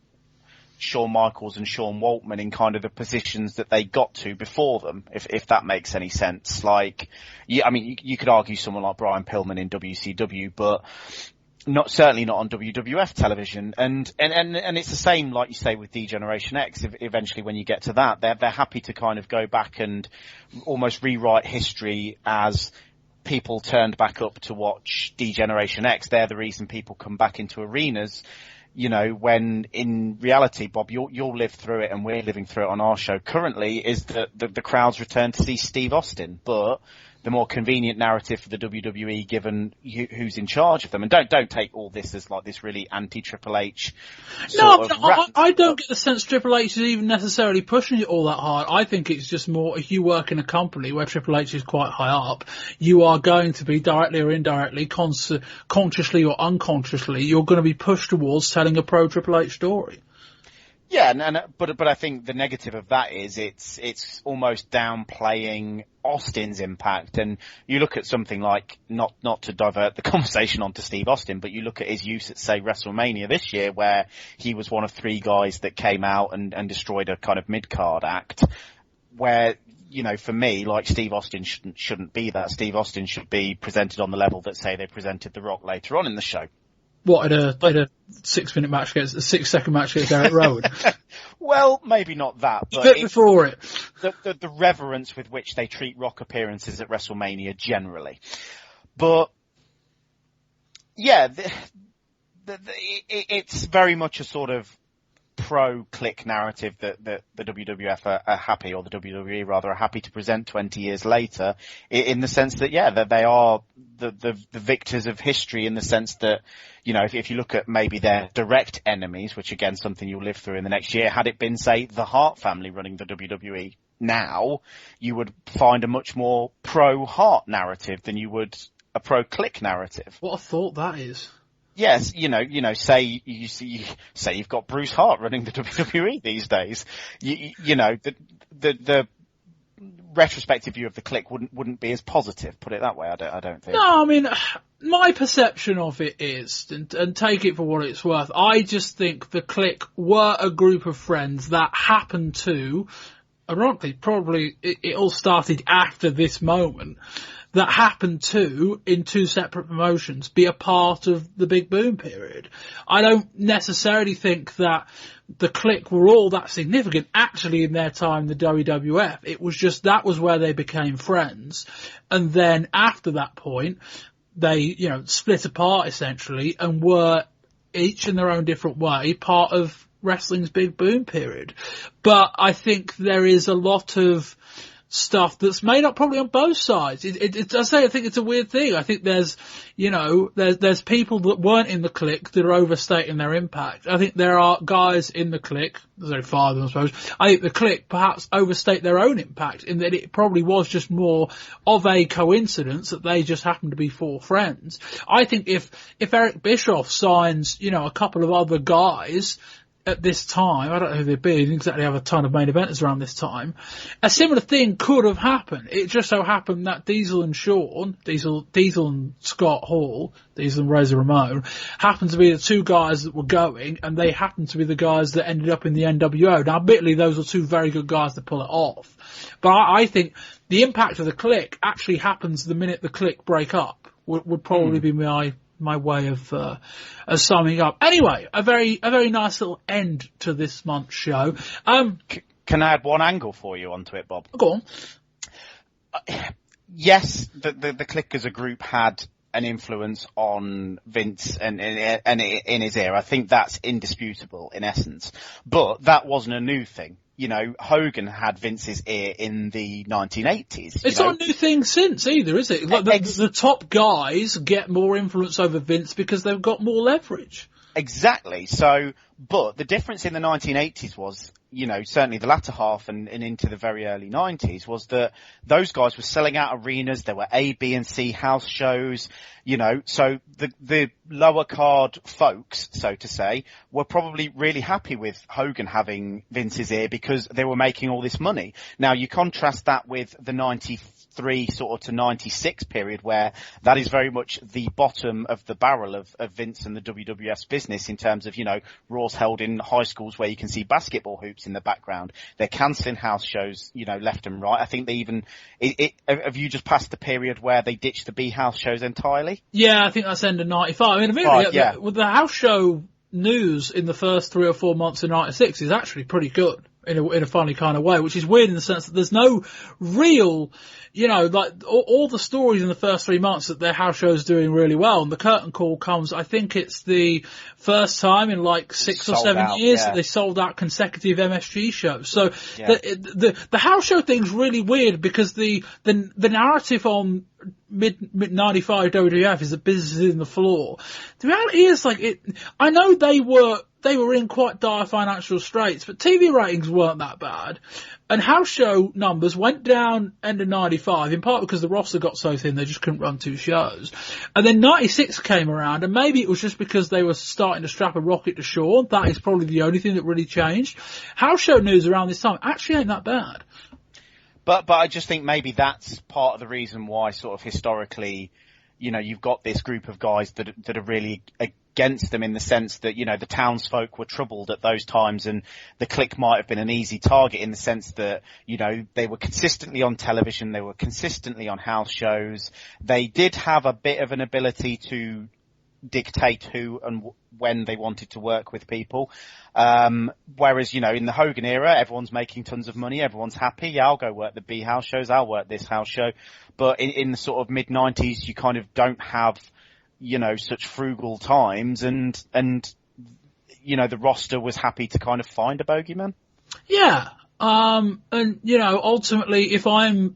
Shawn Michaels and Sean Waltman in kind of the positions that they got to before them, if that makes any sense. Like, you could argue someone like Brian Pillman in WCW, but certainly not on WWF television. And it's the same, like you say, with D-Generation X. Eventually, when you get to that, they're happy to kind of go back and almost rewrite history as people turned back up to watch D-Generation X. They're the reason people come back into arenas, when in reality, Bob, you'll live through it, and we're living through it on our show currently, is that the crowds return to see Steve Austin. But the more convenient narrative for the WWE, given who's in charge of them. And don't take all this as like this really anti-Triple H sort of I don't get the sense Triple H is even necessarily pushing it all that hard. I think it's just more, if you work in a company where Triple H is quite high up, you are going to be directly or indirectly, consciously or unconsciously, you're going to be pushed towards telling a pro-Triple H story. Yeah, but I think the negative of that is it's almost downplaying Austin's impact. And you look at something like, not to divert the conversation onto Steve Austin, but you look at his use at, say, WrestleMania this year, where he was one of 3 guys that came out and destroyed a kind of mid-card act, where, you know, for me, like, Steve Austin shouldn't be that. Steve Austin should be presented on the level that, say, they presented The Rock later on in the show. What, at a 6-minute match against, a 6-second match against Eric Rowan? Well, maybe not that, but a bit before it. The reverence with which they treat Rock appearances at WrestleMania generally. But, yeah, it's very much a sort of pro-Kliq narrative that the WWF are happy, or the WWE rather, are happy to present 20 years later, in the sense that, yeah, that they are the victors of history, in the sense that, you know, if you look at maybe their direct enemies, which again, something you'll live through in the next year, had it been, say, the Hart family running the WWE now, you would find a much more pro-Hart narrative than you would a pro-Kliq narrative. What a thought that is. Yes, you know, say you've got Bruce Hart running the WWE these days. You know, the retrospective view of the Kliq wouldn't be as positive. Put it that way. I don't think. No, I mean, my perception of it is, and take it for what it's worth, I just think the Kliq were a group of friends that happened to, ironically, probably it all started after this moment, that happened to, in 2 separate promotions, be a part of the Big Boom period. I don't necessarily think that the Kliq were all that significant actually in their time in the WWF. It was just that was where they became friends. And then after that point, they, you know, split apart essentially and were each in their own different way part of wrestling's Big Boom period. But I think there is a lot of stuff that's made up probably on both sides. I think it's a weird thing. I think there's people that weren't in the Kliq that are overstating their impact. I think there are guys in the Kliq, there's only 5 of them I suppose, I think the Kliq perhaps overstate their own impact in that it probably was just more of a coincidence that they just happened to be 4 friends. I think if Eric Bischoff signs, you know, a couple of other guys at this time, I don't know who they'd be, they didn't exactly have a ton of main eventers around this time, a similar thing could have happened. It just so happened that Diesel and Shawn, Diesel and Scott Hall, Diesel and Razor Ramon, happened to be the 2 guys that were going, and they happened to be the guys that ended up in the NWO. Now, admittedly, those were 2 very good guys to pull it off. But I think the impact of the Kliq actually happens the minute the Kliq break up, would probably be my way of summing up. Anyway, a very nice little end to this month's show. Can I add one angle for you onto it, Bob? Go on. Yes, the Kliq as a group had an influence on Vince and in his ear. I think that's indisputable in essence. But that wasn't a new thing. You know, Hogan had Vince's ear in the 1980s. It's not a new thing since either, is it? Like the top guys get more influence over Vince because they've got more leverage. Exactly. So, but the difference in the 1980s was, you know, certainly the latter half and into the very early 90s, was that those guys were selling out arenas. There were A, B and C house shows, you know, so the lower card folks, so to say, were probably really happy with Hogan having Vince's ear because they were making all this money. Now you contrast that with the 93 sort of to 96 period, where that is very much the bottom of the barrel of Vince and the WWF's business in terms of, you know, Raws held in high schools where you can see basketball hoops in the background. They're cancelling house shows, you know, left and right. I think they even, have you just passed the period where they ditched the B house shows entirely? Yeah, I think that's end of 95. I mean, admittedly, with the house show news in the first 3 or 4 months of 96 is actually pretty good. in a funny kind of way, which is weird in the sense that there's no real, like all the stories in the first 3 months that their house show is doing really well, and the curtain call comes, I think it's the first time in like 6 or 7 years that they sold out consecutive MSG shows. So the house show thing's really weird because the narrative on mid 95 WWF is that business is in the floor. The reality is, I know they were in quite dire financial straits, but TV ratings weren't that bad. And house show numbers went down end of 95, in part because the roster got so thin they just couldn't run 2 shows. And then 96 came around, and maybe it was just because they were starting to strap a rocket to shore. That is probably the only thing that really changed. House show news around this time actually ain't that bad. But I just think maybe that's part of the reason why sort of historically, you've got this group of guys that are really against them in the sense that, the townsfolk were troubled at those times, and the Kliq might have been an easy target in the sense that, they were consistently on television, they were consistently on house shows. They did have a bit of an ability to dictate who and when they wanted to work with people. Whereas, in the Hogan era, everyone's making tons of money, everyone's happy. Yeah, I'll go work the B house shows, I'll work this house show. But in the sort of mid-90s, you kind of don't have, such frugal times, and the roster was happy to kind of find a bogeyman. Yeah. And ultimately, if I'm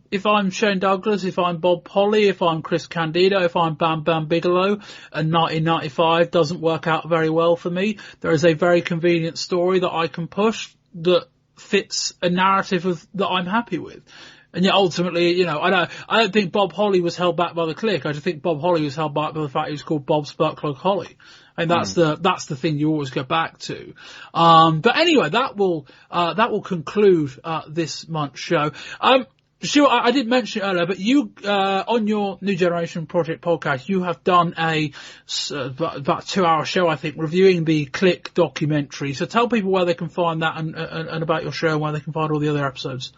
Shane Douglas, if I'm Bob Holly, if I'm Chris Candido, if I'm Bam Bam Bigelow, and 1995 doesn't work out very well for me, there is a very convenient story that I can push that fits a narrative that I'm happy with. And yet ultimately, I don't think Bob Holly was held back by the Kliq. I just think Bob Holly was held back by the fact he was called Bob Sparkplug Holly. And that's the thing you always go back to. But anyway, that will conclude, this month's show. Stuart, I did mention it earlier, but you, on your New Generation Project podcast, you have done about 2-hour show, I think, reviewing the Kliq documentary. So tell people where they can find that and about your show and where they can find all the other episodes.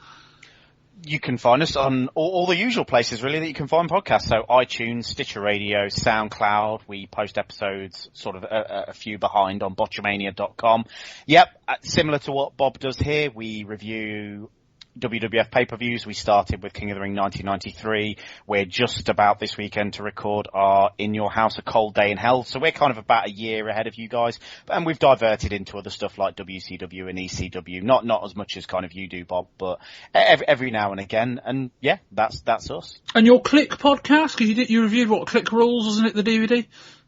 You can find us on all the usual places, really, that you can find podcasts. So iTunes, Stitcher Radio, SoundCloud. We post episodes sort of a few behind on botchamania.com. Yep, similar to what Bob does here, we review WWF pay-per-views. We started with King of the Ring 1993. We're just about this weekend to record our In Your House, A Cold Day in Hell. So we're kind of about a year ahead of you guys. And we've diverted into other stuff like WCW and ECW. Not as much as kind of you do, Bob, but every now and again. And yeah, that's us. And your Kliq podcast, because you reviewed Kliq Rules, wasn't it, the DVD?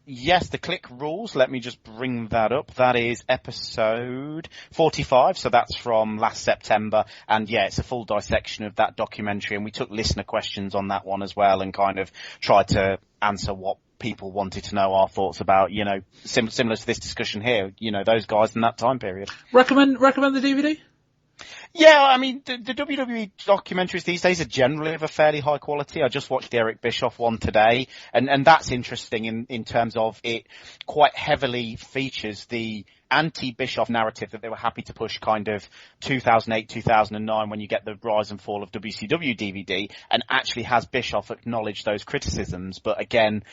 Yes, the Kliq Rules. Let me just bring that up. That is episode 45, so that's from last September. And yeah, it's a full dissection of that documentary, and we took listener questions on that one as well and kind of tried to answer what people wanted to know our thoughts about, similar to this discussion here, those guys in that time period. Recommend the DVD? Yeah, I mean, the WWE documentaries these days are generally of a fairly high quality. I just watched the Eric Bischoff one today, and that's interesting in terms of it quite heavily features the anti-Bischoff narrative that they were happy to push kind of 2008, 2009 when you get the rise and fall of WCW DVD, and actually has Bischoff acknowledge those criticisms, but again,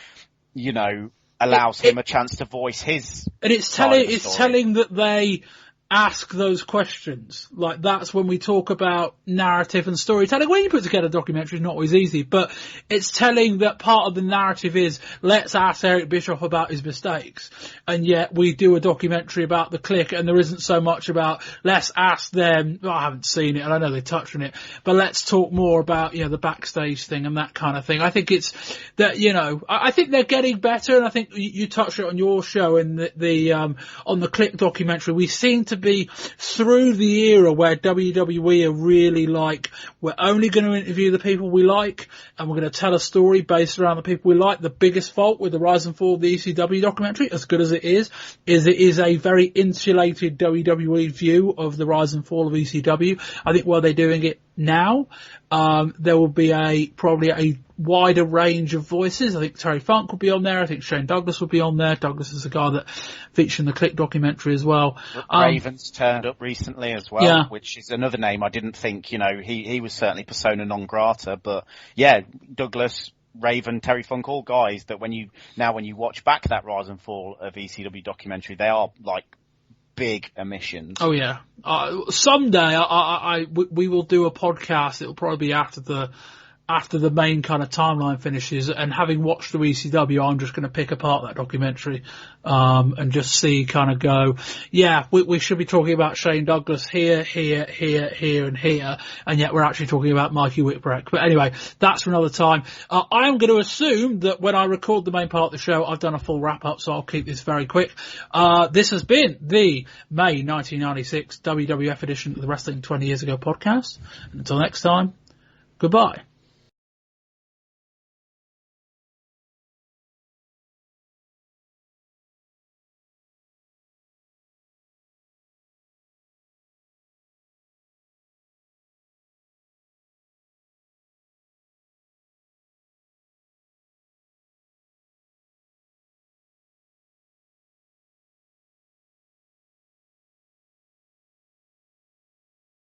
allows him a chance to voice his. And it's telling that they ask those questions. Like, that's when we talk about narrative and storytelling. When you put together a documentary, it's not always easy, but it's telling that part of the narrative is, let's ask Eric Bischoff about his mistakes. And yet we do a documentary about the Kliq, and there isn't so much about, let's ask them, I haven't seen it, and I know they touched on it, but let's talk more about, the backstage thing and that kind of thing. I think it's that, I think they're getting better, and I think you touched it on your show in on the Kliq documentary. We seem to be through the era where WWE are really like, we're only going to interview the people we like, and we're going to tell a story based around the people we like. The biggest fault with the rise and fall of the ECW documentary, as good as it is a very insulated WWE view of the rise and fall of ECW. I think while they're doing it now, there will be probably a wider range of voices. I think Terry Funk will be on there. I think Shane Douglas will be on there. Douglas is the guy that featured in the Kliq documentary as well. Raven's turned up recently as well, which is another name I didn't think, he was certainly persona non grata, but yeah, Douglas, Raven, Terry Funk, all guys that when you watch back that rise and fall of ECW documentary, they are like big omissions. Oh yeah. Someday we will do a podcast. It'll probably be after the main kind of timeline finishes, and having watched the ECW, I'm just going to pick apart that documentary, and just see, kind of go, yeah, we should be talking about Shane Douglas here, and here, and yet we're actually talking about Mikey Whipwreck. But anyway, that's for another time. I am going to assume that when I record the main part of the show, I've done a full wrap up, so I'll keep this very quick. This has been the May 1996 WWF edition of the Wrestling 20 Years Ago podcast. Until next time, goodbye.